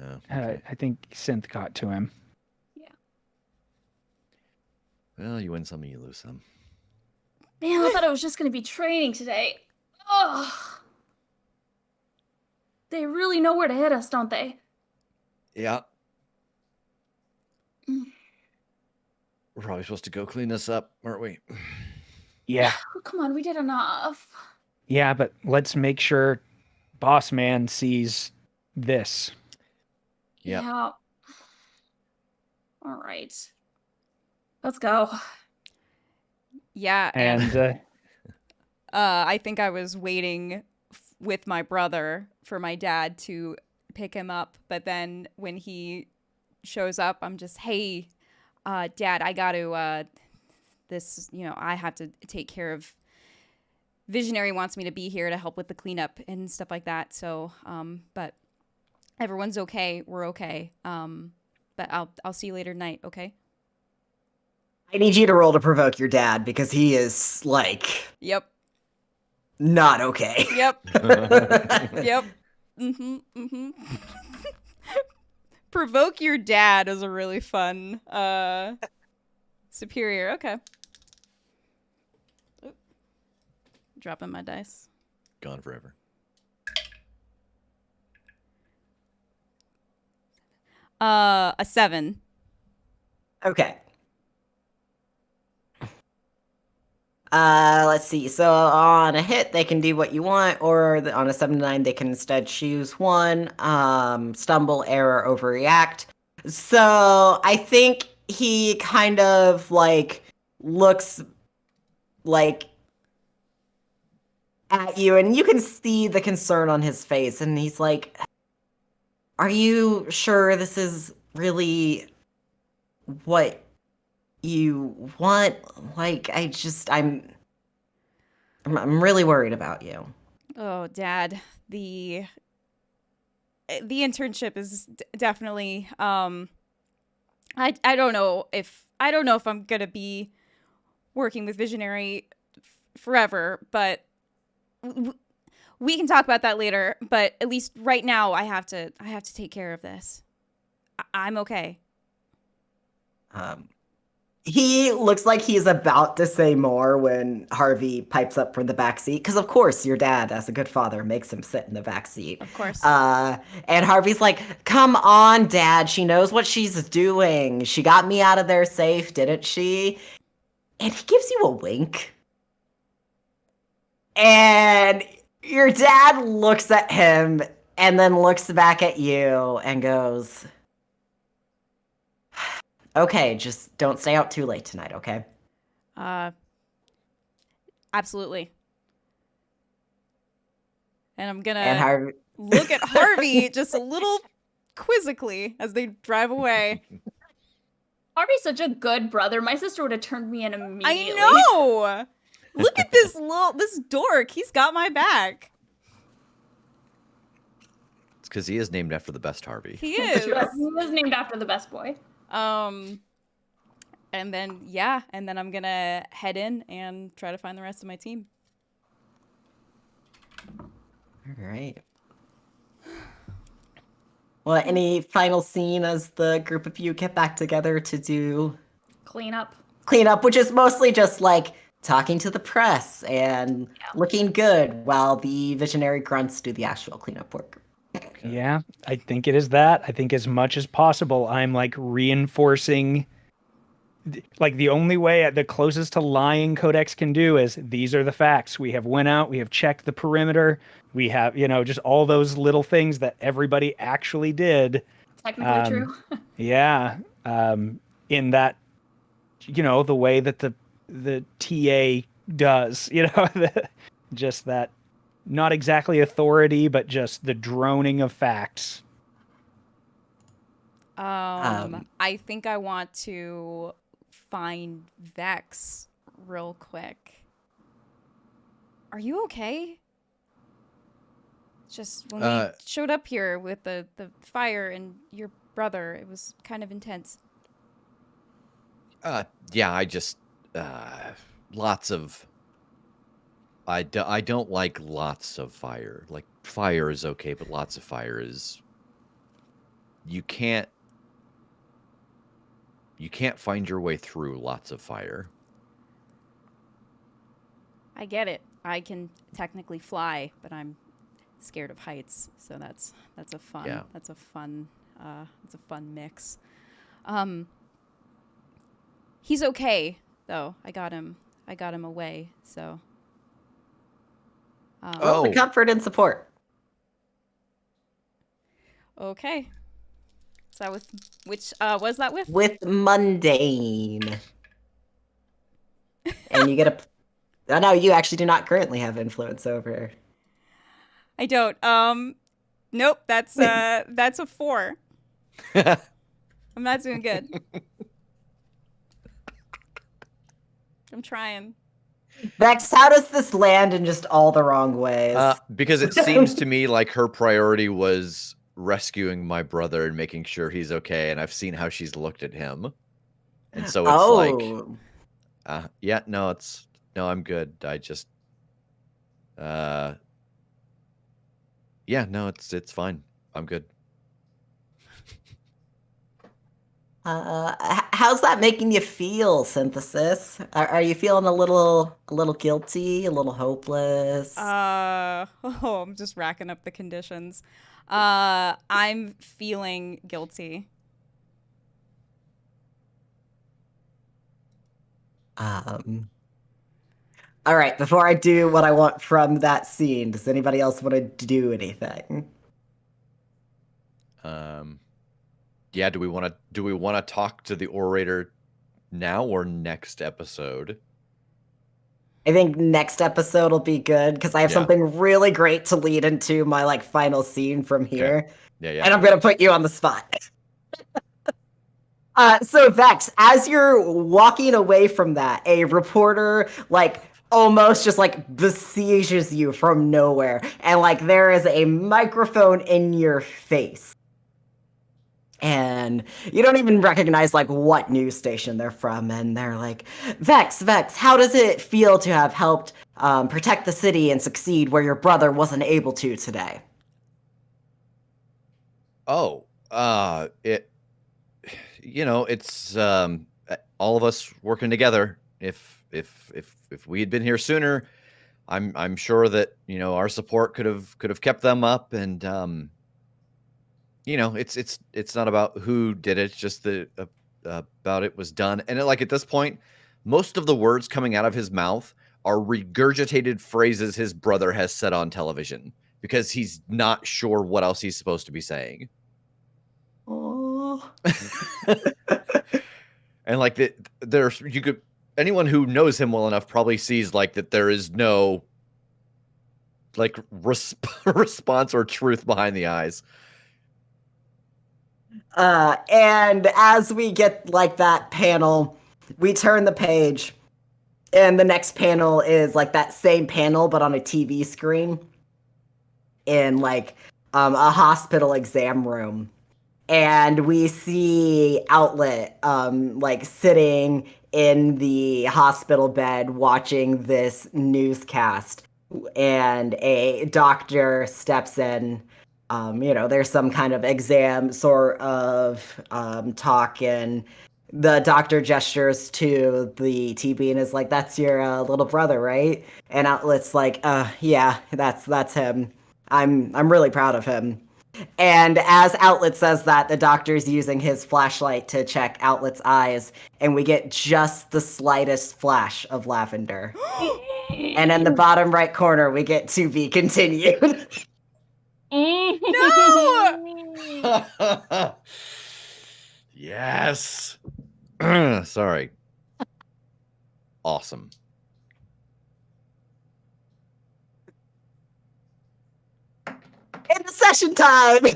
Oh, okay. I think Synth got to him. Well, you win some and you lose some. Man, I thought it was just going to be training today. Ugh. They really know where to hit us, don't they? Yeah. Mm. We're probably supposed to go clean this up, aren't we? Yeah. Oh, come on, we did enough. Yeah, but let's make sure Boss Man sees this. Yep. Yeah. All right. Let's go. Yeah, And I think I was waiting with my brother for my dad to pick him up. But then when he shows up, I'm just, hey, Dad, I got to, I have to take care of. Visionary wants me to be here to help with the cleanup and stuff like that. So, but everyone's okay. We're okay. But I'll see you later tonight. Okay. I need you to roll to provoke your dad because he is Yep. not okay. Yep. Yep. Provoke your dad is a really fun superior. Okay. Oop. Dropping my dice. Gone forever. A 7. Okay. Let's see. So on a hit, they can do what you want, or on a 7 to 9, they can instead choose one. Stumble, error, overreact. So I think he kind of looks at you, and you can see the concern on his face, and he's like, "Are you sure this is really what you want? I'm really worried about you." Oh, Dad, the internship is definitely I don't know if I'm going to be working with Visionary forever, but we can talk about that later, but at least right now I have to take care of this. I'm okay. He looks like he's about to say more when Harvey pipes up from the back seat, because of course your dad, as a good father, makes him sit in the back seat. Of course. And Harvey's like, "Come on, Dad, she knows what she's doing. She got me out of there safe, didn't she?" And he gives you a wink. And your dad looks at him and then looks back at you and goes, "Okay, just don't stay out too late tonight, okay?" Absolutely. And I'm gonna And Harvey look at Harvey just a little quizzically as they drive away. Harvey's such a good brother. My sister would have turned me in immediately. I know. Look at this dork. He's got my back. It's because he is named after the best Harvey. He is. He was named after the best boy. And then I'm gonna head in and try to find the rest of my team. All right. Well, any final scene as the group of you get back together to do Cleanup, which is mostly just talking to the press and looking good while the visionary grunts do the actual cleanup work. Yeah, I think it is that. I think as much as possible, I'm reinforcing. The only way, the closest to lying Codex can do is these are the facts. We have went out, we have checked the perimeter, we have, just all those little things that everybody actually did. technically true. Yeah. In that, the way that the TA does, just that, not exactly authority, but just the droning of facts. I think I want to find Vex real quick. Are you okay? Just when we showed up here with the fire and your brother, it was kind of intense. Yeah, I just lots of. I don't like lots of fire. Fire is okay, but lots of fire is. You can't find your way through lots of fire. I get it. I can technically fly, but I'm scared of heights, so that's a fun that's a fun mix. He's okay though. I got him away, so The comfort and support. Okay. Is that with which was that with? With mundane. And you get a... Oh, no, you actually do not currently have influence over I don't. Nope. That's a 4. I'm not doing good. I'm trying. Vex, how does this land in just all the wrong ways? Because it seems to me like her priority was rescuing my brother and making sure he's okay, and I've seen how she's looked at him. And so it's like, yeah, no, I'm good. I just, yeah, no, it's fine. I'm good. How's that making you feel, Synthesis? Are you feeling a little guilty, a little hopeless? I'm just racking up the conditions. I'm feeling guilty. All right, before I do what I want from that scene, does anybody else want to do anything? Yeah, do we want to talk to the orator now or next episode? I think next episode will be good because I have something really great to lead into my like final scene from here. Okay. Yeah. And I'm gonna put you on the spot. So Vex, as you're walking away from that, a reporter like almost just like besieges you from nowhere, and like there is a microphone in your face. And you don't even recognize like what news station they're from, and they're like, Vex, how does it feel to have helped protect the city and succeed where your brother wasn't able to today? Oh, it's all of us working together. If we had been here sooner, I'm sure that our support could have kept them up, and it's not about who did it, it's just about it was done. And like at this point, most of the words coming out of his mouth are regurgitated phrases his brother has said on television because he's not sure what else he's supposed to be saying. Oh. And like anyone who knows him well enough probably sees like that there is no like response or truth behind the eyes. And as we get like that panel, we turn the page, and the next panel is like that same panel but on a TV screen in like a hospital exam room. And we see Outlet like sitting in the hospital bed watching this newscast, and a doctor steps in. There's some kind of exam sort of talk, and the doctor gestures to the TV and is like, "That's your little brother, right?" And Outlet's like, yeah, that's him. I'm really proud of him." And as Outlet says that, the doctor's using his flashlight to check Outlet's eyes, and we get just the slightest flash of lavender. And in the bottom right corner, we get "to be continued." No! Yes. Sorry. Awesome. Into session time!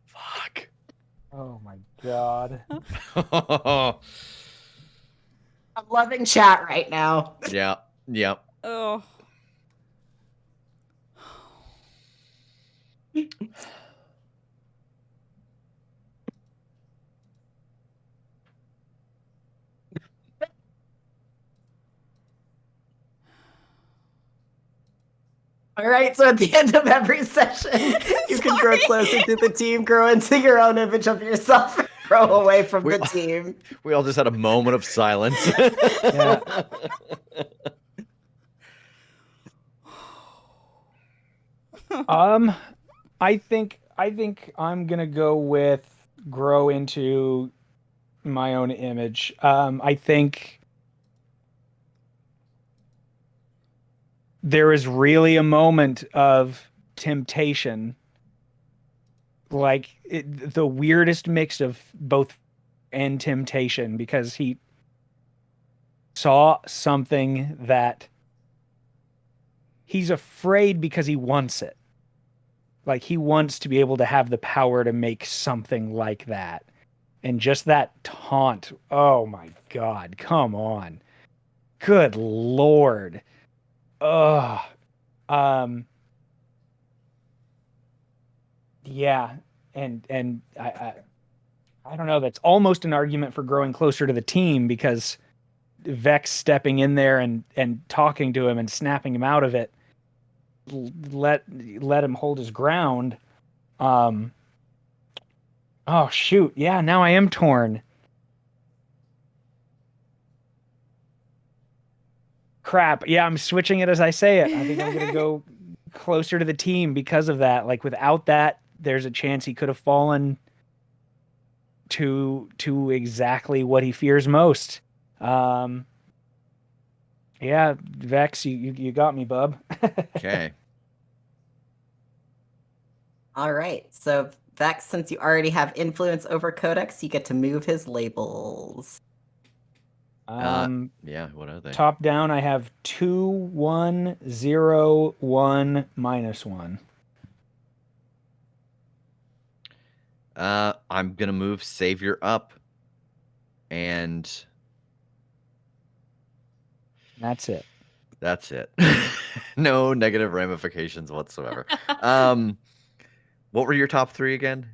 Fuck. Oh my god. I'm loving chat right now. Yeah. Oh. All right, so at the end of every session, you can grow closer to the team, grow into your own image of yourself, and grow away from the team. We all just had a moment of silence. Yeah. I think I'm gonna go with grow into my own image. I think there is really a moment of temptation, like the weirdest mix of both and temptation, because he saw something that he's afraid because he wants it. Like, he wants to be able to have the power to make something like that. And just that taunt. Oh my God. Come on. Good Lord. Ugh. Yeah. And I don't know. That's almost an argument for growing closer to the team, because Vex stepping in there and talking to him and snapping him out of it let him hold his ground. Oh shoot. Yeah, now I am torn. Crap. Yeah, I'm switching it as I say it. I think I'm going to go closer to the team because of that. Like, without that, there's a chance he could have fallen to exactly what he fears most. Yeah, Vex, you got me, bub. Okay. All right. So, Vex, since you already have influence over Codex, you get to move his labels. Yeah, what are they? Top down, I have 2, 1, 0, 1, -1. I'm gonna move Savior up, and That's it. that's it. No negative ramifications whatsoever. What were your top 3 again?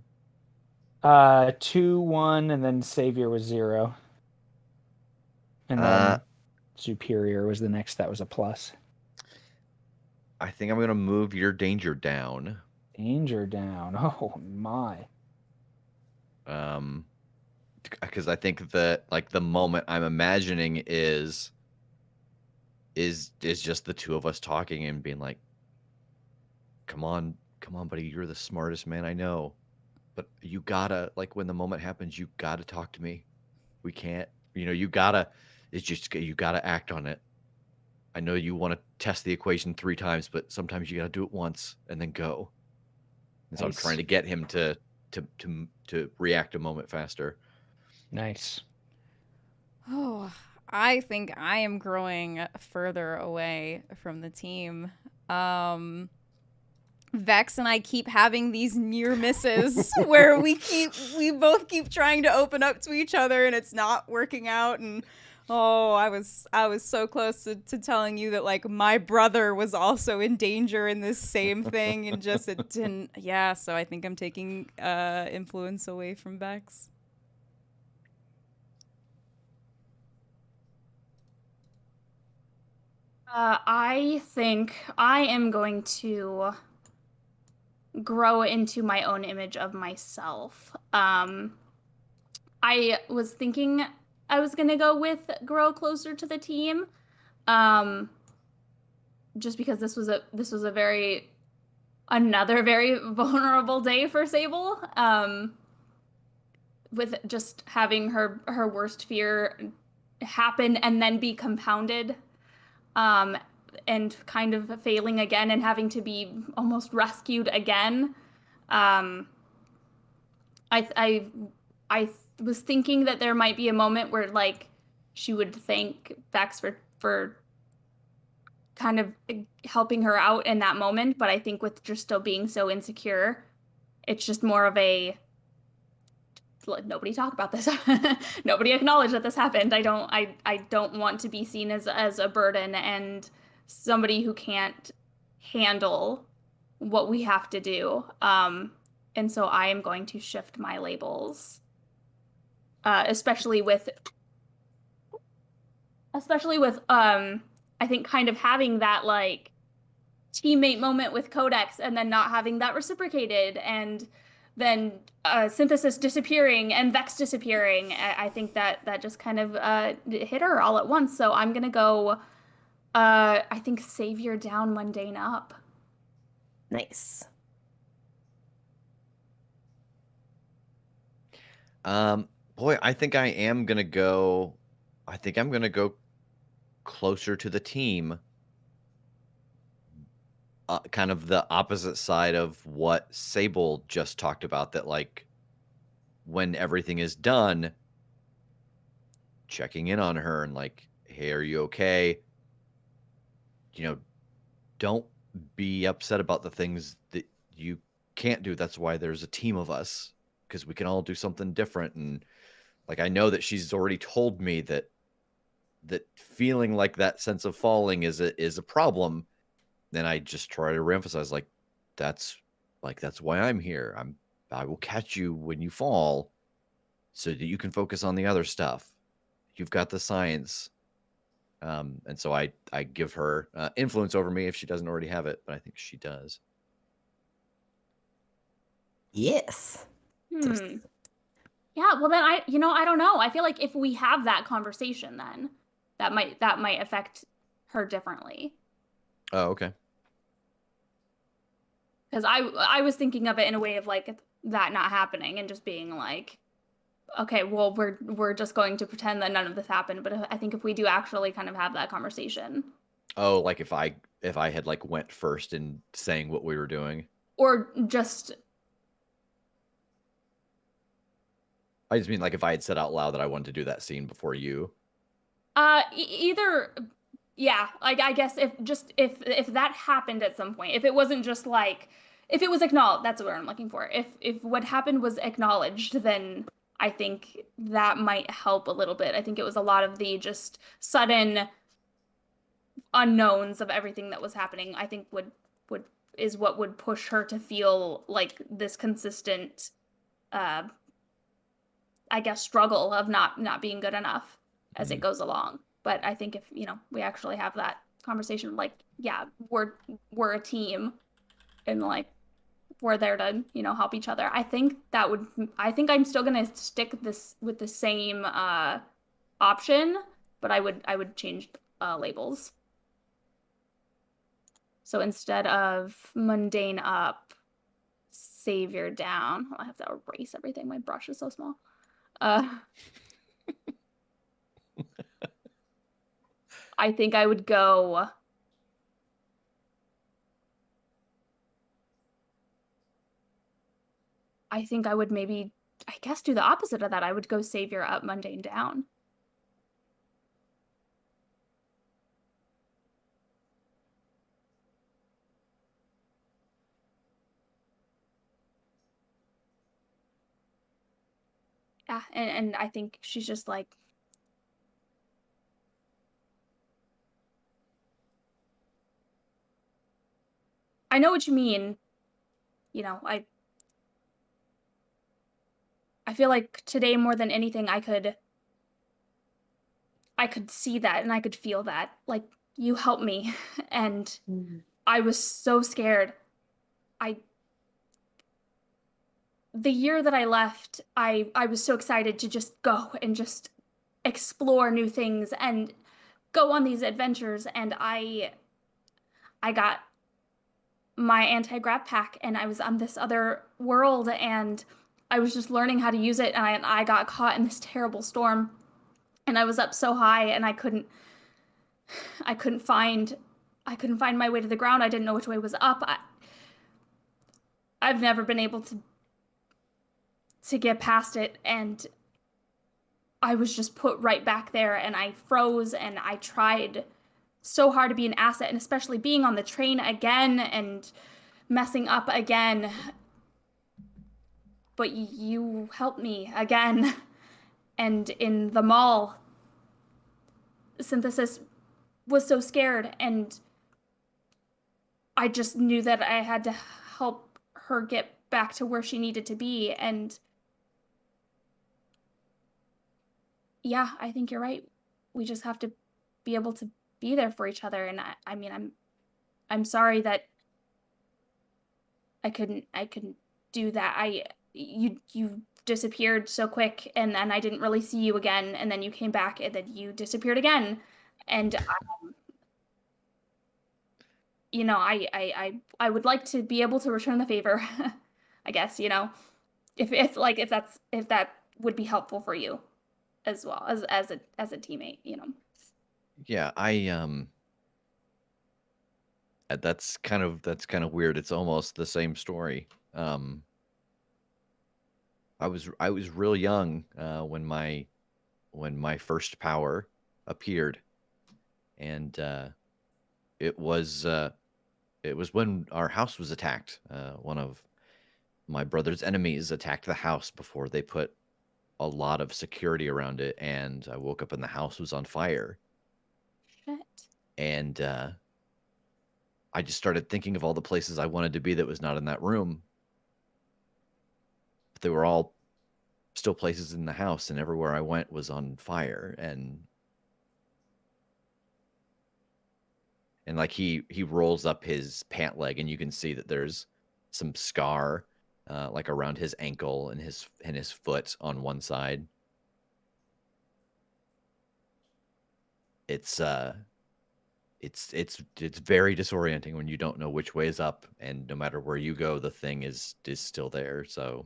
2, 1, and then Savior was 0. And then Superior was the next. That was a plus. I think I'm gonna move your danger down. Danger down. Oh my. Because I think that, like, the moment I'm imagining is just the two of us talking and being like, come on, buddy, you're the smartest man I know. But you gotta, like, when the moment happens, you gotta talk to me. We can't, you gotta, you gotta act on it. I know you want to test the equation 3 times, but sometimes you gotta do it once and then go. And so I'm Nice. trying to get him to react a moment faster. Nice. Oh, I think I am growing further away from the team. Vex and I keep having these near misses where we both keep trying to open up to each other and it's not working out. And I was so close to telling you that, like, my brother was also in danger in this same thing, and just it didn't. Yeah, so I think I'm taking influence away from Vex. I think I am going to grow into my own image of myself. I was thinking I was gonna go with grow closer to the team, just because this was another very vulnerable day for Sable, with just having her worst fear happen and then be compounded. And kind of failing again and having to be almost rescued again. I was thinking that there might be a moment where, like, she would thank Vex for kind of helping her out in that moment, but I think with just still being so insecure, it's just more of a, nobody talk about this. Nobody acknowledge that this happened. I don't want to be seen as a burden and somebody who can't handle what we have to do. And so I am going to shift my labels, especially with I think kind of having that, like, teammate moment with Codex and then not having that reciprocated, and then Synthesis disappearing and Vex disappearing. I think that just kind of hit her all at once. So I'm gonna go, I think, Savior down, Mundane up. Nice. Boy, I think I'm gonna go closer to the team. Kind of the opposite side of what Sable just talked about, that, like, when everything is done, checking in on her and, like, hey, are you okay? don't be upset about the things that you can't do. That's why there's a team of us, because we can all do something different. And like, I know that she's already told me that feeling like that sense of falling is a problem. Then I just try to reemphasize, that's that's why I'm here. I will catch you when you fall so that you can focus on the other stuff. You've got the science. And so I give her influence over me if she doesn't already have it, but I think she does. Yes. Yeah, well then I don't know. I feel like if we have that conversation, then that might affect her differently. Oh, okay. Because I was thinking of it in a way of like that not happening and just being like, okay, well we're just going to pretend that none of this happened. But I think if we do actually kind of have that conversation, Oh, like if I had like went first in saying what we were doing, or just I just mean like if I had said out loud that I wanted to do that scene before you. either, yeah, like I guess if that happened at some point, if it wasn't just like, if it was acknowledged, that's what I'm looking for. If what happened was acknowledged, then I think that might help a little bit. I think it was a lot of the just sudden unknowns of everything that was happening, I think would is what would push her to feel like this consistent I guess struggle of not being good enough as it goes along. But I think if, we actually have that conversation, like, yeah, we're a team and like we're there to, help each other. I think I'm still gonna stick this with the same option, but I would change labels. So instead of mundane up, savior down. I have to erase everything. My brush is so small. I think I would go. I think I would maybe, I guess, do the opposite of that. I would go savior up, mundane down. Yeah, and I think she's just like, I know what you mean. I feel like today more than anything I could see that and I could feel that. Like, you helped me and I was so scared. The year that I left, I was so excited to just go and just explore new things and go on these adventures, and I got my anti-grav pack and I was on this other world and I was just learning how to use it, and I got caught in this terrible storm and I was up so high and I couldn't find my way to the ground. I didn't know which way was up. I've never been able to get past it, and I was just put right back there and I froze, and I tried so hard to be an asset, and especially being on the train again and messing up again. But you helped me again. And in the mall, Synthesis was so scared, and I just knew that I had to help her get back to where she needed to be. And yeah, I think you're right. We just have to be able to be there for each other. And I mean, I'm sorry that I couldn't do that. You disappeared so quick, and then I didn't really see you again, and then you came back and then you disappeared again. And I would like to be able to return the favor. I guess, if that would be helpful for you as well as a teammate, Yeah, that's kind of weird. It's almost the same story. I was real young when my first power appeared, and it was It was when our house was attacked. One of my brother's enemies attacked the house before they put a lot of security around it, and I woke up and the house was on fire. Shit. And I just started thinking of all the places I wanted to be that was not in that room. But they were all still places in the house, and everywhere I went was on fire. And like he rolls up his pant leg, and you can see that there's some scar like around his ankle and his foot on one side. It's very disorienting when you don't know which way is up, and no matter where you go, the thing is still there. So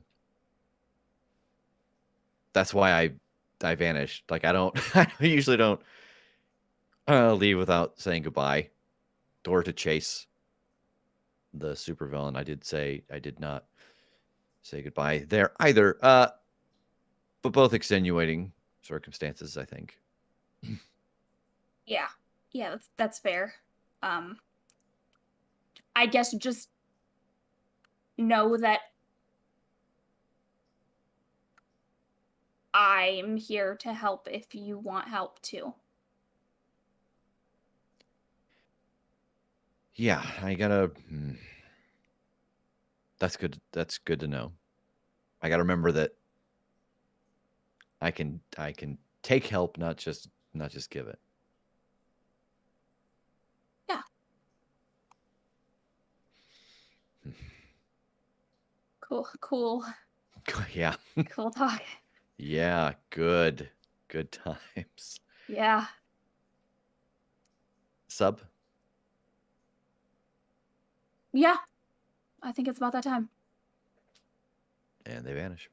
that's why I vanished. Like I usually don't leave without saying goodbye or to chase the supervillain. I did not say goodbye there either. But both extenuating circumstances, I think. Yeah. Yeah, that's fair. I guess just know that I'm here to help if you want help too. Yeah, I gotta. That's good. That's good to know. I gotta remember that I can take help, not just give it. Yeah. Cool. Yeah. Cool talk. Yeah. Good times. Yeah. Sub. Yeah. I think it's about that time. And they vanish.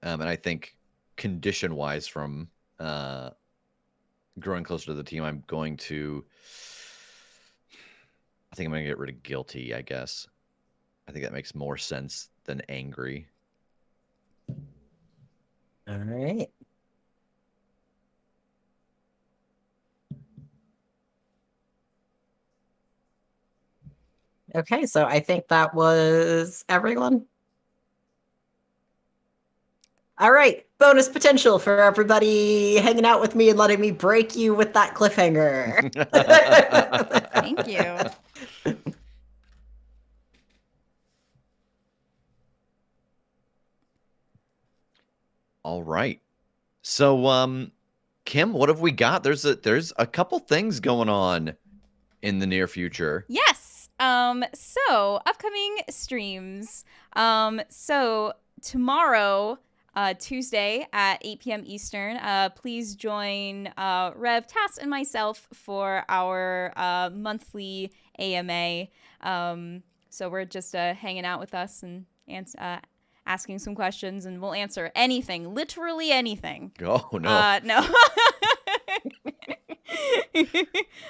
And I think condition-wise from growing closer to the team, I think I'm going to get rid of guilty, I guess. I think that makes more sense than angry. All right. Okay, so I think that was everyone. All right, bonus potential for everybody hanging out with me and letting me break you with that cliffhanger. Thank you. All right. So, Kim, what have we got? There's a couple things going on in the near future. Yes. So upcoming streams. So tomorrow, Tuesday at 8 p.m. Eastern, please join Rev, Tass, and myself for our monthly AMA. So we're just hanging out with us and asking some questions, and we'll answer anything, literally anything. Oh no. No.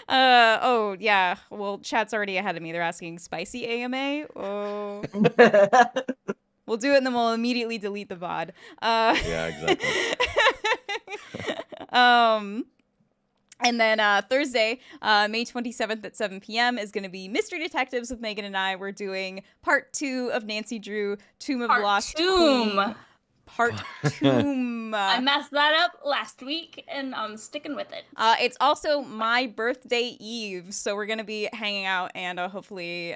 Oh yeah. Well, chat's already ahead of me. They're asking spicy AMA. Oh. We'll do it and then we'll immediately delete the VOD. Yeah, exactly. And then Thursday, May 27th at 7 p.m. is going to be Mystery Detectives with Megan and I. We're doing part 2 of Nancy Drew, Tomb of the Lost Queen. Part 2. I messed that up last week, and I'm sticking with it. It's also my birthday eve, so we're going to be hanging out, and hopefully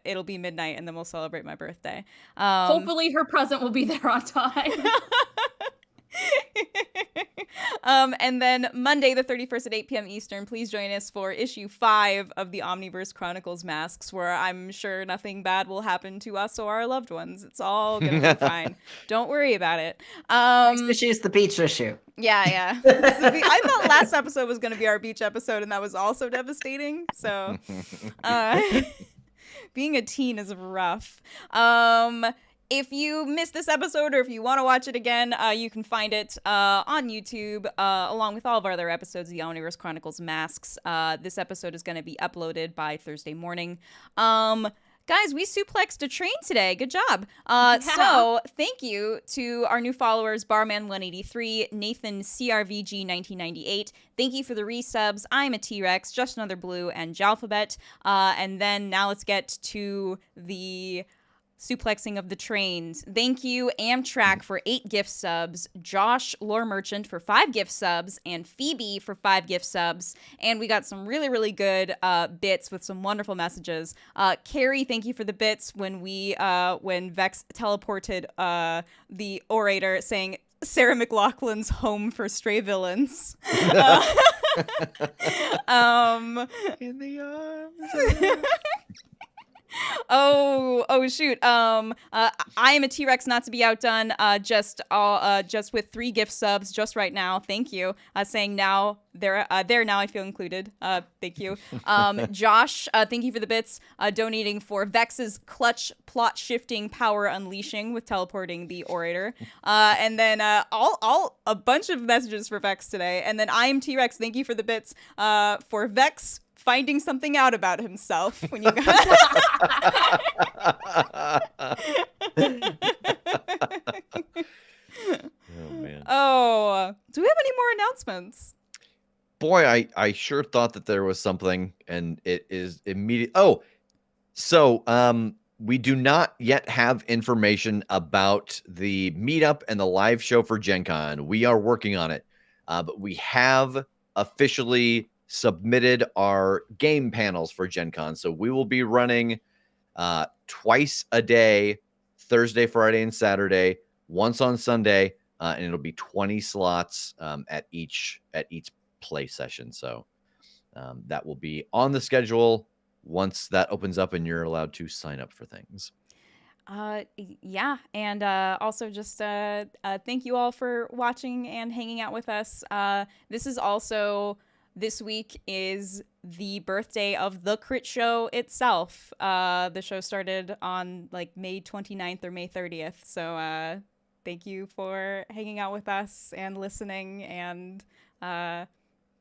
it'll be midnight, and then we'll celebrate my birthday. Hopefully her present will be there on time. And then Monday the 31st at 8 p.m. Eastern, please join us for issue 5 of the Omniverse Chronicles masks, where I'm sure nothing bad will happen to us or our loved ones. It's all gonna be fine. Don't worry about it. Next issue is the beach issue. Yeah. I thought last episode was gonna be our beach episode, and that was also devastating. So being a teen is rough. If you missed this episode or if you want to watch it again, you can find it on YouTube along with all of our other episodes of the Omniverse Chronicles Masks. This episode is going to be uploaded by Thursday morning. Guys, we suplexed a train today. Good job. So thank you to our new followers, Barman183, Nathan CRVG1998. Thank you for the resubs. I'm a T-Rex, Just Another Blue, and Jalphabet. And then now let's get to the suplexing of the trains. Thank you, Amtrak, for 8 gift subs, Josh Lore Merchant for 5 gift subs, and Phoebe for 5 gift subs. And we got some really, really good bits with some wonderful messages. Carrie, thank you for the bits when Vex teleported the orator saying Sarah McLaughlin's home for stray villains. In the arms. Oh shoot. I am a T-Rex, not to be outdone. Just with 3 gift subs just right now. Thank you. Saying now there now I feel included. Thank you. Josh, thank you for the bits. Donating for Vex's clutch plot shifting power unleashing with teleporting the orator. And then all a bunch of messages for Vex today. And then I am T-Rex. Thank you for the bits. For Vex finding something out about himself when you got Oh man. Oh, do we have any more announcements? Boy, I sure thought that there was something, and it is immediate. Oh, so we do not yet have information about the meetup and the live show for Gen Con. We are working on it, but we have officially submitted our game panels for Gen Con. So we will be running twice a day, Thursday, Friday, and Saturday, once on Sunday, and it'll be 20 slots at each play session. So that will be on the schedule once that opens up and you're allowed to sign up for things. Yeah, and also just thank you all for watching and hanging out with us. This week is the birthday of the Critshow itself. The show started on like May 29th or May 30th. So thank you for hanging out with us and listening, and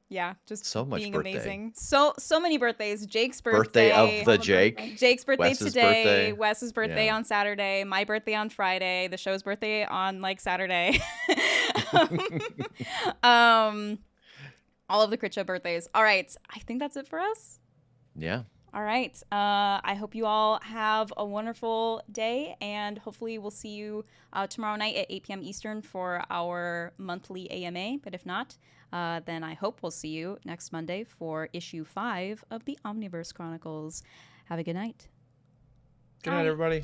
yeah, just so much being birthday. Amazing. So many birthdays. Jake's birthday. Of the Jake. Jake's birthday Wes's today. birthday. Wes's birthday on Saturday. My birthday on Friday. The show's birthday on like Saturday. All of the Critshow birthdays. All right. I think that's it for us. Yeah. All right. I hope you all have a wonderful day, and hopefully we'll see you tomorrow night at 8 p.m. Eastern for our monthly AMA. But if not, then I hope we'll see you next Monday for issue 5 of the Omniverse Chronicles. Have a good night. Good night, everybody.